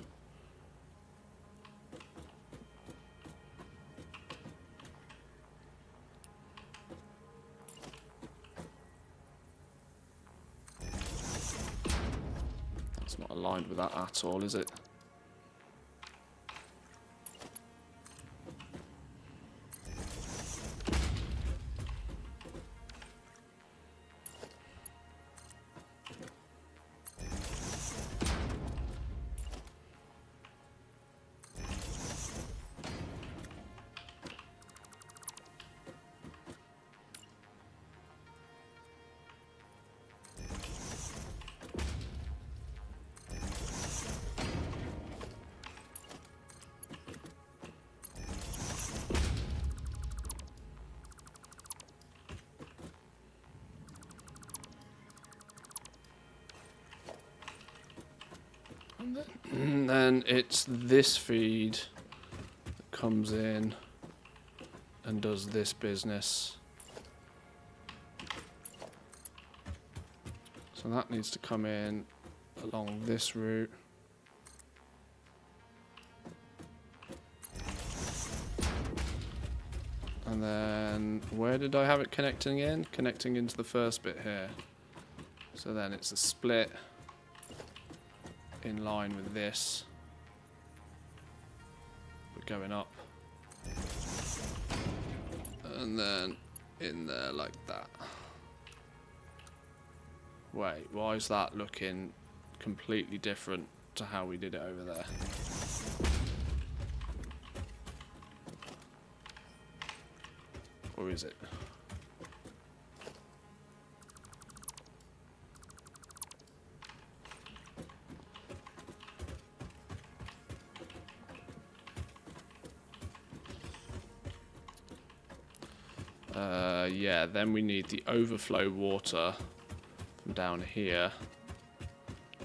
That's not aligned with that at all, is it? And then it's this feed that comes in and does this business. So that needs to come in along this route. And then where did I have it connecting in? Connecting into the first bit here. So then it's a split in line with this, but going up, and then in there like that. Wait, why is that looking completely different to how we did it over there? Or is it? Yeah, then we need the overflow water from down here.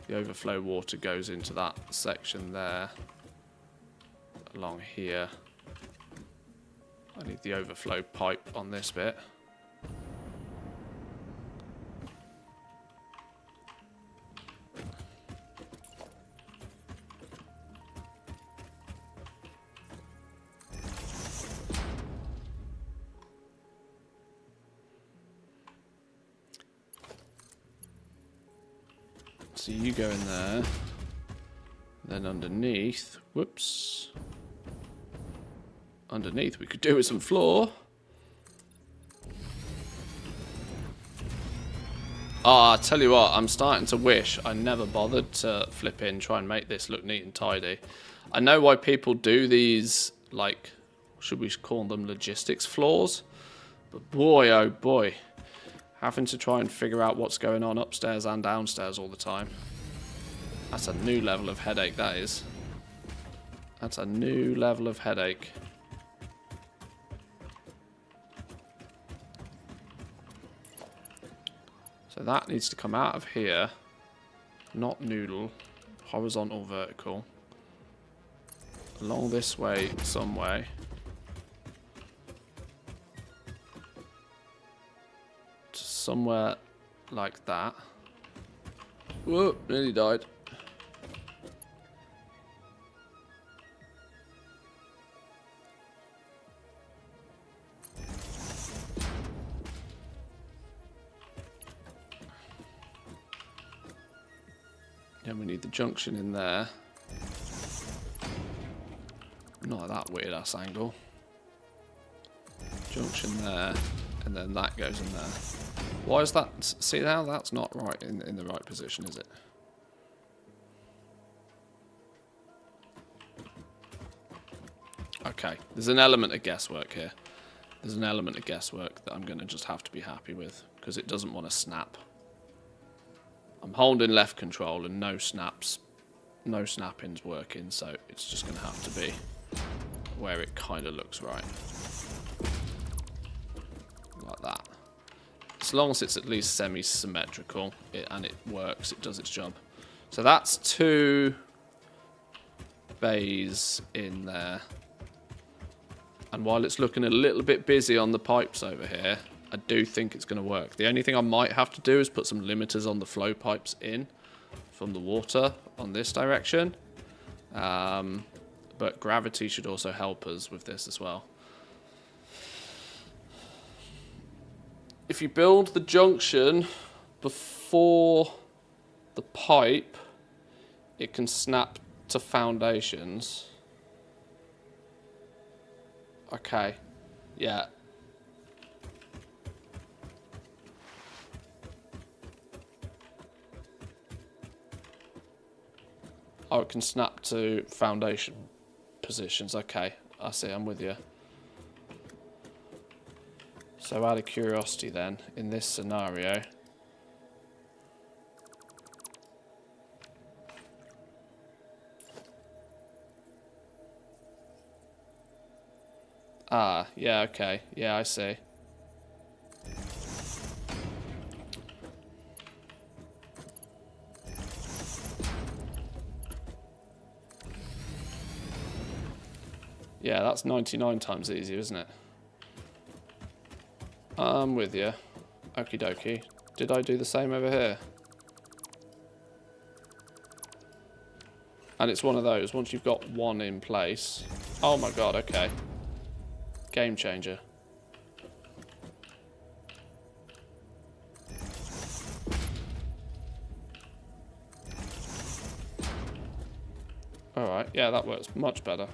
The overflow water goes into that section there, along here. I need the overflow pipe on this bit. So you go in there, then underneath, whoops, underneath we could do with some floor. Ah, I tell you what, I'm starting to wish I never bothered to flip in, try and make this look neat and tidy. I know why people do these, like, should we call them logistics floors? But boy, oh boy. Having to try and figure out what's going on upstairs and downstairs all the time. That's a new level of headache, that is. That's a new level of headache. So that needs to come out of here. Not noodle. Horizontal, vertical. Along this way, some way. Somewhere like that. Whoa, nearly died. Then we need the junction in there. Not that weird ass angle. Junction there, and then that goes in there. Why is that? See now, that's not right in the right position, is it? Okay, there's an element of guesswork here. There's an element of guesswork that I'm going to just have to be happy with, because it doesn't want to snap. I'm holding left control and no snaps, no snapping's working, so it's just going to have to be where it kind of looks right. Like that. As long as it's at least semi-symmetrical and it works, it does its job. So that's 2 bays in there. And while it's looking a little bit busy on the pipes over here, I do think it's going to work. The only thing I might have to do is put some limiters on the flow pipes in from the water on this direction. But gravity should also help us with this as well. If you build the junction before the pipe, it can snap to foundations. Okay, yeah. Oh, it can snap to foundation positions. Okay, I see, I'm with you. So out of curiosity then, in this scenario, yeah, okay. Yeah, I see. Yeah, that's 99 times easier, isn't it? I'm with you. Okie dokie. Did I do the same over here? And it's one of those, once you've got one in place... Oh my god, okay. Game changer. Alright, yeah, that works much better.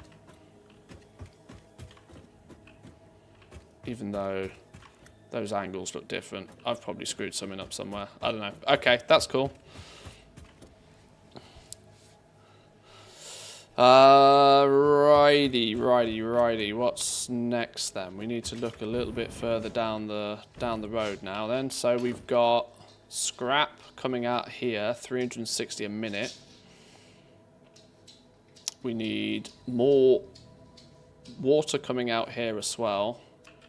Even though those angles look different. I've probably screwed something up somewhere. I don't know. Okay, that's cool. Righty. What's next then? We need to look a little bit further down the road now then. So we've got scrap coming out here, 360 a minute. We need more water coming out here as well,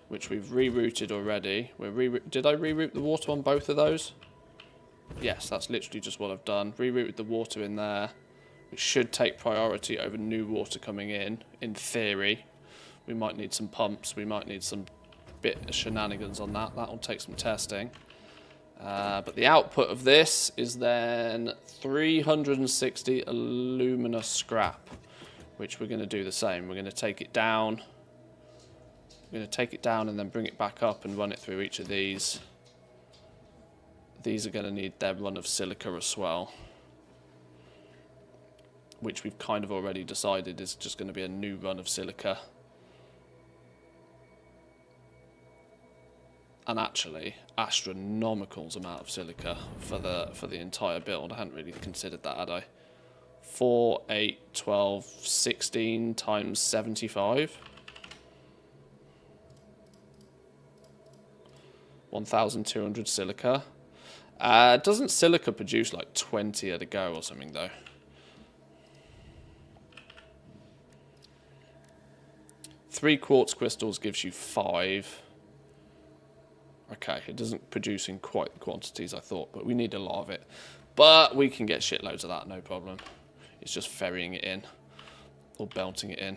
which we've rerouted already. Did I reroute the water on both of those? Yes, that's literally just what I've done. Rerouted the water in there, which should take priority over new water coming in theory. We might need some pumps, we might need some bit of shenanigans on that. That will take some testing. But the output of this is then 360 alumina scrap, which we're going to do the same. We're going to take it down. We're going to take it down and then bring it back up and run it through each of these. These are going to need their run of silica as well, which we've kind of already decided is just going to be a new run of silica. And actually, astronomical amount of silica for the entire build. I hadn't really considered that, had I? 4, 8, 12, 16 times 75. 1,200 silica. Doesn't silica produce like 20 at a go or something though? Three quartz crystals gives you 5. Okay, it doesn't produce in quite the quantities I thought, but we need a lot of it. But we can get shitloads of that, no problem. It's just ferrying it in, or belting it in.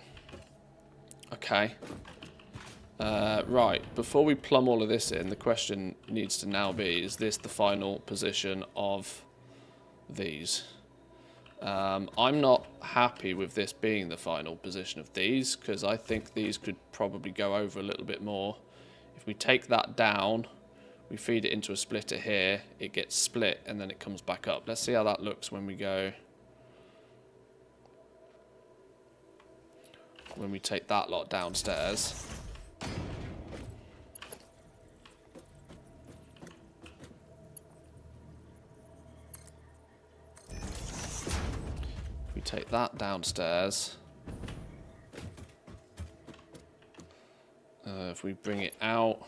Okay. Right, before we plumb all of this in, the question needs to now be, is this the final position of these? I'm not happy with this being the final position of these, because I think these could probably go over a little bit more. If we take that down, we feed it into a splitter here, it gets split and then it comes back up. Let's see how that looks when we go... when we take that lot downstairs. If we take that downstairs... if we bring it out,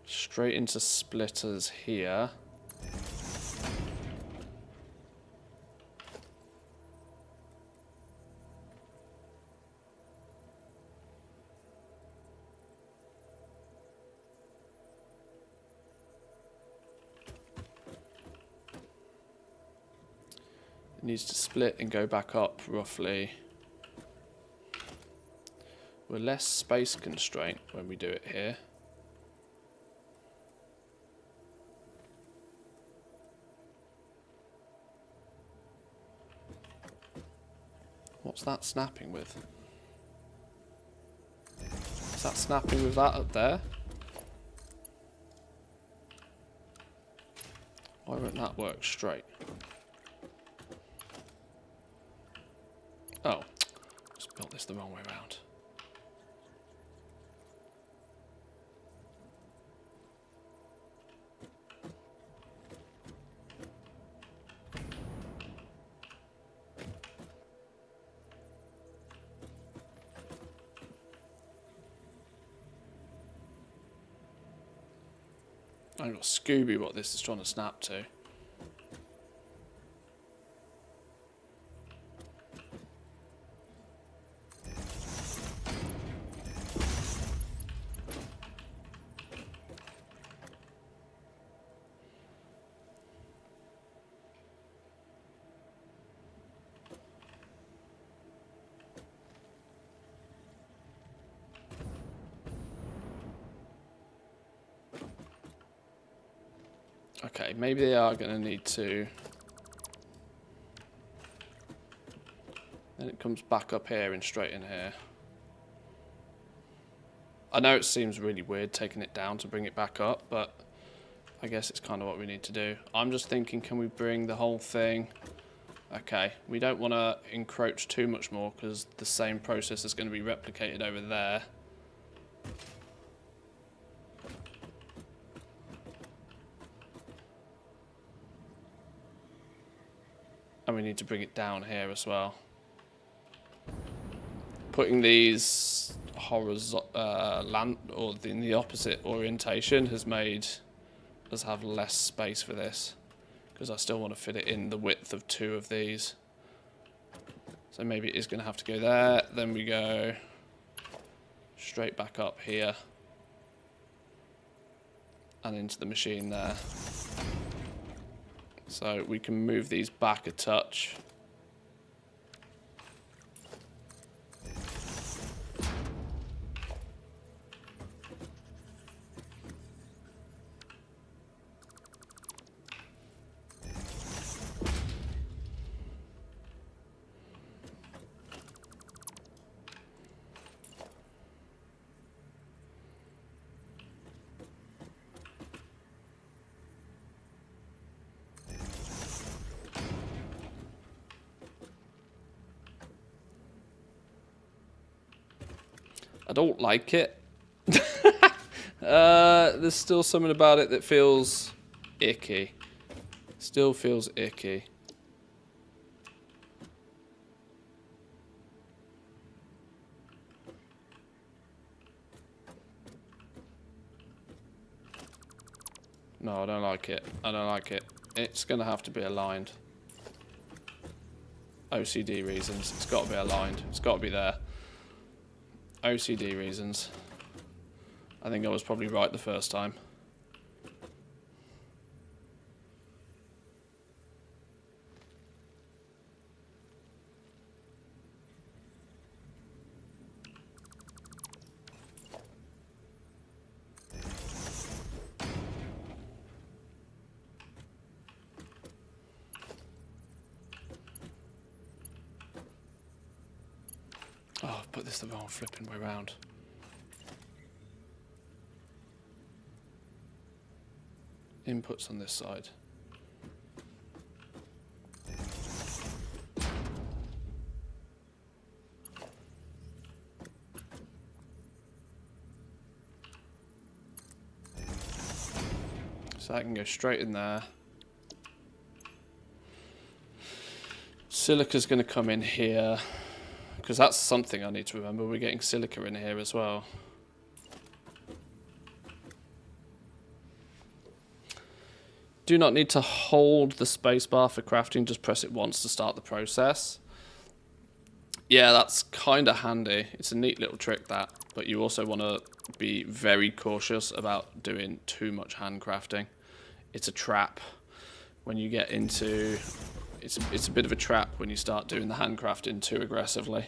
straight into splitters here. needs to split and go back up roughly. We're less space constraint when we do it here. What's that snapping with? Is that snapping with that up there? Why won't that work straight? Oh, just built this the wrong way around. I've got Scooby what this is trying to snap to. Okay, maybe they are going to need to... Then it comes back up here and straight in here. I know it seems really weird taking it down to bring it back up, but I guess it's kind of what we need to do. I'm just thinking, can we bring the whole thing... Okay, we don't want to encroach too much more because the same process is going to be replicated over there. And we need to bring it down here as well. Putting these horizontal or in the opposite orientation has made us have less space for this, because I still want to fit it in the width of 2 of these. So maybe it is going to have to go there. Then we go straight back up here and into the machine there. So we can move these back a touch. I don't like it. There's still something about it that feels icky. Still feels icky. No, I don't like it. I don't like it. It's going to have to be aligned. OCD reasons. It's got to be aligned. It's got to be there. OCD reasons. I think I was probably right the first time. Oh, I've put this the wrong flipping way around. Inputs on this side. So I can go straight in there. Silica's going to come in here, because that's something I need to remember. We're getting silica in here as well. Do not need to hold the spacebar for crafting, just press it once to start the process. Yeah, that's kind of handy. It's a neat little trick, that, but you also want to be very cautious about doing too much handcrafting. It's a trap when you get into it's a bit of a trap when you start doing the handcrafting too aggressively.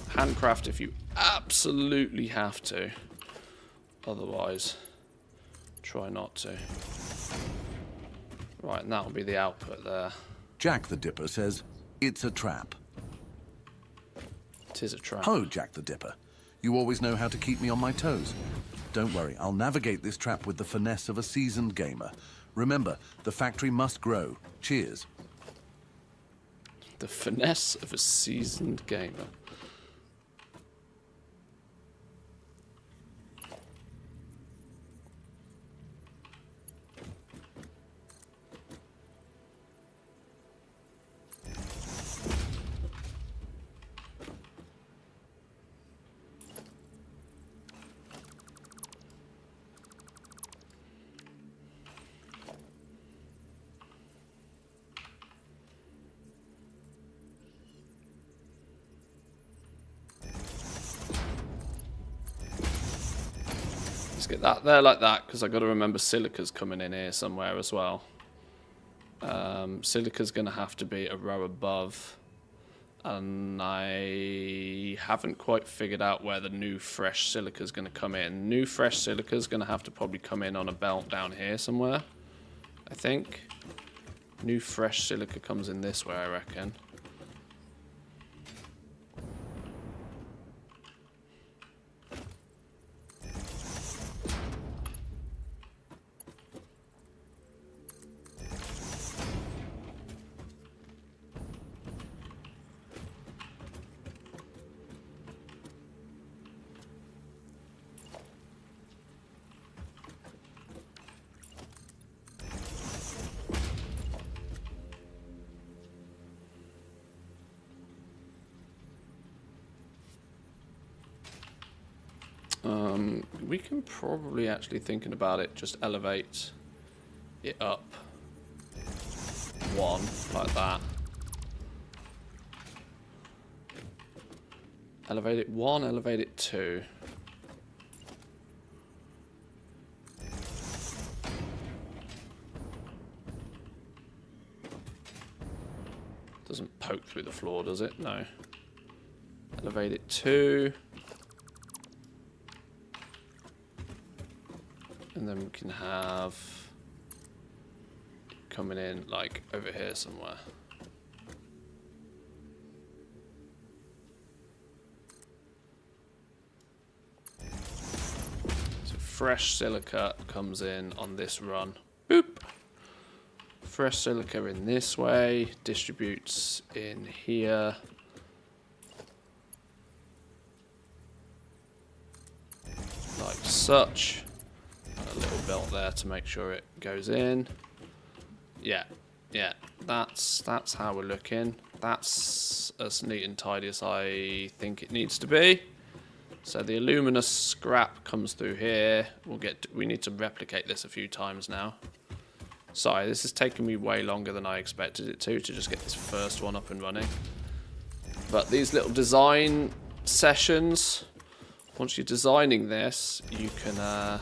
Handcraft if you absolutely have to. Otherwise, try not to. Right, and that'll be the output there. Jack the Dipper says, it's a trap. It is a trap. Hello, Jack the Dipper. You always know how to keep me on my toes. Don't worry, I'll navigate this trap with the finesse of a seasoned gamer. Remember, the factory must grow. Cheers. The finesse of a seasoned gamer. Let's get that there like that, because I've got to remember silica's coming in here somewhere as well. Silica's going to have to be a row above. And I haven't quite figured out where the new fresh silica's going to come in. New fresh silica's going to have to probably come in on a belt down here somewhere, I think. New fresh silica comes in this way, I reckon. We can probably, actually thinking about it, just elevate it up one, like that. Elevate it one, elevate it two. Doesn't poke through the floor, does it? No. Elevate it two. And then we can have coming in like over here somewhere. So fresh silica comes in on this run. Boop. Fresh silica in this way, distributes in here. Like such. A little belt there to make sure it goes in. Yeah, that's how we're looking. That's as neat and tidy as I think it needs to be. So the alumina scrap comes through here. We need to replicate this a few times now. Sorry, this is taking me way longer than I expected it to just get this first one up and running. But these little design sessions, once you're designing this, you can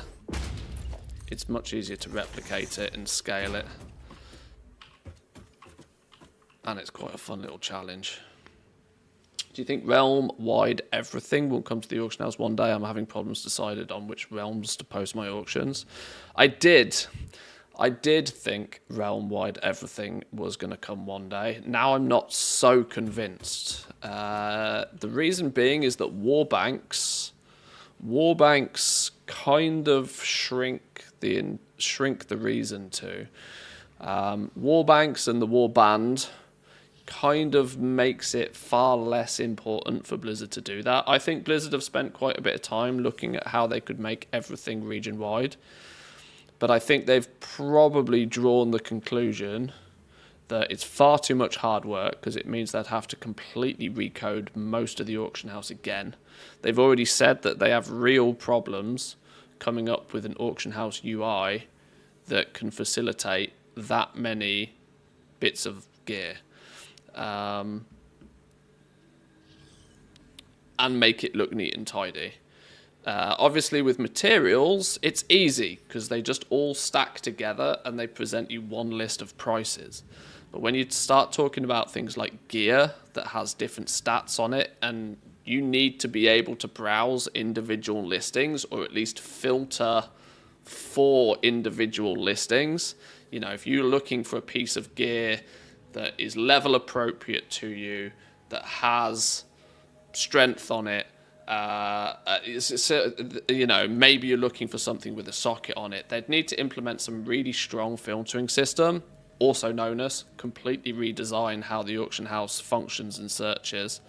it's much easier to replicate it and scale it. And it's quite a fun little challenge. Do you think realm-wide everything will come to the auction house one day? I'm having problems decided on which realms to post my auctions. I did think realm-wide everything was going to come one day. Now I'm not so convinced. The reason being is that warbanks kind of shrink the reason to. Warbanks and the warband kind of makes it far less important for Blizzard to do that. I think Blizzard have spent quite a bit of time looking at how they could make everything region-wide. But I think they've probably drawn the conclusion that it's far too much hard work, because it means they'd have to completely recode most of the auction house again. They've already said that they have real problems coming up with an auction house UI that can facilitate that many bits of gear. and make it look neat and tidy. Obviously, with materials, it's easy because they just all stack together and they present you one list of prices. But when you start talking about things like gear that has different stats on it, and you need to be able to browse individual listings or at least filter for individual listings. You know, if you're looking for a piece of gear that is level appropriate to you, that has strength on it, you know, maybe you're looking for something with a socket on it, they'd need to implement some really strong filtering system, also known as completely redesign how the auction house functions and searches,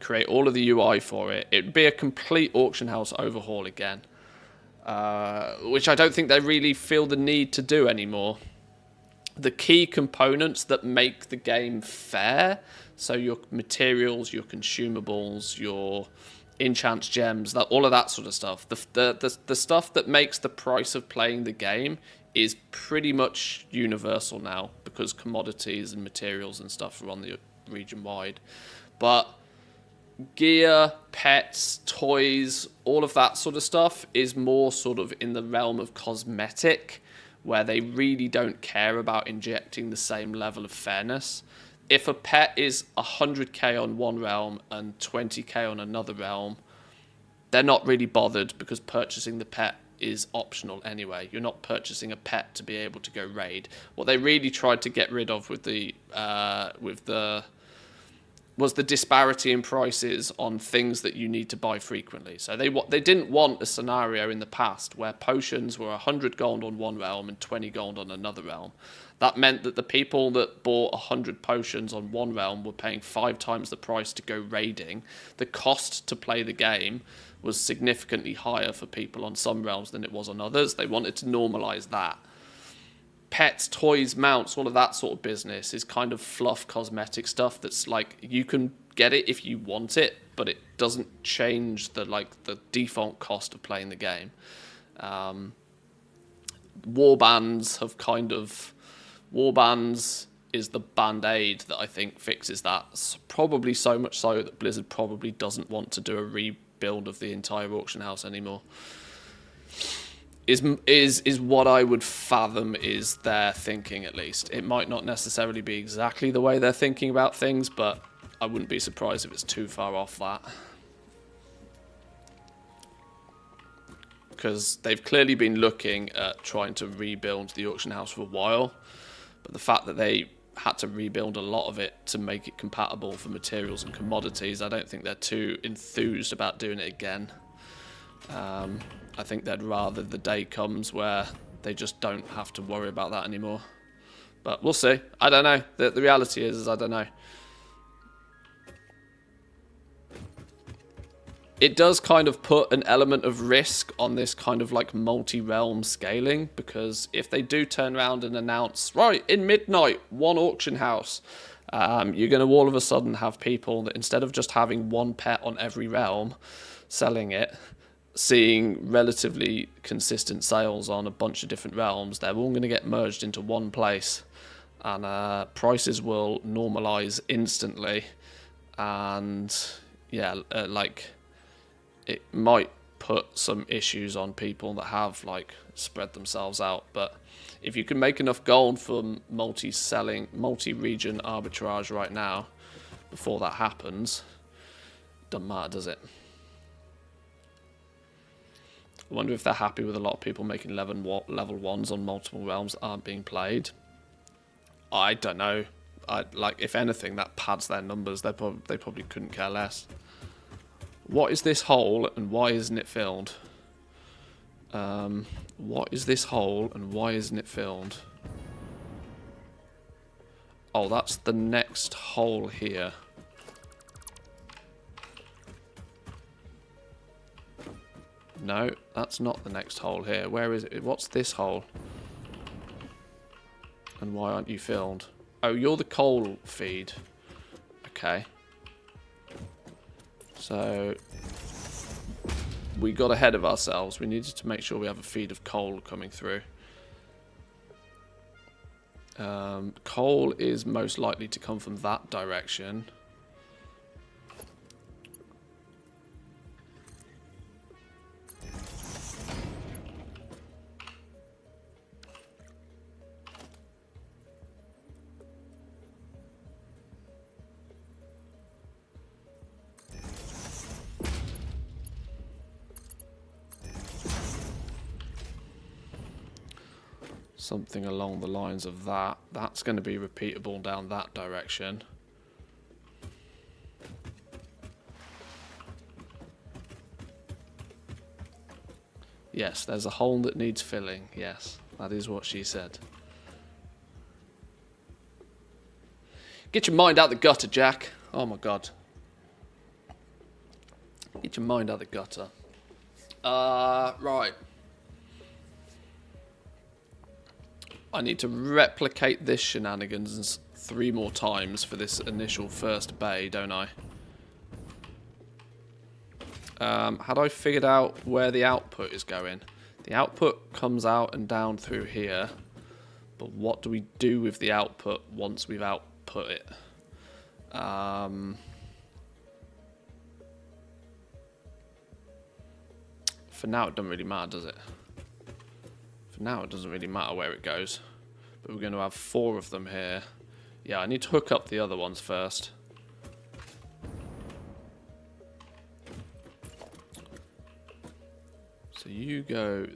create all of the UI for it. It'd be a complete auction house overhaul again, which I don't think they really feel the need to do anymore. The key components that make the game fair, so your materials, your consumables, your enchants, gems, that all of that sort of stuff, the stuff that makes the price of playing the game is pretty much universal now, because commodities and materials and stuff are on the region wide. But gear, pets, toys, all of that sort of stuff is more sort of in the realm of cosmetic, where they really don't care about injecting the same level of fairness. If a pet is 100k on one realm and 20k on another realm, they're not really bothered, because purchasing the pet is optional anyway. You're not purchasing a pet to be able to go raid. What they really tried to get rid of with the was the disparity in prices on things that you need to buy frequently. So they didn't want a scenario in the past where potions were 100 gold on one realm and 20 gold on another realm. That meant that the people that bought 100 potions on one realm were paying 5 times the price to go raiding. The cost to play the game was significantly higher for people on some realms than it was on others. They wanted to normalize that. Pets, toys, mounts, all of that sort of business is kind of fluff cosmetic stuff that's like, you can get it if you want it, but it doesn't change the default cost of playing the game. Warbands is the band-aid that I think fixes that. Probably so much so that Blizzard probably doesn't want to do a rebuild of the entire auction house anymore. Is what I would fathom is their thinking, at least. It might not necessarily be exactly the way they're thinking about things, but I wouldn't be surprised if it's too far off that. Because they've clearly been looking at trying to rebuild the auction house for a while, but the fact that they had to rebuild a lot of it to make it compatible for materials and commodities, I don't think they're too enthused about doing it again. I think they'd rather the day comes where they just don't have to worry about that anymore. But we'll see. I don't know. The reality is I don't know. It does kind of put an element of risk on this kind of like multi-realm scaling, because if they do turn around and announce, right, in midnight, one auction house, you're going to all of a sudden have people that, instead of just having one pet on every realm selling it, seeing relatively consistent sales on a bunch of different realms, they're all going to get merged into one place, and prices will normalize instantly. And yeah, like, it might put some issues on people that have like spread themselves out. But if you can make enough gold from multi-region arbitrage right now, before that happens, doesn't matter, does it? I wonder if they're happy with a lot of people making level 1s on multiple realms that aren't being played. I don't know. If anything, that pads their numbers. They probably couldn't care less. What is this hole and why isn't it filled? What is this hole and why isn't it filled? Oh, that's the next hole here. No, that's not the next hole here. Where is it? What's this hole? And why aren't you filled? Oh, you're the coal feed. Okay. So we got ahead of ourselves. We needed to make sure we have a feed of coal coming through. Coal is most likely to come from that direction. something along the lines of that. That's going to be repeatable down that direction. Yes, there's a hole that needs filling. Yes, that is what she said. Get your mind out the gutter, Jack. Oh my god. Get your mind out the gutter. Right. I need to replicate this shenanigans 3 more times for this initial first bay, don't I? Had I figured out where the output is going? The output comes out and down through here. But what do we do with the output once we've output it? For now, it doesn't really matter, does it? For now, it doesn't really matter where it goes. But we're going to have 4 of them here. Yeah, I need to hook up the other ones first. So you go...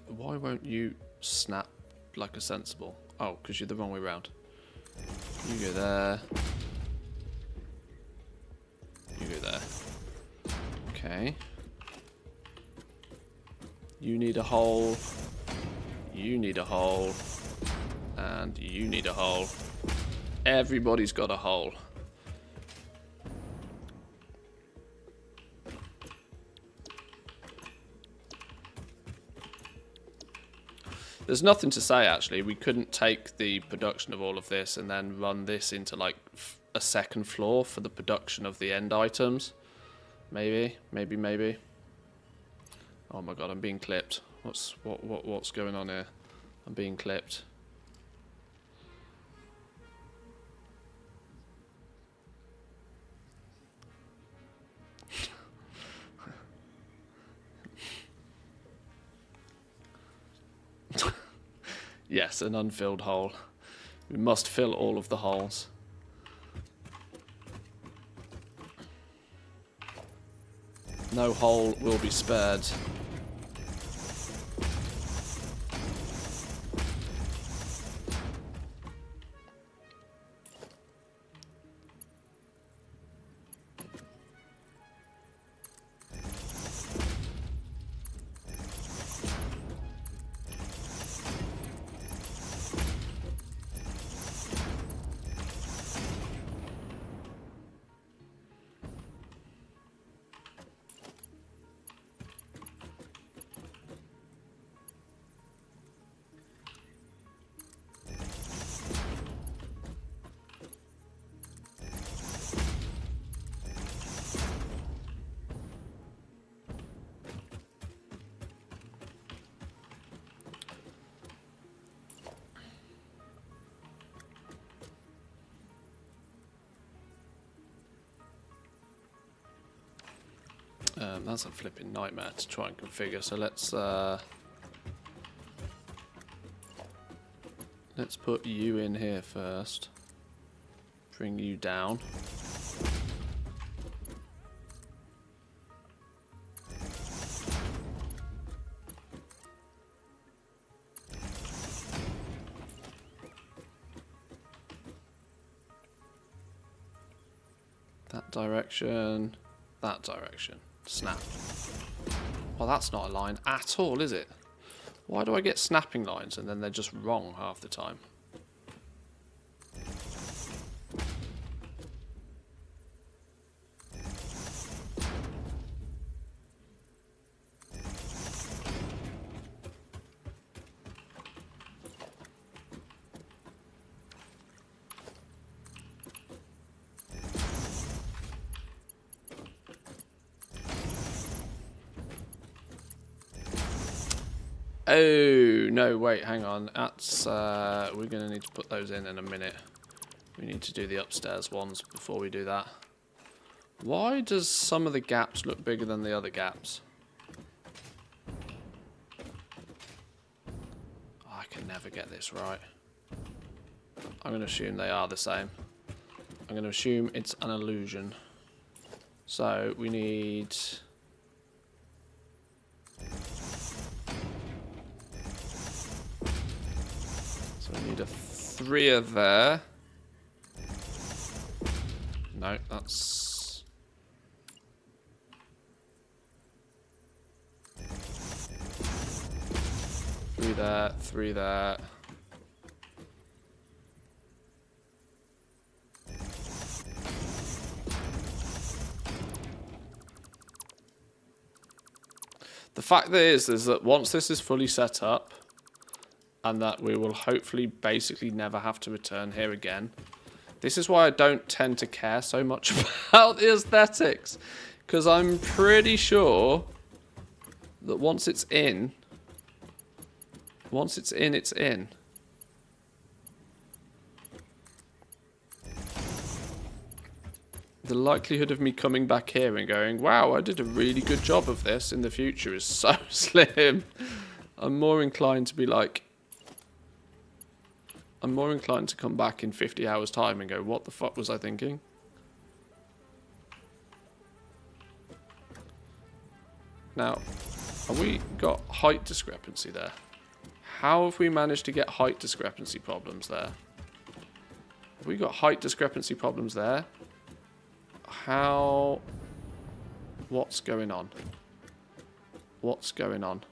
Why won't you snap like a sensible? Oh, because you're the wrong way around. You go there. You go there. Okay. You need a hole. You need a hole. And you need a hole. Everybody's got a hole. There's nothing to say, actually. We couldn't take the production of all of this and then run this into, like, a second floor for the production of the end items. Maybe. Oh my god, I'm being clipped. What's going on here? I'm being clipped. Yes, an unfilled hole. We must fill all of the holes. No hole will be spared. That's a flipping nightmare to try and configure. So let's put you in here first. Bring you down. That direction. That direction. Snap. Well, that's not a line at all, is it? Why do I get snapping lines and then they're just wrong half the time? Oh, no, wait, hang on. That's, we're going to need to put those in a minute. We need to do the upstairs ones before we do that. Why does some of the gaps look bigger than the other gaps? Oh, I can never get this right. I'm going to assume they are the same. I'm going to assume it's an illusion. So, we need... Need a 3 there. No, that's... 3 there, 3 there. The fact is that once this is fully set up, and that we will hopefully basically never have to return here again. This is why I don't tend to care so much about the aesthetics, because I'm pretty sure that once it's in, it's in. The likelihood of me coming back here and going, wow, I did a really good job of this in the future is so slim. I'm more inclined to be like, I'm more inclined to come back in 50 hours time and go, what the fuck was I thinking? Now, have we got height discrepancy there? How have we managed to get height discrepancy problems there? Have we got height discrepancy problems there? How... What's going on? What's going on?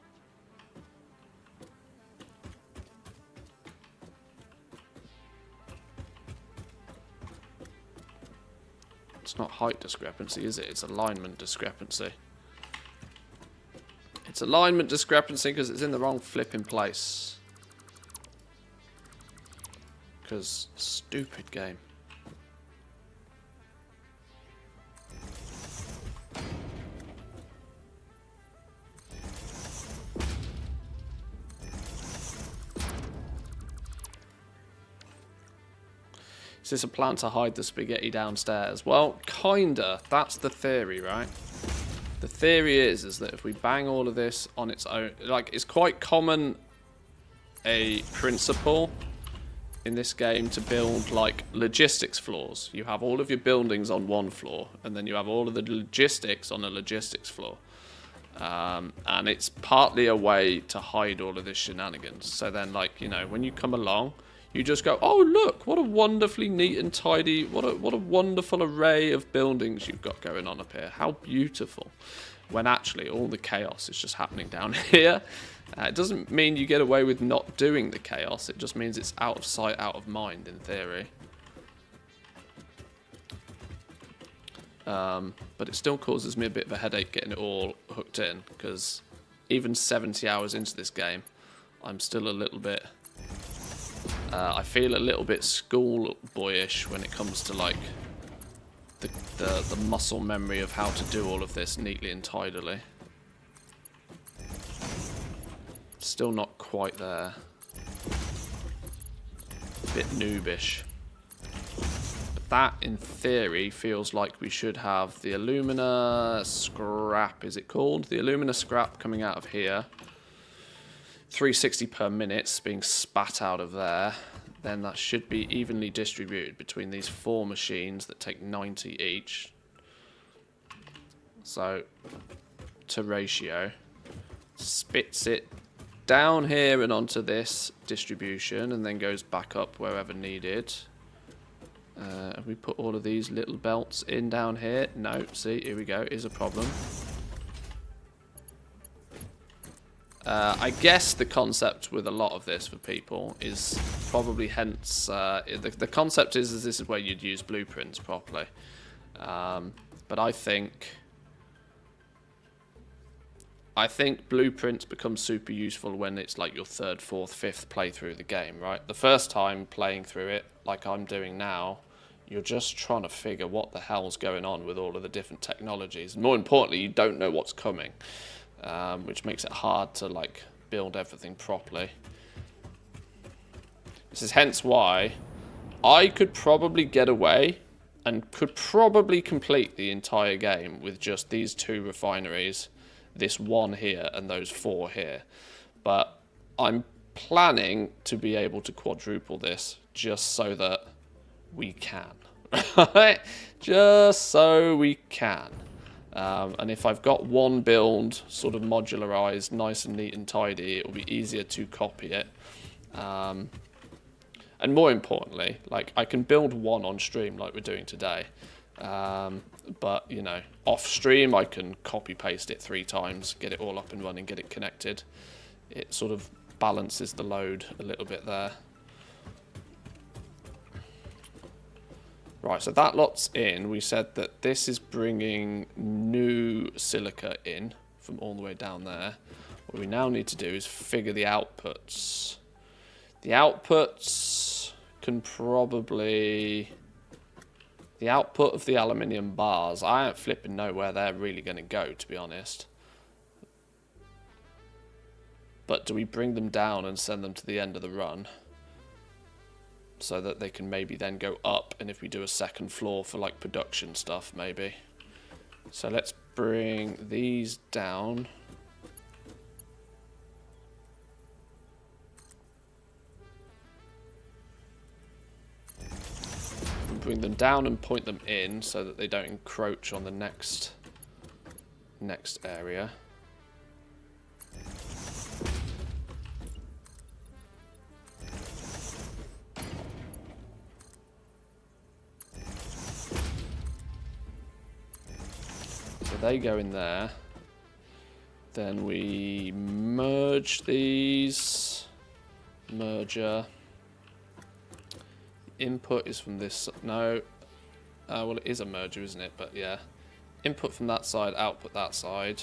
It's not height discrepancy, is it? It's alignment discrepancy. It's alignment discrepancy because it's in the wrong flipping place. Because stupid game. Is this a plan to hide the spaghetti downstairs? Well, kinda. That's the theory, right? The theory is that if we bang all of this on its own... Like, it's quite common a principle in this game to build, like, logistics floors. You have all of your buildings on one floor, and then you have all of the logistics on a logistics floor. And it's partly a way to hide all of this shenanigans. So then, like, you know, when you come along... You just go, oh look, what a wonderfully neat and tidy, what a wonderful array of buildings you've got going on up here. How beautiful. When actually all the chaos is just happening down here. It doesn't mean you get away with not doing the chaos. It just means it's out of sight, out of mind in theory. But it still causes me a bit of a headache getting it all hooked in. Because even 70 hours into this game, I'm still a little bit... I feel a little bit schoolboyish when it comes to like the muscle memory of how to do all of this neatly and tidily. Still not quite there. Bit noobish. But that, in theory, feels like we should have the alumina scrap, is it called? The alumina scrap coming out of here. 360 per minute being spat out of there, then that should be evenly distributed between these 4 machines that take 90 each. So, to ratio, spits it down here and onto this distribution, and then goes back up wherever needed. Have we put all of these little belts in down here? No, see, here we go, is a problem. I guess the concept with a lot of this for people is probably hence... the concept is this is where you'd use blueprints properly. But I think blueprints become super useful when it's like your 3rd, 4th, 5th playthrough of the game, right? The first time playing through it, like I'm doing now, you're just trying to figure what the hell's going on with all of the different technologies. And more importantly, you don't know what's coming. Which makes it hard to like build everything properly. This is hence why I could probably get away and could probably complete the entire game with just these 2 refineries, this 1 here and those 4 here. But I'm planning to be able to quadruple this just so that we can. Right? Just so we can. And if I've got one build sort of modularized, nice and neat and tidy, it will be easier to copy it. And more importantly, like, I can build one on stream like we're doing today. But, you know, off stream, I can copy paste it 3 times, get it all up and running, get it connected. It sort of balances the load a little bit there. Right, so that lot's in. We said that this is bringing new silica in from all the way down there. What we now need to do is figure the outputs. The outputs can probably... The output of the aluminium bars, I ain't flipping know where they're really going to go, to be honest. But do we bring them down and send them to the end of the run? So that they can maybe then go up, and if we do a second floor for like production stuff, maybe. So let's bring these down. Bring them down and point them in so that they don't encroach on the next area. So they go in there. Then we merge these. Merger. Input is from this. No. Well, it is a merger, isn't it? But yeah. Input from that side, output that side.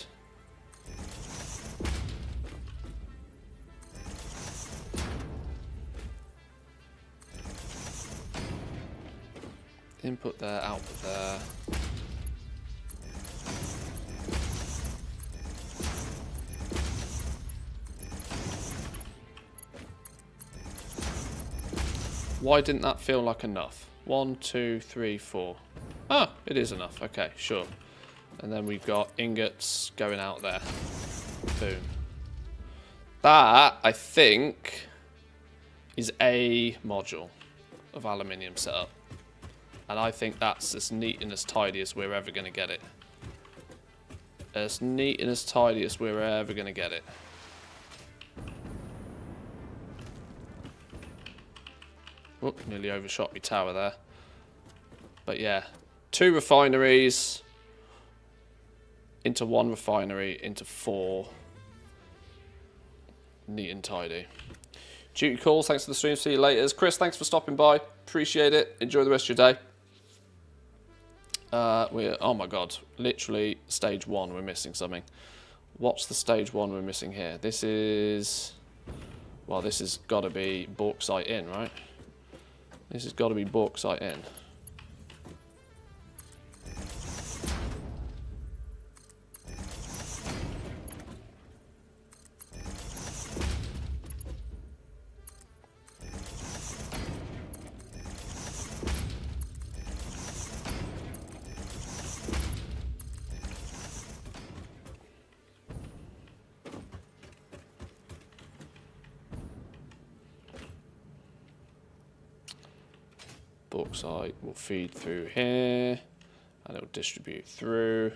Input there, output there. Why didn't that feel like enough? 1, 2, 3, 4. Ah, it is enough. Okay, sure. And then we've got ingots going out there. Boom. That, I think, is a module of aluminium setup. And I think that's as neat and as tidy as we're ever going to get it. As neat and as tidy as we're ever going to get it. Oh, nearly overshot my tower there. But yeah, 2 refineries into 1 refinery into 4. Neat and tidy. Duty calls, thanks for the stream. See you later. Chris, thanks for stopping by. Appreciate it. Enjoy the rest of your day. Oh my god, literally stage 1, we're missing something. What's the stage 1 we're missing here? This is... Well, this has got to be bauxite in, right? This has got to be bauxite in. Bauxite will feed through here and it will distribute through.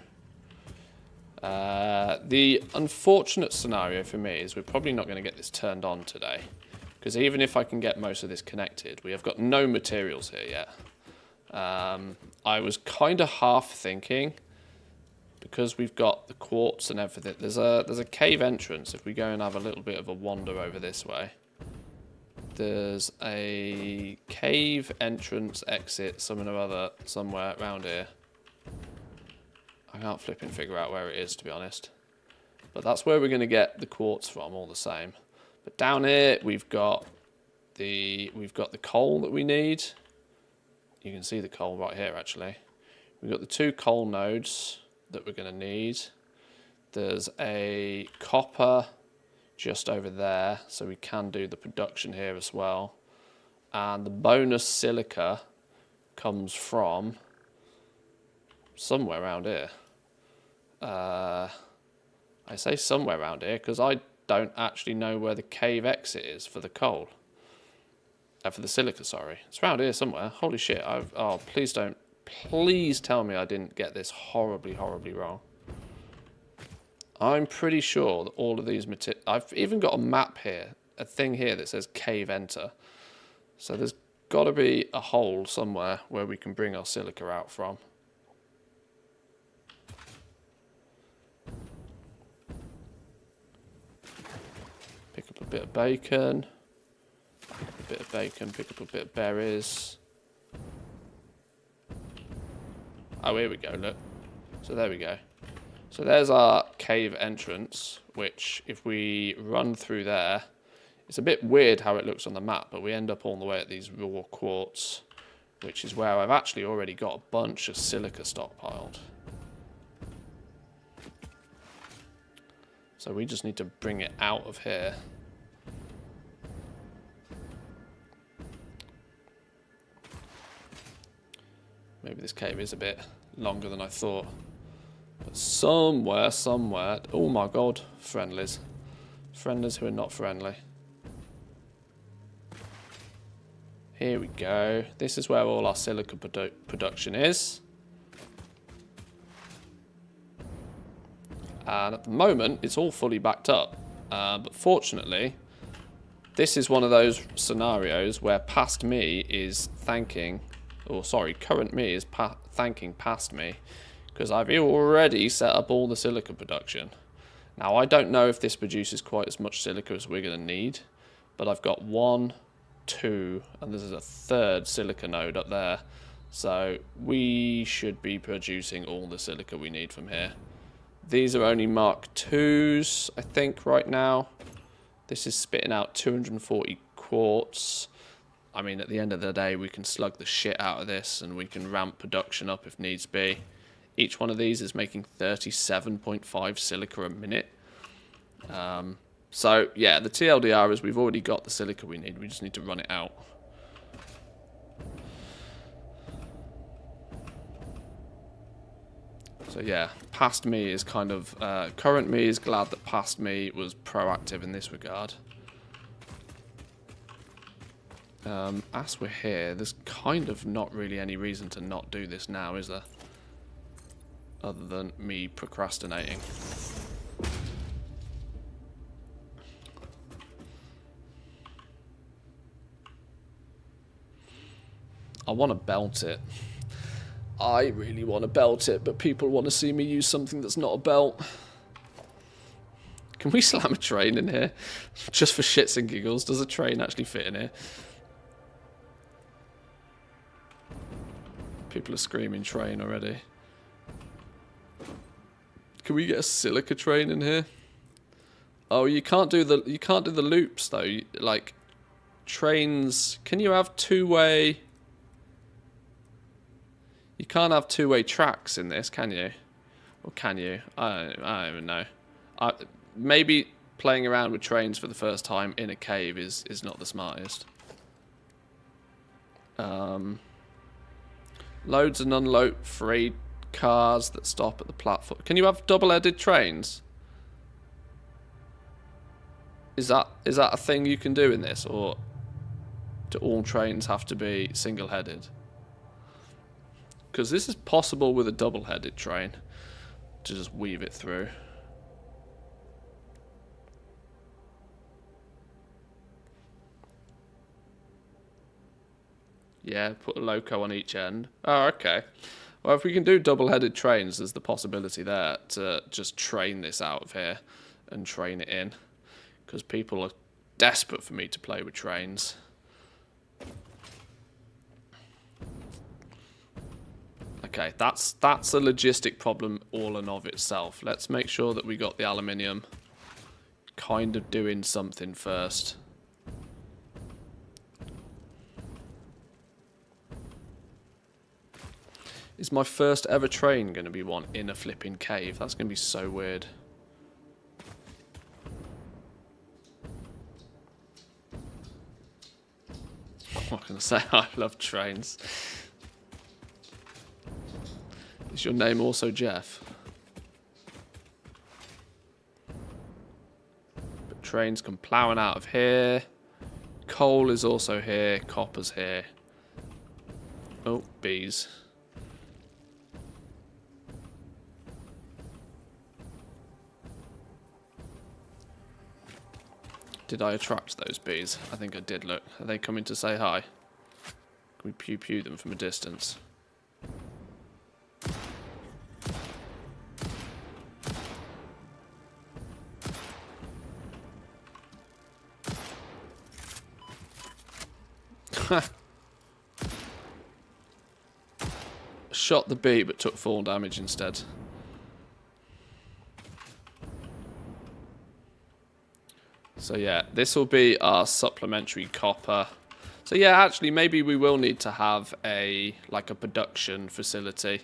The unfortunate scenario for me is we're probably not going to get this turned on today, because even if I can get most of this connected, we have got no materials here yet. I was kind of half thinking, because we've got the quartz and everything, there's a cave entrance. If we go and have a little bit of a wander over this way, there's a cave entrance exit somewhere or other somewhere around here. I can't flip and figure out where it is, to be honest. But that's where we're going to get the quartz from, all the same. But down here we've got the coal that we need. You can see the coal right here, actually. We've got the 2 coal nodes that we're going to need. There's a copper just over there, so we can do the production here as well. And the bonus silica comes from somewhere around here. I say somewhere around here because I don't actually know where the cave exit is for the coal. For the silica, sorry. It's around here somewhere. Holy shit. Oh, please tell me I didn't get this horribly, horribly wrong. I'm pretty sure that all of these materials... I've even got a map here, a thing here that says cave enter. So there's got to be a hole somewhere where we can bring our silica out from. Pick up a bit of bacon. Pick up a bit of bacon, pick up a bit of berries. Oh, here we go, look. So there we go. So there's our cave entrance, which if we run through there, it's a bit weird how it looks on the map, but we end up all the way at these raw quartz, which is where I've actually already got a bunch of silica stockpiled. So we just need to bring it out of here. Maybe this cave is a bit longer than I thought. But somewhere... Oh my god, friendlies. Friendlies who are not friendly. Here we go. This is where all our silica production is. And at the moment, it's all fully backed up. But fortunately, this is one of those scenarios where past me is thanking... Or sorry, current me is thanking past me. Because I've already set up all the silica production. Now, I don't know if this produces quite as much silica as we're going to need. But I've got 1, 2, and there's a 3rd silica node up there. So we should be producing all the silica we need from here. These are only Mark 2s, I think, right now. This is spitting out 240 quartz. I mean, at the end of the day, we can slug the shit out of this and we can ramp production up if needs be. Each one of these is making 37.5 silica a minute. So, yeah, the TLDR is we've already got the silica we need. We just need to run it out. So, yeah, past me is kind of... current me is glad that past me was proactive in this regard. As we're here, there's kind of not really any reason to not do this now, is there? Other than me procrastinating. I want to belt it. I really want to belt it, but people want to see me use something that's not a belt. Can we slam a train in here? Just for shits and giggles. Does a train actually fit in here? People are screaming train already. Can we get a silica train in here? Oh, you can't do the loops though. Like trains, can you have two-way? You can't have two-way tracks in this, can you? Or can you? I don't even know. Maybe playing around with trains for the first time in a cave is not the smartest. Loads and unload freight cars that stop at the platform. Can you have double-headed trains? Is that a thing you can do in this, or do all trains have to be single-headed? Because this is possible with a double-headed train to just weave it through. Yeah, put a loco on each end. Oh, okay. Well, if we can do double-headed trains, there's the possibility there to just train this out of here and train it in. Because people are desperate for me to play with trains. Okay, that's a logistic problem all in of itself. Let's make sure that we got the aluminium kind of doing something first. Is my first ever train going to be one in a flipping cave? That's going to be so weird. What can I say? I love trains. Is your name also Jeff? But trains come ploughing out of here. Coal is also here. Copper's here. Oh, bees. Did I attract those bees? I think I did, look. Are they coming to say hi? Can we pew-pew them from a distance? Shot the bee but took fall damage instead. So yeah, this will be our supplementary copper. So yeah, actually maybe we will need to have a production facility.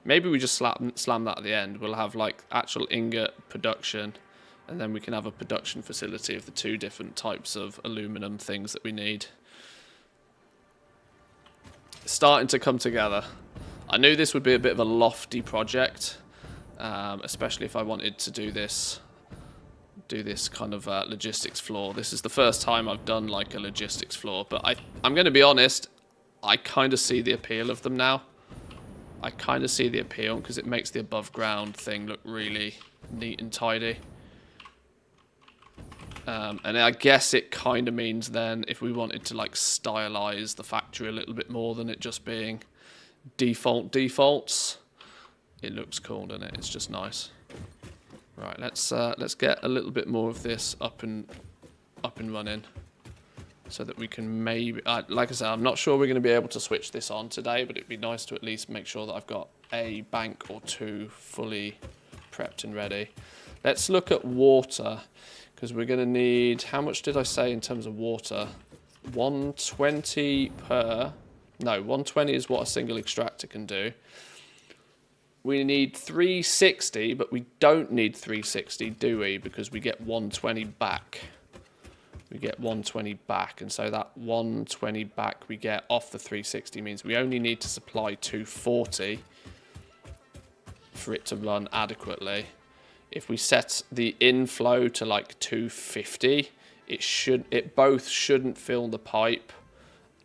Maybe we just slam that at the end. We'll have like actual ingot production, and then we can have a production facility of the 2 different types of aluminum things that we need. It's starting to come together. I knew this would be a bit of a lofty project, especially if I wanted to do this kind of logistics floor. This is the first time I've done like a logistics floor, but I'm going to be honest, I kind of see the appeal of them now. I kind of see the appeal because it makes the above ground thing look really neat and tidy. And I guess it kind of means then if we wanted to like stylize the factory a little bit more than it just being defaults, it looks cool, doesn't it? It's just nice. Right, let's get a little bit more of this up and running, so that we can maybe, like I said, I'm not sure we're going to be able to switch this on today, but it'd be nice to at least make sure that I've got a bank or 2 fully prepped and ready. Let's look at water, because we're going to need, how much did I say in terms of water? 120 per, no, 120 is what a single extractor can do. We need 360, but we don't need 360, do we? Because we get 120 back. We get 120 back, and so that 120 back we get off the 360 means we only need to supply 240 for it to run adequately. If we set the inflow to like 250, it both shouldn't fill the pipe,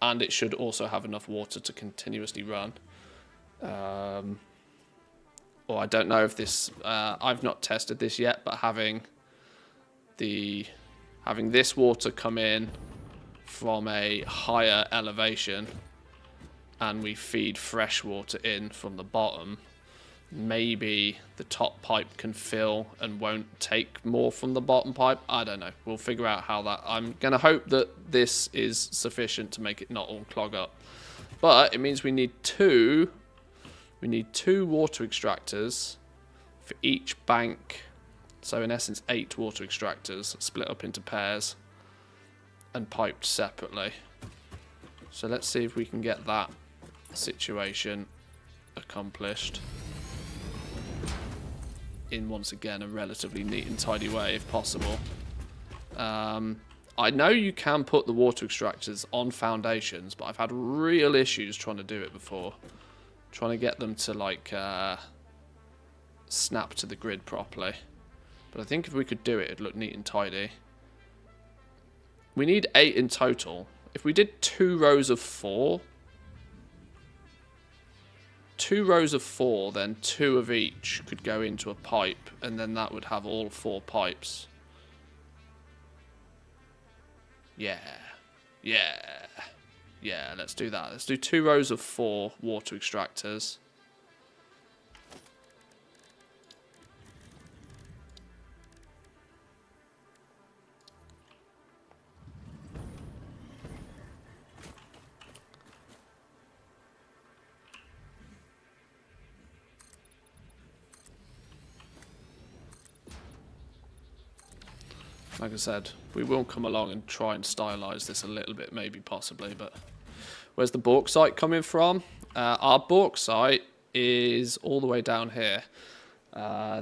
and it should also have enough water to continuously run. Or I don't know if this, I've not tested this yet, but having this water come in from a higher elevation and we feed fresh water in from the bottom, maybe the top pipe can fill and won't take more from the bottom pipe. I don't know. We'll figure out how that... I'm going to hope that this is sufficient to make it not all clog up. But it means we need 2... We need 2 water extractors for each bank. So in essence 8 water extractors split up into pairs and piped separately. So let's see if we can get that situation accomplished in, once again, a relatively neat and tidy way if possible. I know you can put the water extractors on foundations, but I've had real issues trying to do it before. Trying to get them to like snap to the grid properly. But I think if we could do it, it'd look neat and tidy. We need 8 in total. If we did 2 rows of 4, 2 rows of 4, then 2 of each could go into a pipe, and then that would have all 4 pipes. Yeah. Yeah, let's do that. Let's do 2 rows of 4 water extractors. Like I said, we will come along and try and stylize this a little bit, maybe, possibly, but where's the bauxite coming from? Our bauxite is all the way down here.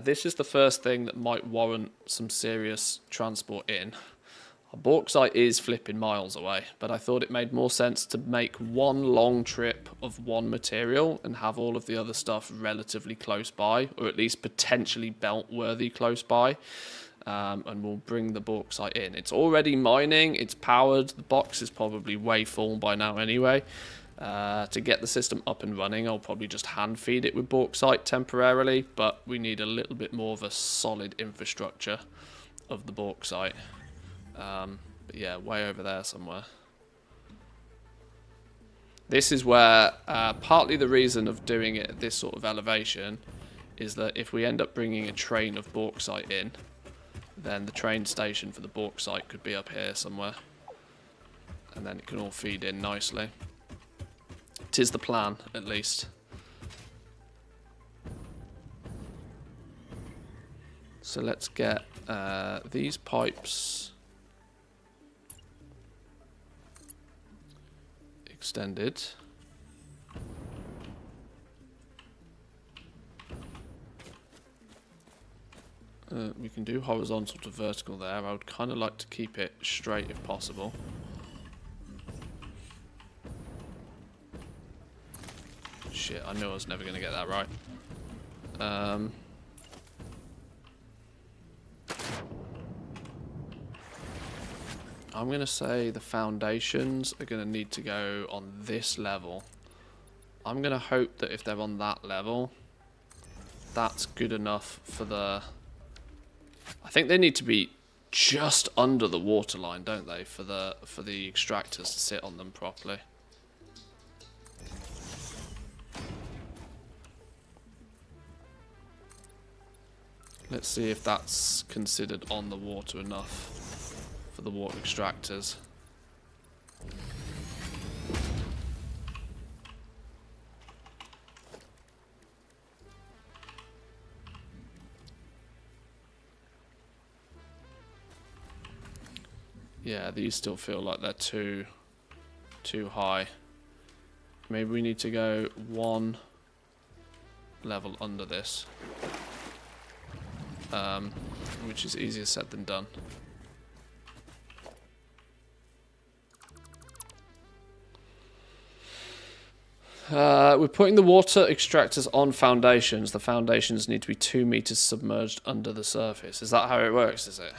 This is the first thing that might warrant some serious transport in. Our bauxite is flipping miles away, but I thought it made more sense to make one long trip of one material and have all of the other stuff relatively close by, or at least potentially belt-worthy close by. And we'll bring the bauxite in. It's already mining, it's powered, the box is probably way full by now anyway. To get the system up and running, I'll probably just hand feed it with bauxite temporarily, but we need a little bit more of a solid infrastructure of the bauxite. But yeah, way over there somewhere. This is where partly the reason of doing it at this sort of elevation is that if we end up bringing a train of bauxite in, then the train station for the bauxite could be up here somewhere. And then it can all feed in nicely. It is the plan, at least. So let's get these pipes extended. We can do horizontal to vertical there. I would kind of like to keep it straight if possible. Shit, I knew I was never going to get that right. I'm going to say the foundations are going to need to go on this level. I'm going to hope that if they're on that level, that's good enough for the... I think they need to be just under the waterline, don't they, for the extractors to sit on them properly. Let's see if that's considered on the water enough for the water extractors. Yeah, these still feel like they're too high. Maybe we need to go one level under this. Which is easier said than done. We're putting the water extractors on foundations. The foundations need to be 2 meters submerged under the surface. Is that how it works, is it?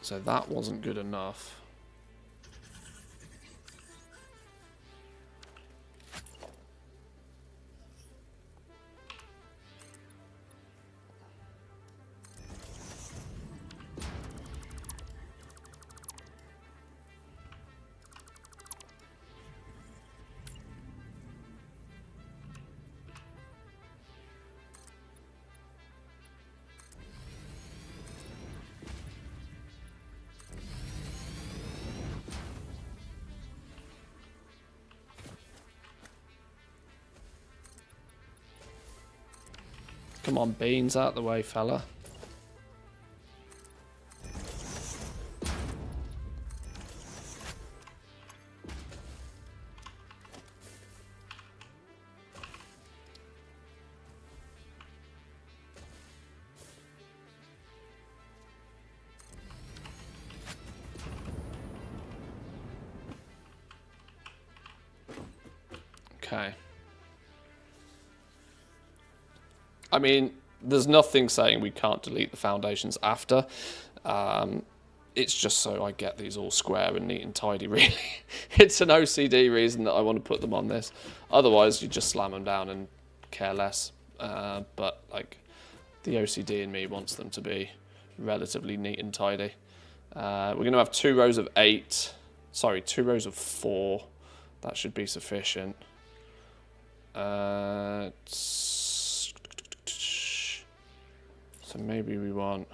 So that wasn't good enough. Come on, beans, out the way, fella. Okay. I mean, there's nothing saying we can't delete the foundations after. It's just so I get these all square and neat and tidy, really. It's an OCD reason that I want to put them on this. Otherwise, you just slam them down and care less. But, like, the OCD in me wants them to be relatively neat and tidy. We're going to have 2 rows of 8. Sorry, 2 rows of 4. That should be sufficient. So maybe we want...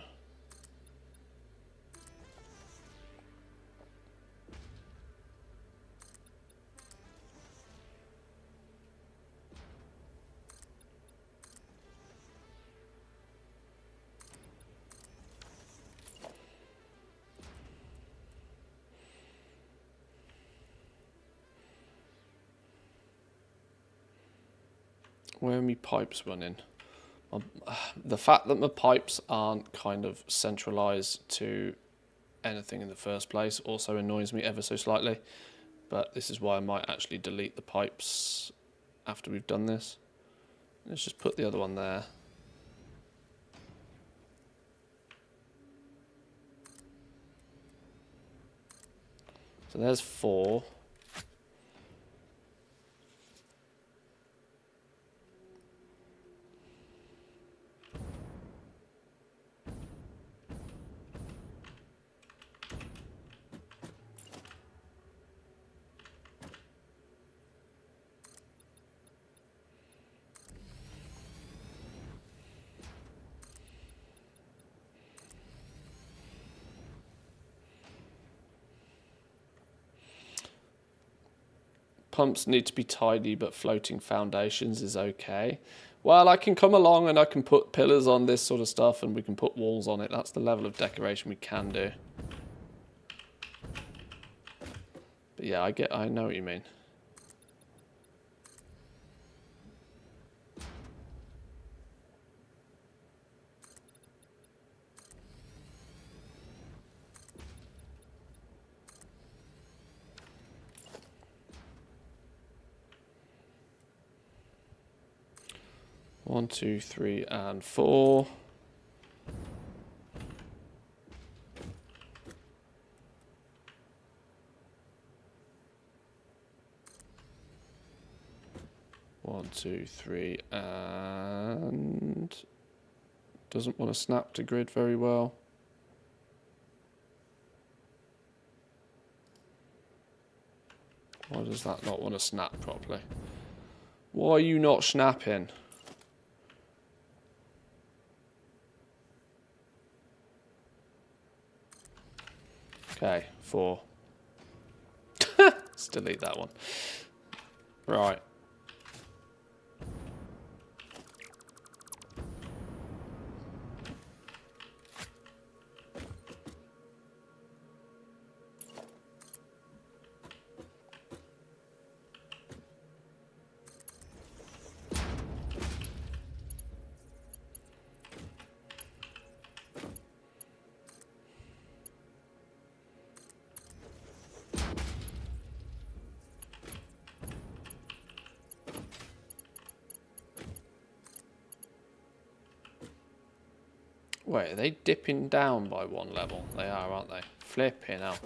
Where are my pipes running? The fact that my pipes aren't kind of centralised to anything in the first place also annoys me ever so slightly. But this is why I might actually delete the pipes after we've done this. Let's just put the other one there. So there's 4. Pumps need to be tidy, but floating foundations is okay. Well, I can come along and I can put pillars on this sort of stuff and we can put walls on it. That's the level of decoration we can do. But yeah, I know what you mean. One, two, three, and 4. One, two, three, and doesn't want to snap to grid very well. Why does that not want to snap properly? Why are you not snapping? Okay, 4. Let's delete that one. Right. Wait, are they dipping down by 1 level? They are, aren't they? Flipping out.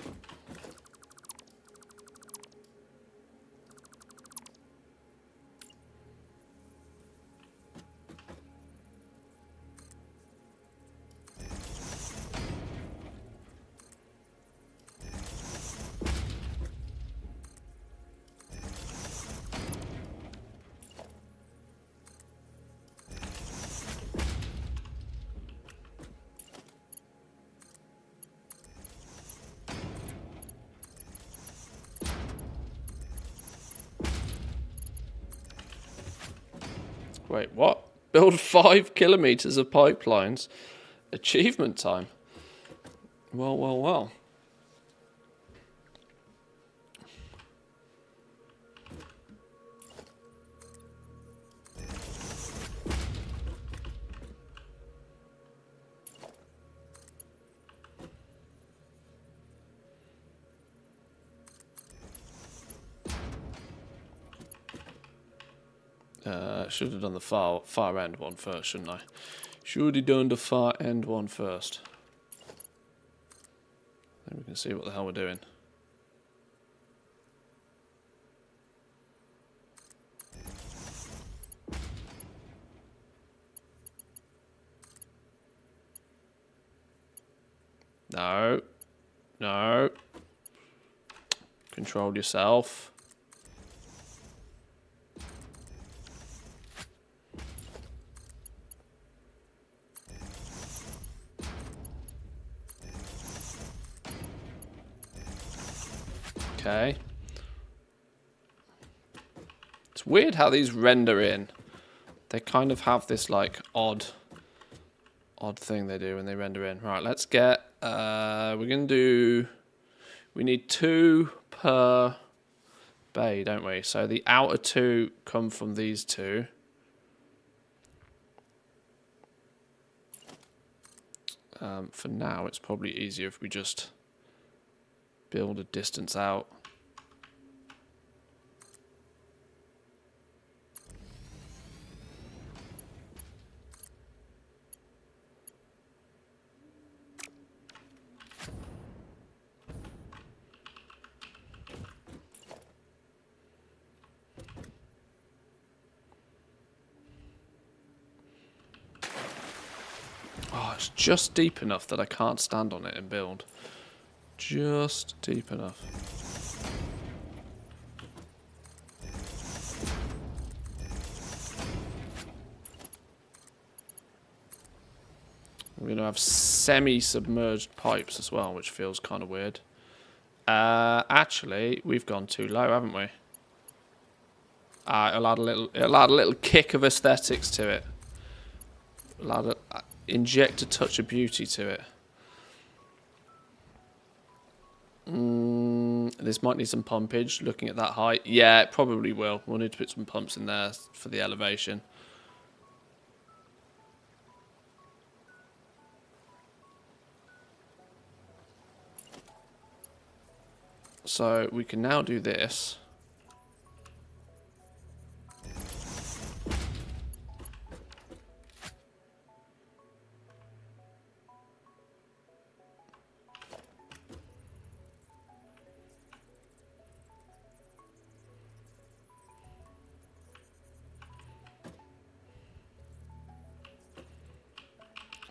Wait, what? Build 5 kilometers of pipelines. Achievement time. Well, well, well. Should have done the far end one first, shouldn't I? Should have done the far end one first. Then we can see what the hell we're doing. No. No. Control yourself. Okay. It's weird how these render in. They kind of have this like odd thing they do when they render in. Right, let's get we're gonna do, we need 2 per bay, don't we? So the outer 2 come from these 2. For now it's probably easier if we just build a distance out. Oh, it's just deep enough that I can't stand on it and build. Just deep enough. We're going to have semi-submerged pipes as well, which feels kind of weird. Actually, we've gone too low, haven't we? It'll add a little kick of aesthetics to it. It'll inject a touch of beauty to it. This might need some pumpage, looking at that height. Yeah, it probably will. We'll need to put some pumps in there for the elevation. So we can now do this.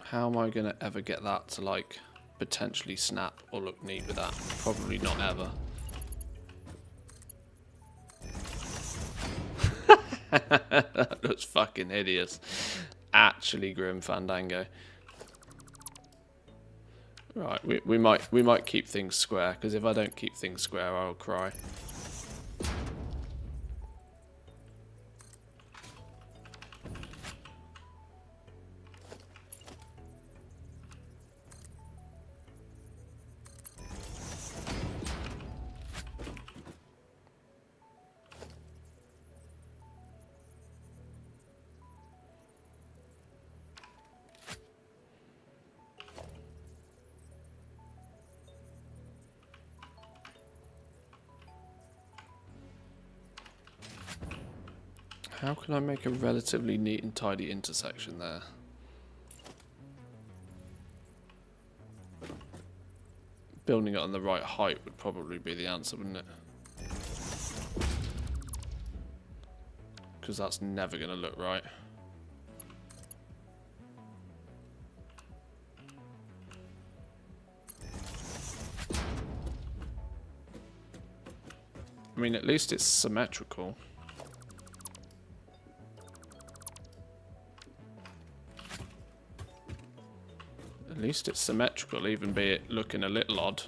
How am I going to ever get that to, like, potentially snap or look neat with that? Probably not ever. That looks fucking hideous. Actually grim Fandango. Right, we might keep things square, because if I don't keep things square, I'll cry. How can I make a relatively neat and tidy intersection there? Building it on the right height would probably be the answer, wouldn't it? Because that's never going to look right. I mean, at least it's symmetrical. At least it's symmetrical, even be it looking a little odd.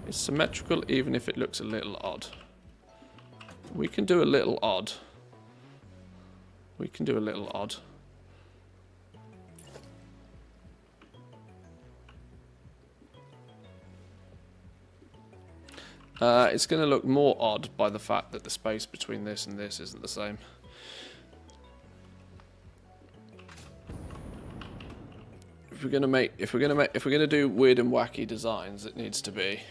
It's symmetrical even if it looks a little odd. We can do a little odd. We can do a little odd. It's going to look more odd by the fact that the space between this and this isn't the same. If we're gonna do weird and wacky designs, it needs to be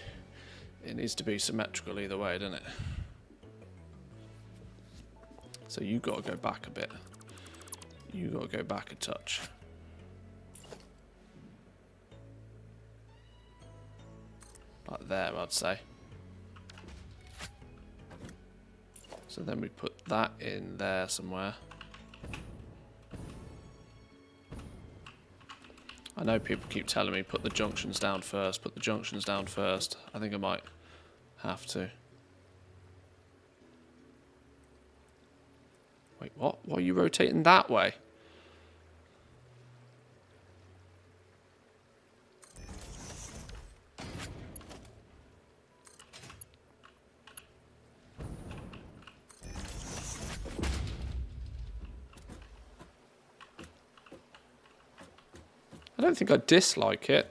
symmetrical either way, doesn't it? So you got to go back a bit. You got to go back a touch. Like there, I'd say. So then we put that in there somewhere. I know people keep telling me put the junctions down first, put the junctions down first. I think I might have to. Wait, what? Why are you rotating that way? I don't think I dislike it.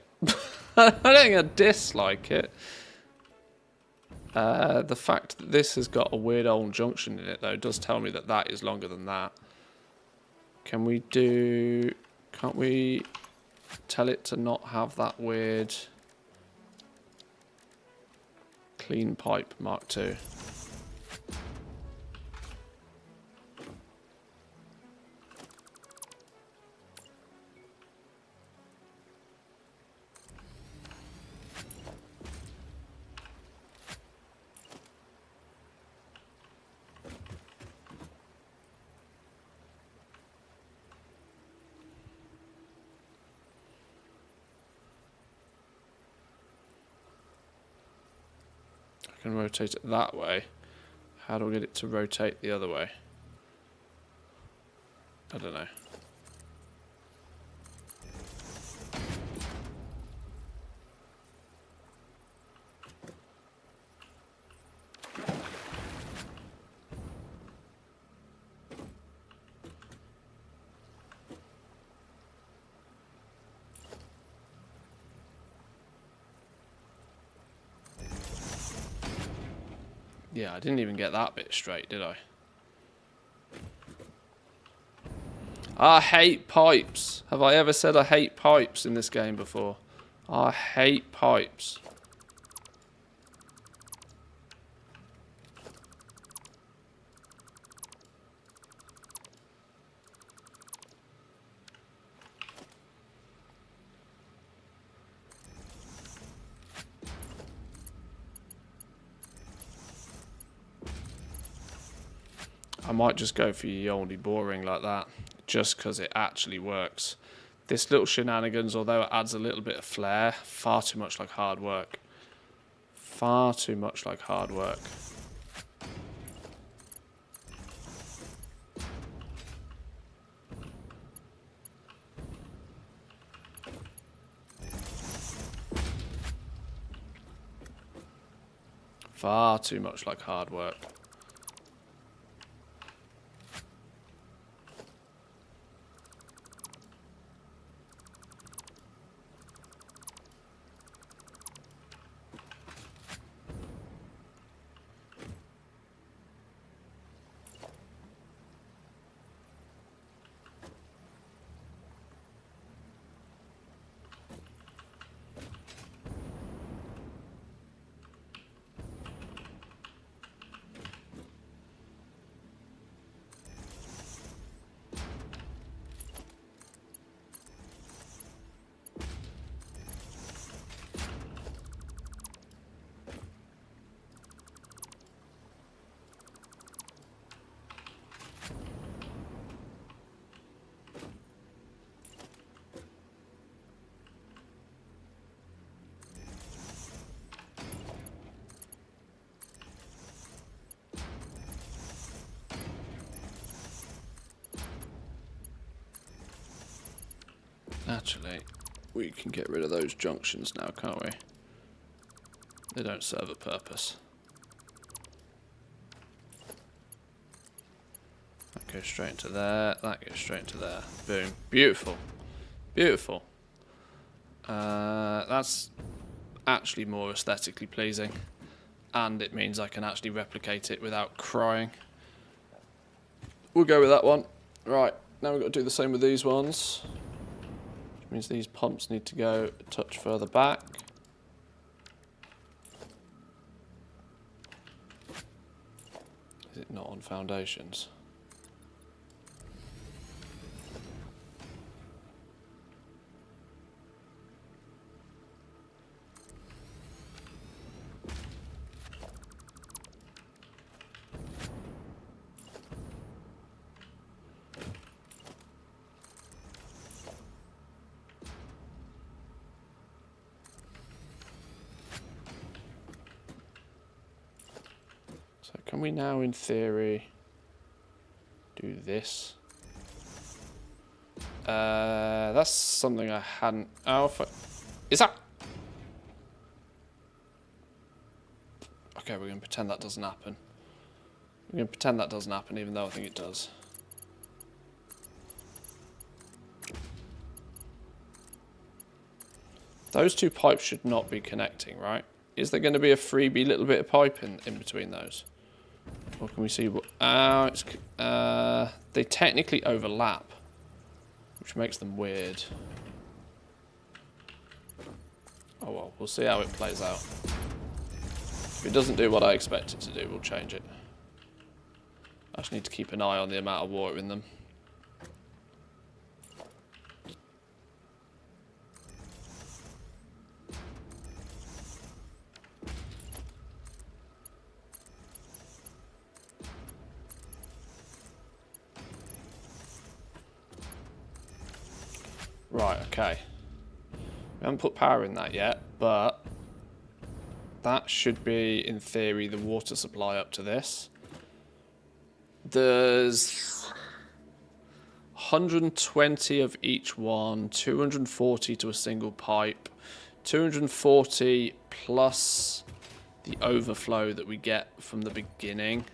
I don't think I dislike it. The fact that this has got a weird old junction in it, though, does tell me that that is longer than that. Can we do... Can't we tell it to not have that weird... Clean pipe Mark II? I can rotate it that way. How do I get it to rotate the other way? I don't know. Yeah, I didn't even get that bit straight, did I? I hate pipes. Have I ever said I hate pipes in this game before? I hate pipes. I might just go for Yoldi boring like that, just because it actually works. This little shenanigans, although it adds a little bit of flair, far too much like hard work. Far too much like hard work. Far too much like hard work. Actually, we can get rid of those junctions now, can't we? They don't serve a purpose. That goes straight into there, that goes straight into there. Boom. Beautiful. Beautiful. That's actually more aesthetically pleasing. And it means I can actually replicate it without crying. We'll go with that one. Right, now we've got to do the same with these ones. Which means these pumps need to go a touch further back. Is it not on foundations? So can we now, in theory, do this? That's something I hadn't... Oh, is that... Okay, we're going to pretend that doesn't happen. We're going to pretend that doesn't happen, even though I think it does. Those two pipes should not be connecting, right? Is there going to be a freebie little bit of pipe in between those? Or can we see what... they technically overlap, which makes them weird. Oh well, we'll see how it plays out. If it doesn't do what I expect it to do, we'll change it. I just need to keep an eye on the amount of water in them. Right, okay. We haven't put power in that yet, but that should be, in theory, the water supply up to this. There's 120 of each one, 240 to a single pipe, 240 plus the overflow that we get from the beginning,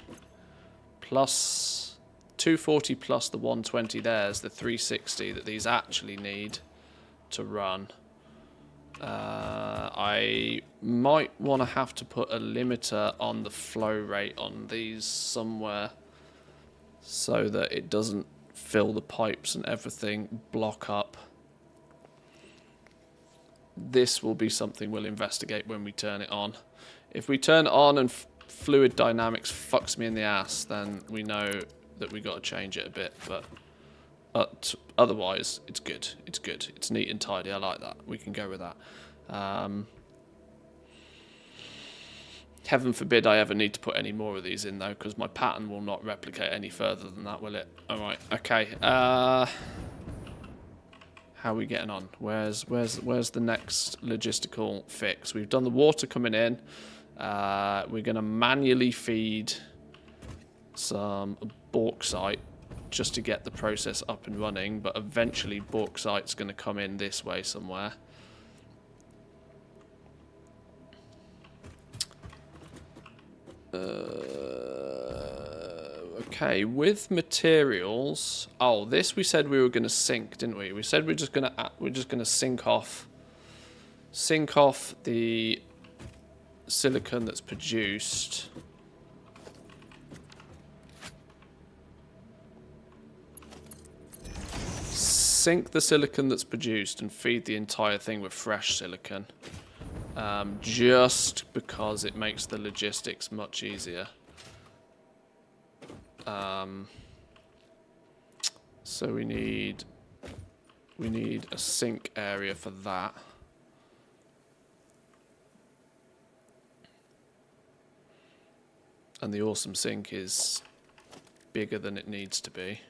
plus 240 plus the 120 there's the 360 that these actually need to run. I might want to have to put a limiter on the flow rate on these somewhere so that it doesn't fill the pipes and everything, block up. This will be something we'll investigate when we turn it on. If we turn it on and fluid dynamics fucks me in the ass, then we know that we got to change it a bit, but otherwise it's good. It's good. It's neat and tidy. I like that. We can go with that. Heaven forbid I ever need to put any more of these in though, because my pattern will not replicate any further than that, will it? All right. Okay. How are we getting on? Where's the next logistical fix? We've done the water coming in. We're going to manually feed some bauxite just to get the process up and running, but eventually bauxite's going to come in this way somewhere. Okay, with materials. Oh, this we said we were going to sink, didn't we? We said we're just going to sink off the silicon that's produced. Sink the silicon that's produced and feed the entire thing with fresh silicon. Just because it makes the logistics much easier. So we need a sink area for that. And the awesome sink is bigger than it needs to be.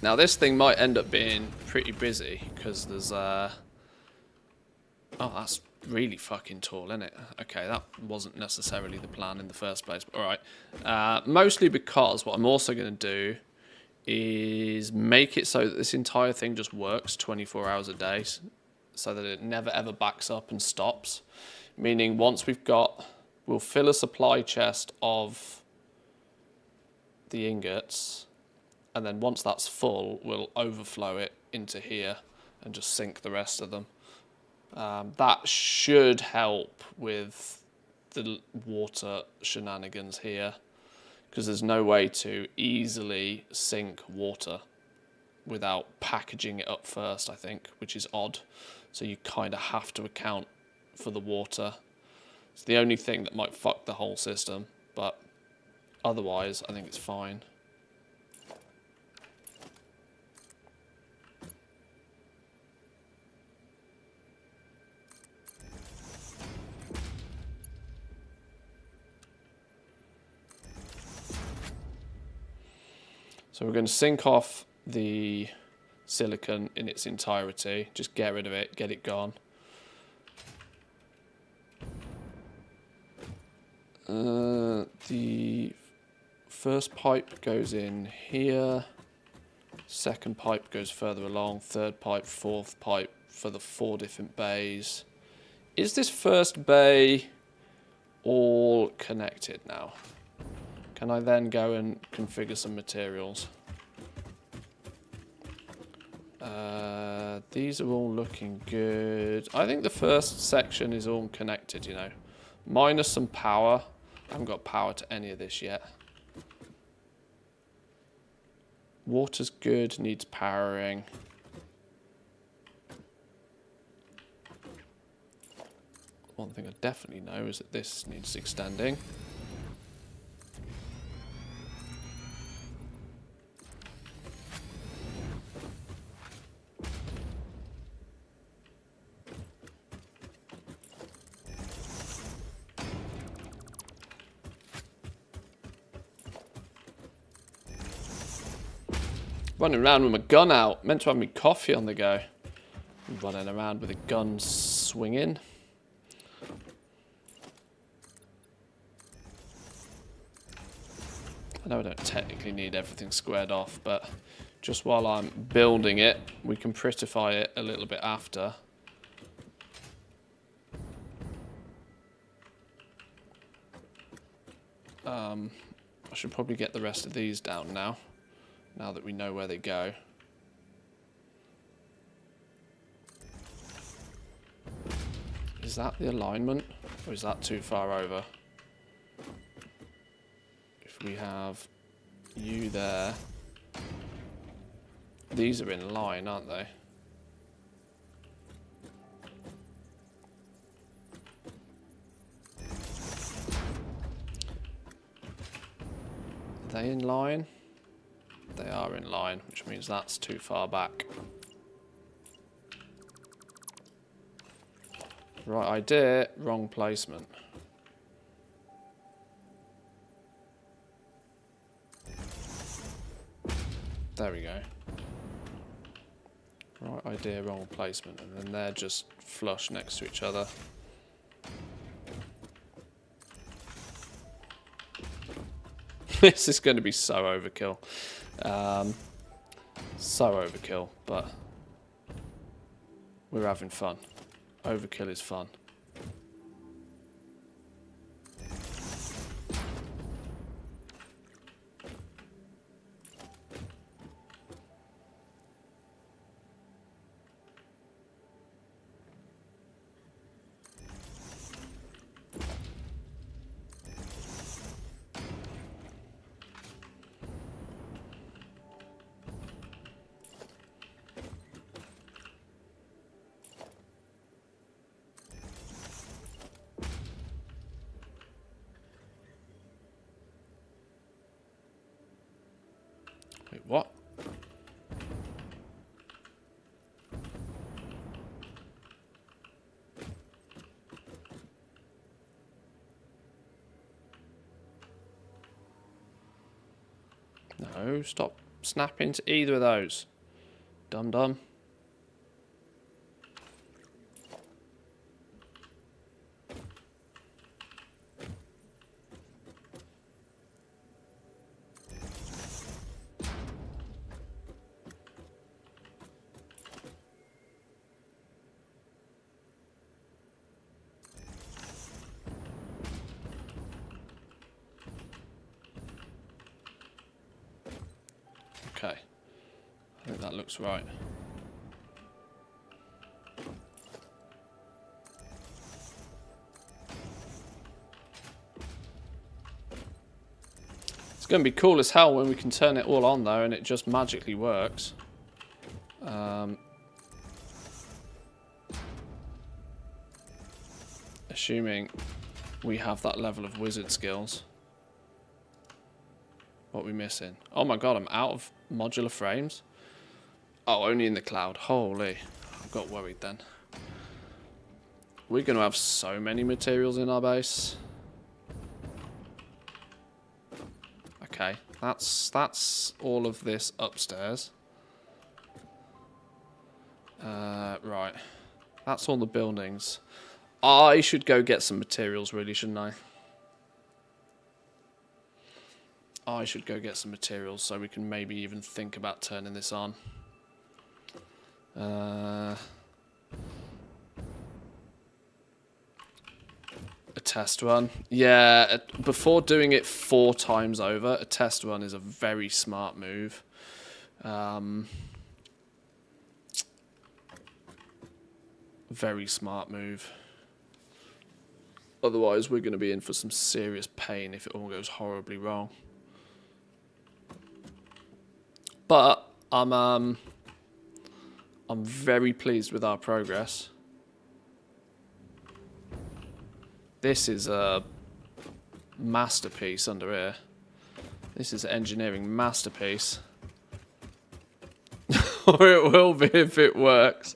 Now this thing might end up being pretty busy because there's oh, that's really fucking tall, isn't it? Okay, that wasn't necessarily the plan in the first place, but alright. Mostly because what I'm also going to do is make it so that this entire thing just works 24 hours a day so that it never ever backs up and stops. Meaning once we'll fill a supply chest of the ingots, and then once that's full, we'll overflow it into here and just sink the rest of them. That should help with the water shenanigans here, because there's no way to easily sink water without packaging it up first, I think, which is odd. So you kind of have to account for the water. It's the only thing that might fuck the whole system, but otherwise I think it's fine. So we're going to sink off the silicon in its entirety. Just get rid of it, get it gone. The first pipe goes in here. Second pipe goes further along. Third pipe, fourth pipe for the 4 different bays. Is this first bay all connected now? Can I then go and configure some materials? These are all looking good. I think the first section is all connected, you know. Minus some power. I haven't got power to any of this yet. Water's good, needs powering. One thing I definitely know is that this needs extending. Running around with my gun out. Meant to have me coffee on the go. Running around with a gun swinging. I know I don't technically need everything squared off, but just while I'm building it, we can prettify it a little bit after. I should probably get the rest of these down now that we know where they go. Is that the alignment, or is that too far over? If we have you there, these are in line, aren't they? Are they in line? They are in line, which means that's too far back. Right idea, wrong placement. There we go. Right idea, wrong placement, and then they're just flush next to each other. This is going to be so overkill. So overkill, but we're having fun. Overkill is fun. Wait, what? No, stop snapping to either of those. Dum-dum. Okay, I think that looks right. It's going to be cool as hell when we can turn it all on though and it just magically works. Assuming we have that level of wizard skills. What are we missing? Oh my god, I'm out of modular frames. Oh, only in the cloud. Holy. I got worried then. We're going to have so many materials in our base. Okay, that's all of this upstairs. Right. That's all the buildings. I should go get some materials, really, shouldn't I? I should go get some materials so we can maybe even think about turning this on. A test run. Yeah, before doing it 4 times over, a test run is a very smart move. Very smart move. Otherwise, we're going to be in for some serious pain if it all goes horribly wrong. But I'm very pleased with our progress. This is a masterpiece under here. This is an engineering masterpiece. Or it will be if it works.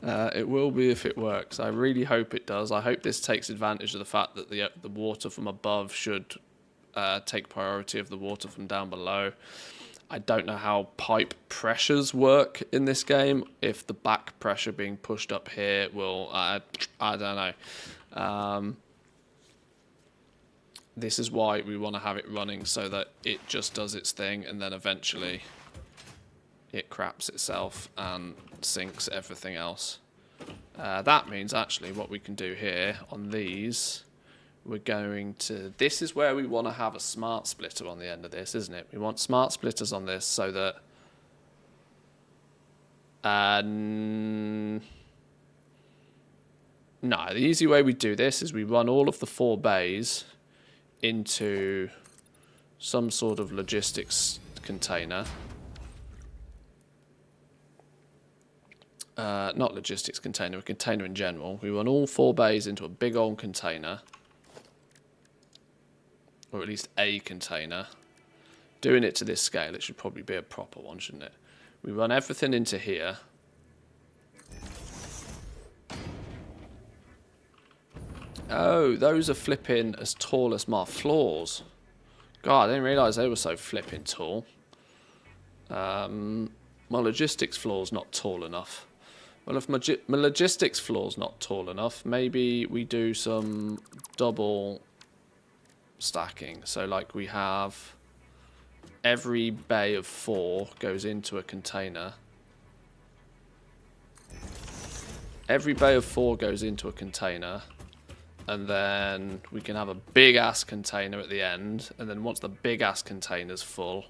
It will be if it works. I really hope it does. I hope this takes advantage of the fact that the water from above should take priority of the water from down below. I don't know how pipe pressures work in this game. If the back pressure being pushed up here will, I don't know. This is why we want to have it running so that it just does its thing and then eventually it craps itself and sinks everything else. That means actually what we can do here on these, we're going to, this is where we want to have a smart splitter on the end of this, isn't it? We want smart splitters on this so that no, the easy way we do this is we run all of the 4 bays into some sort of logistics container. Not logistics container, a container in general. We run all 4 bays into a big old container. Or at least a container. Doing it to this scale, it should probably be a proper one, shouldn't it? We run everything into here. Oh, those are flipping as tall as my floors. God, I didn't realise they were so flipping tall. My logistics floor's not tall enough. Well, if my logistics floor's not tall enough, maybe we do some double stacking. So like we have every bay of 4 goes into a container. Every bay of 4 goes into a container. And then we can have a big ass container at the end. And then once the big ass container's full,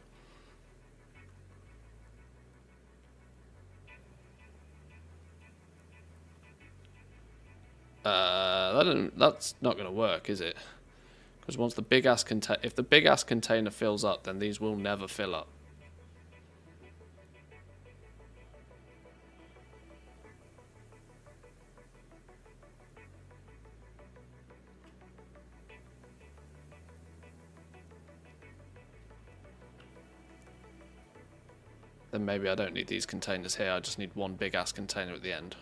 that's not going to work, is it? Because once the big ass if the big ass container fills up, then these will never fill up. Then maybe I don't need these containers here, I just need one big ass container at the end.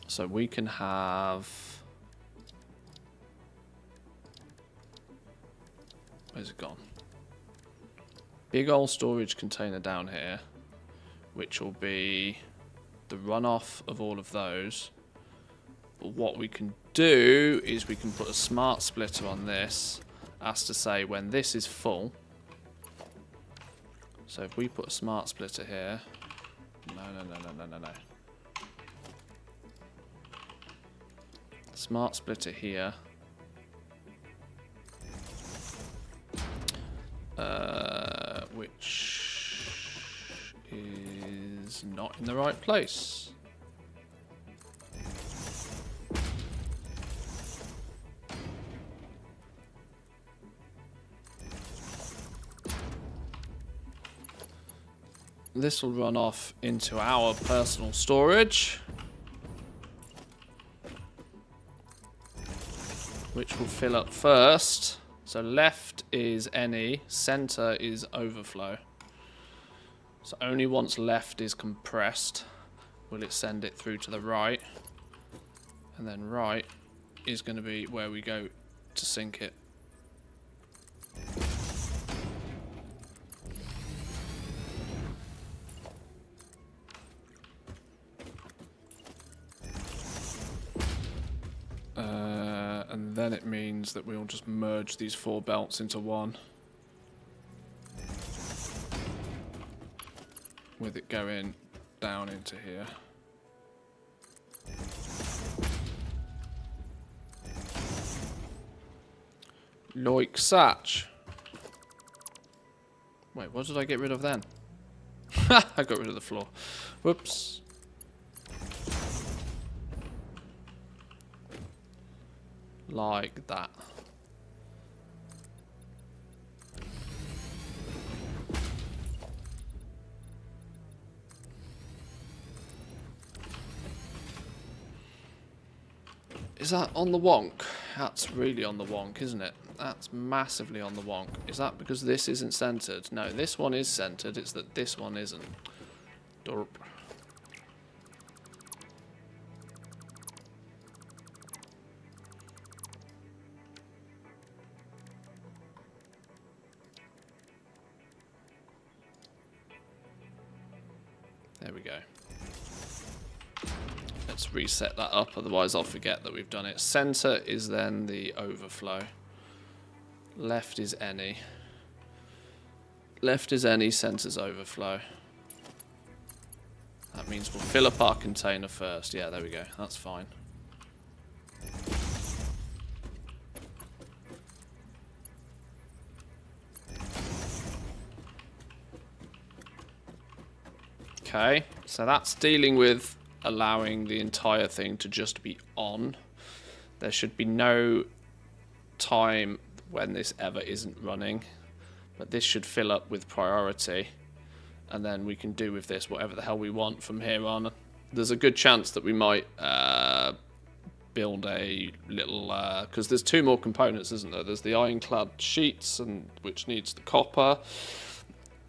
So we can have... Where's it gone? Big old storage container down here, which will be the runoff of all of those. But what we can do is we can put a smart splitter on this, as to say when this is full. So if we put a smart splitter here... No. Smart splitter here. Which is not in the right place. This will run off into our personal storage, which will fill up first. So left is any, center is overflow. So only once left is compressed will it send it through to the right. And then right is going to be where we go to sink it. And then it means that we'll just merge these 4 belts into one, with it going down into here. Loik Satch. Wait, what did I get rid of then? I got rid of the floor. Whoops. Like that. Is that on the wonk? That's really on the wonk, isn't it? That's massively on the wonk. Is that because this isn't centered? No, this one is centered. It's that this one isn't. Derp. There we go. Let's reset that up, otherwise I'll forget that we've done it. Center is then the overflow. Left is any. Left is any, center's overflow. That means we'll fill up our container first. Yeah, there we go. That's fine. Okay, so that's dealing with allowing the entire thing to just be on. There should be no time when this ever isn't running, but this should fill up with priority, and then we can do with this whatever the hell we want from here on. There's a good chance that we might build a little, because there's two more components, isn't there? There's the ironclad sheets, and which needs the copper,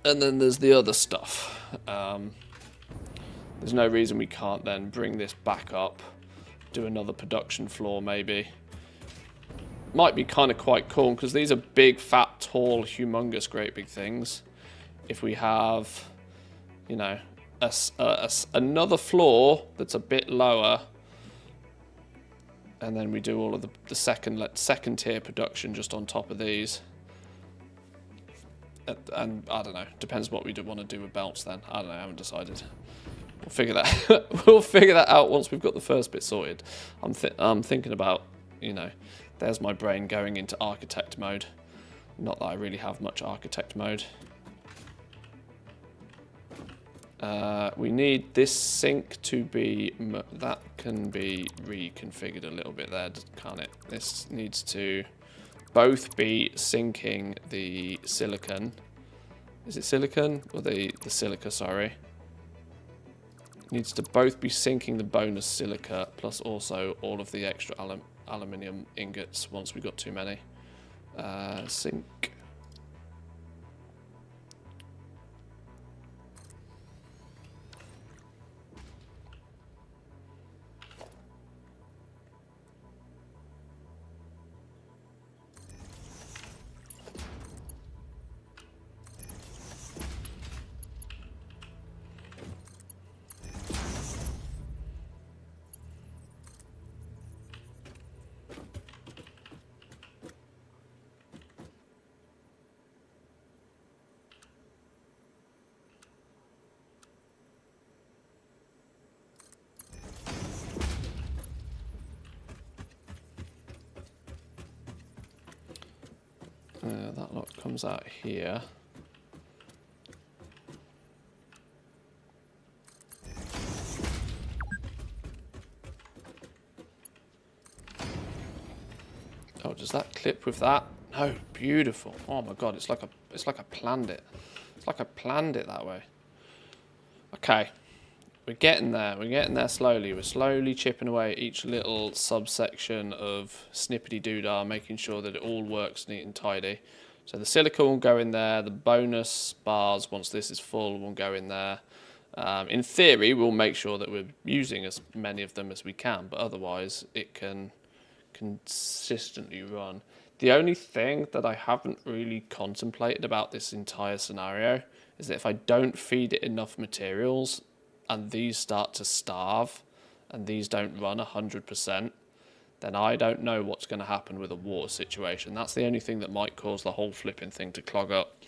and then there's the other stuff. There's no reason we can't then bring this back up, do another production floor maybe. Might be kind of quite cool, because these are big, fat, tall, humongous, great big things. If we have, you know, another floor that's a bit lower, and then we do all of the second tier production just on top of these. And I don't know, depends what we want to do with belts then. I don't know, I haven't decided. We'll figure that we'll figure that out once we've got the first bit sorted. I'm thinking about, you know, there's my brain going into architect mode. Not that I really have much architect mode. We need this sink to be, that can be reconfigured a little bit there, can't it? This needs to both be sinking the silicon. Is it silicon? Or the silica, sorry. Needs to both be sinking the bonus silica plus also all of the extra aluminium ingots once we've got too many. Sink. That lot comes out here. Oh, does that clip with that? No, beautiful. Oh my god, it's like I planned it. It's like I planned it that way. Okay. We're getting there. We're getting there slowly. We're slowly chipping away at each little subsection of snippety doodah, making sure that it all works neat and tidy. So the silica will go in there. The bonus bars, once this is full, will go in there. In theory, we'll make sure that we're using as many of them as we can, but otherwise it can consistently run. The only thing that I haven't really contemplated about this entire scenario is that if I don't feed it enough materials, and these start to starve, and these don't run 100%, then I don't know what's going to happen with a water situation. That's the only thing that might cause the whole flipping thing to clog up.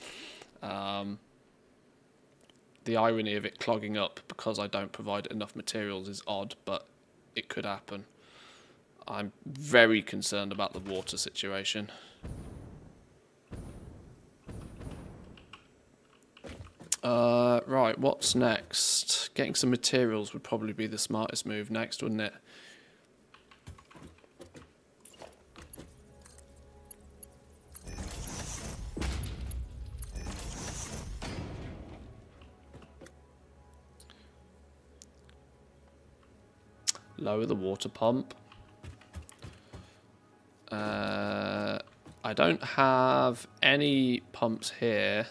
The irony of it clogging up because I don't provide enough materials is odd, but it could happen. I'm very concerned about the water situation. Right, what's next? Getting some materials would probably be the smartest move next, wouldn't it? Lower the water pump. I don't have any pumps here.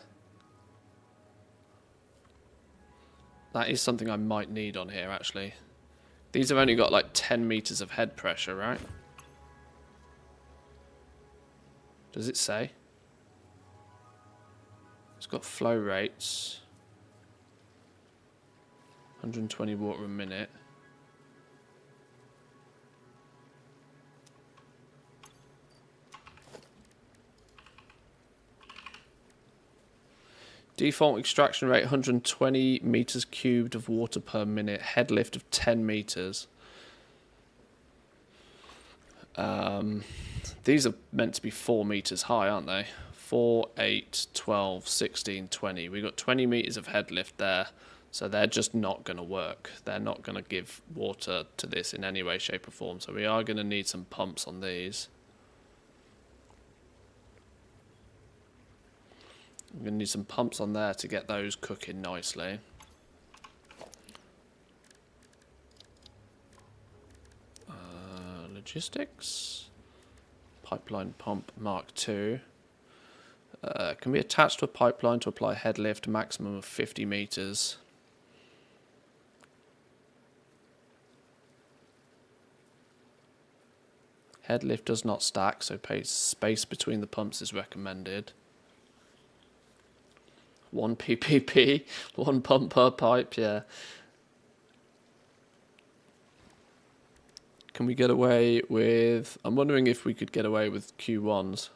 That is something I might need on here, actually. These have only got like 10 meters of head pressure, right? Does it say? It's got flow rates. 120 water a minute. Default extraction rate 120 meters cubed of water per minute. Head lift of 10 meters. These are meant to be 4 meters high, aren't they? 4, 8, 12, 16, 20. We've got 20 meters of head lift there. So they're just not going to work. They're not going to give water to this in any way, shape or form. So we are going to need some pumps on these. We're going to need some pumps on there to get those cooking nicely. Logistics. Pipeline pump Mark II. Can be attached to a pipeline to apply head lift, maximum of 50 meters. Head lift does not stack, so space between the pumps is recommended. 1 ppp, 1 pump per pipe, yeah. Can we get away with... I'm wondering if we could get away with Q1s.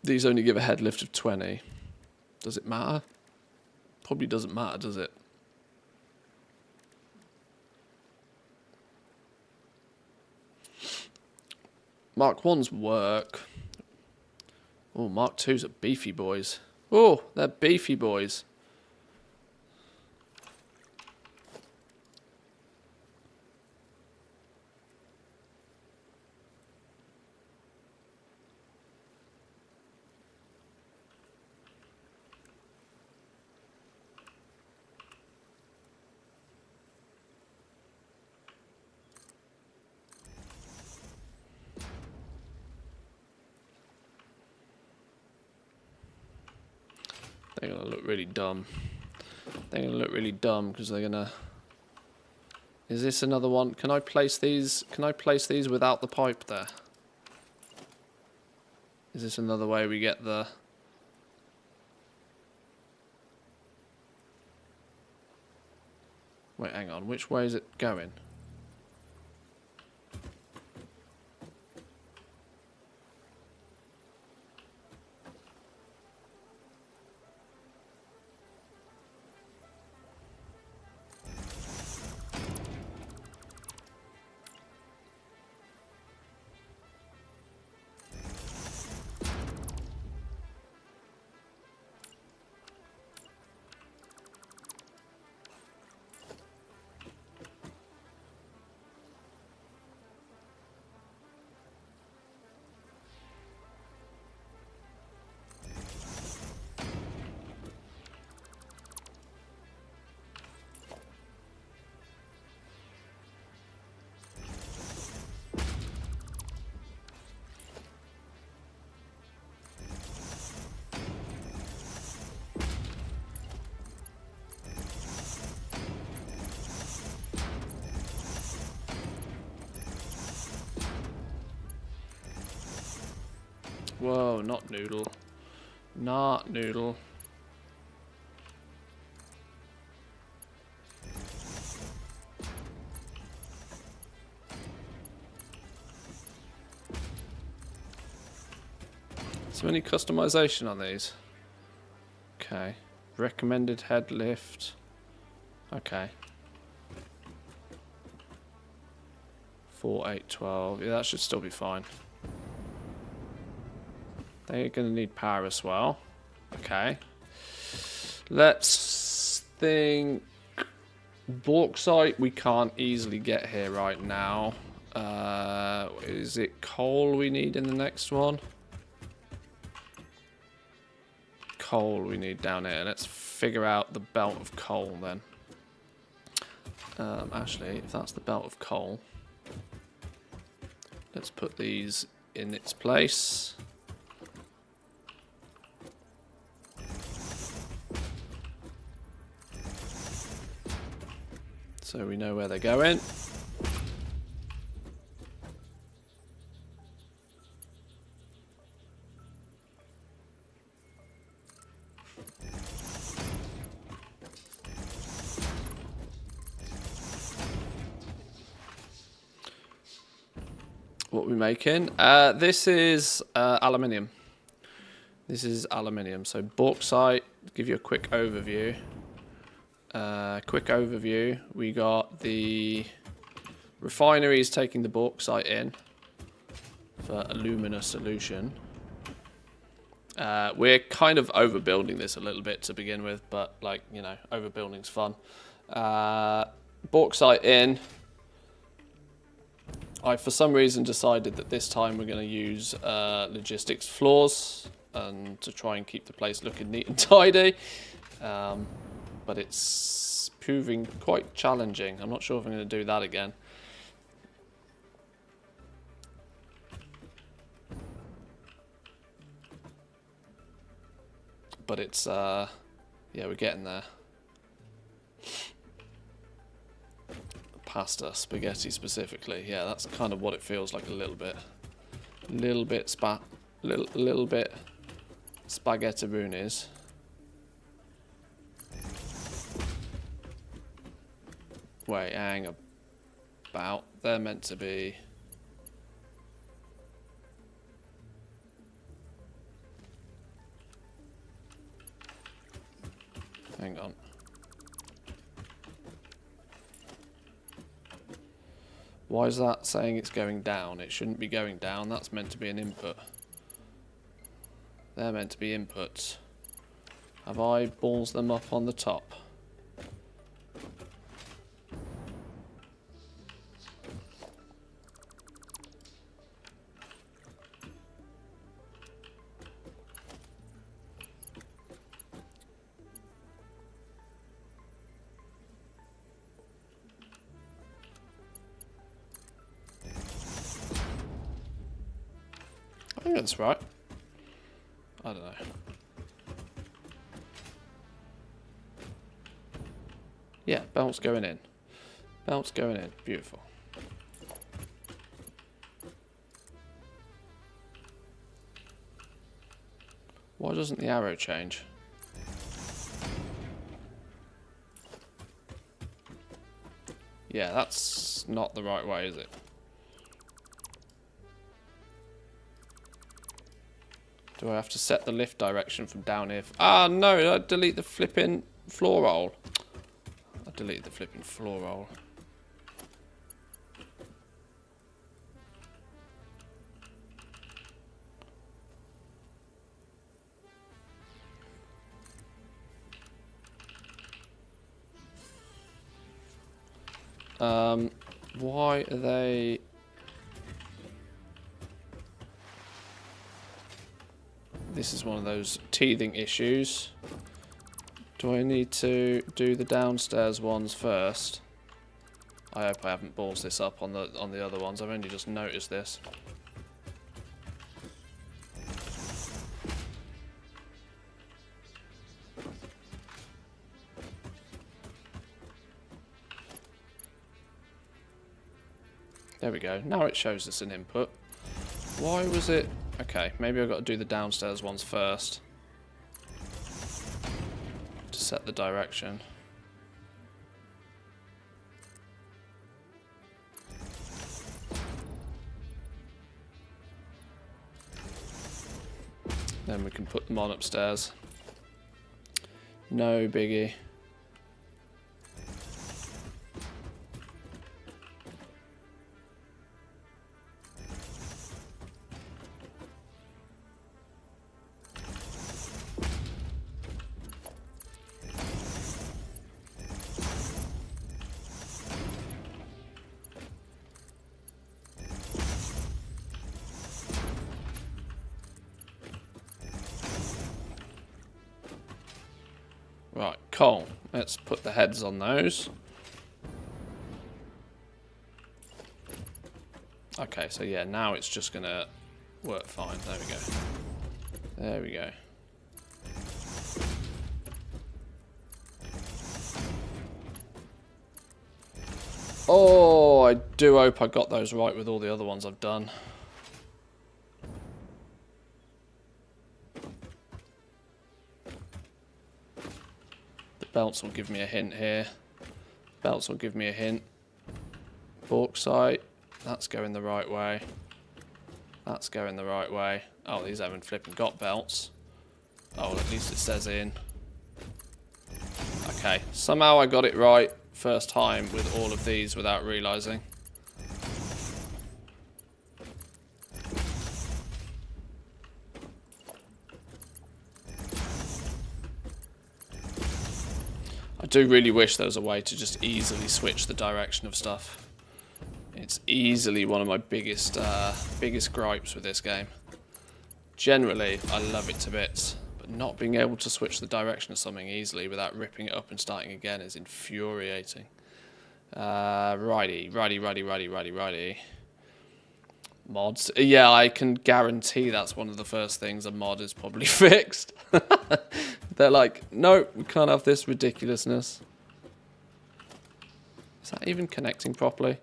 These only give a head lift of 20. Does it matter? Probably doesn't matter, does it? Mark 1s work. Oh, Mark 2s are beefy boys. Oh, they're beefy boys. They're going to look really dumb. They're going to look really dumb because they're going to... Is this another one? Can I place these? Can I place these without the pipe there? Is this another way we get the... Wait, hang on. Which way is it going? Whoa, not noodle. Not noodle. Is there any customization on these? Okay. Recommended head lift. Okay. 4, 8, 12. Yeah, that should still be fine. They're going to need power as well. Okay. Let's think. Bauxite we can't easily get here right now. Is it coal we need in the next one? Coal we need down here. Let's figure out the belt of coal then. Actually, if that's the belt of coal, Let's put these in its place. So we know where they're going. What are we making? This is aluminium. This is aluminium. So bauxite, give you a quick overview. We got the refineries taking the bauxite in for alumina solution. We're kind of overbuilding this a little bit to begin with, but like, you know, overbuilding's fun. Bauxite in. I, for some reason, decided that this time we're going to use logistics floors and to try and keep the place looking neat and tidy. But it's proving quite challenging. I'm not sure if I'm going to do that again. But it's, yeah, we're getting there. Pasta, spaghetti specifically. Yeah, that's kind of what it feels like a little bit. Little bit spaghetti-roonies. Wait, hang about. They're meant to be... Hang on. Why is that saying it's going down? It shouldn't be going down. That's meant to be an input. They're meant to be inputs. Have I balls them up on the top? I think that's right. I don't know. Yeah, belt's going in. Belt's going in. Beautiful. Why doesn't the arrow change? Yeah, that's not the right way, is it? Do I have to set the lift direction from down here? Ah, no, I delete the flipping floor roll. I deleted the flipping floor roll. Why are they... This is one of those teething issues. Do I need to do the downstairs ones first? I hope I haven't ballsed this up on the other ones. I've only just noticed this. There we go. Now it shows us an input. Why was it... Okay, maybe I've got to do the downstairs ones first. To set the direction. Then we can put them on upstairs. No biggie. Right, cool. Let's put the heads on those. Okay, so yeah, now it's just going to work fine. There we go. There we go. Oh, I do hope I got those right with all the other ones I've done. The belts will give me a hint here. Belts will give me a hint. Bauxite, that's going the right way. That's going the right way. Oh, these haven't flipping got belts. Oh, well, at least it says in. Okay, somehow I got it right first time with all of these without realizing. I do really wish there was a way to just easily switch the direction of stuff. It's easily one of my biggest gripes with this game. Generally, I love it to bits, but not being able to switch the direction of something easily without ripping it up and starting again is infuriating. Righty. Mods. Yeah, I can guarantee that's one of the first things a mod is probably fixed. They're like, no, we can't have this ridiculousness. Is that even connecting properly?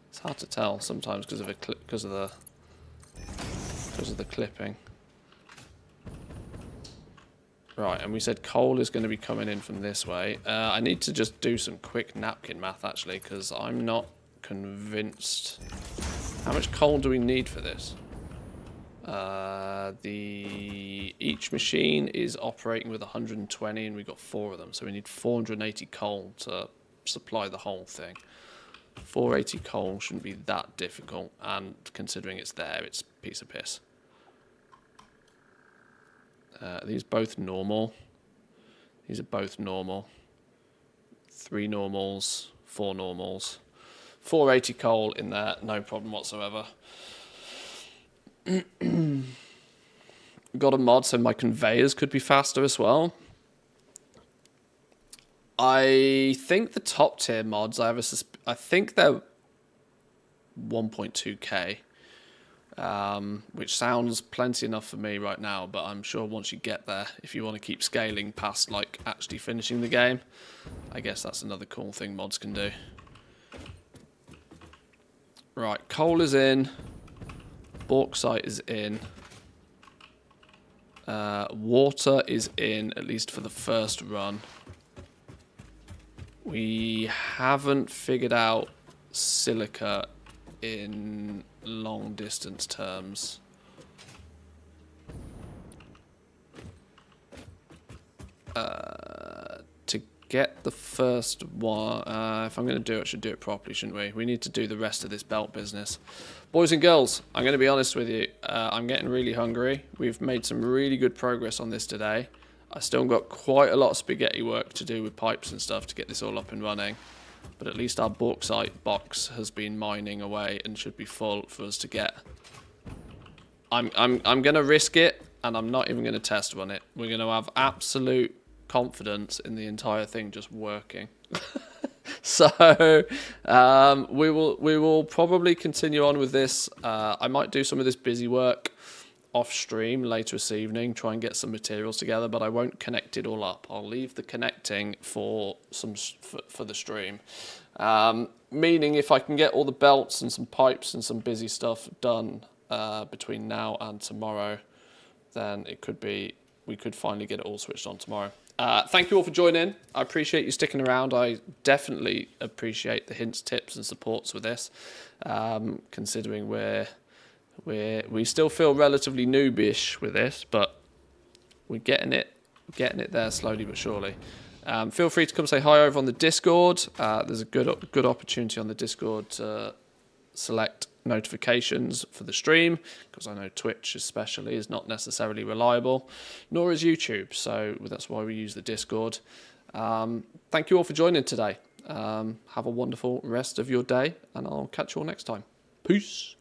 It's hard to tell sometimes because of the clipping. Right, and we said coal is going to be coming in from this way. I need to just do some quick napkin math actually, because I'm not convinced. How much coal do we need for this? Each machine is operating with 120, and we've got 4 of them, so we need 480 coal to supply the whole thing. 480 coal shouldn't be that difficult, and considering it's there, it's a piece of piss. Are these both normal? These are both normal. 3 normals, 4 normals. 480 coal in there, no problem whatsoever. Got a mod so my conveyors could be faster as well. I think the top tier mods, I think they're 1.2k. Which sounds plenty enough for me right now, but I'm sure once you get there, if you want to keep scaling past like actually finishing the game, I guess that's another cool thing mods can do. Right, coal is in, bauxite is in, water is in, at least for the first run. We haven't figured out silica in long distance terms. To get the first one, if I'm going to do it, I should do it properly, shouldn't we? We need to do the rest of this belt business. Boys and girls, I'm going to be honest with you. I'm getting really hungry. We've made some really good progress on this today. I still got quite a lot of spaghetti work to do with pipes and stuff to get this all up and running. But at least our bauxite box has been mining away and should be full for us to get. I'm going to risk it, and I'm not even going to test run it. We're going to have absolute confidence in the entire thing just working. So we will probably continue on with this. I might do some of this busy work off stream later this evening, try and get some materials together, but I won't connect it all up. I'll leave the connecting for the stream. Meaning if I can get all the belts and some pipes and some busy stuff done between now and tomorrow, then we could finally get it all switched on tomorrow. Thank you all for joining. I appreciate you sticking around. I definitely appreciate the hints, tips and supports with this, considering we still feel relatively noobish with this, but we're getting it there slowly but surely. Feel free to come say hi over on the Discord. There's a good opportunity on the Discord to select notifications for the stream, because I know Twitch especially is not necessarily reliable, nor is YouTube, so that's why we use the Discord. Thank you all for joining today. Have a wonderful rest of your day, and I'll catch you all next time. Peace.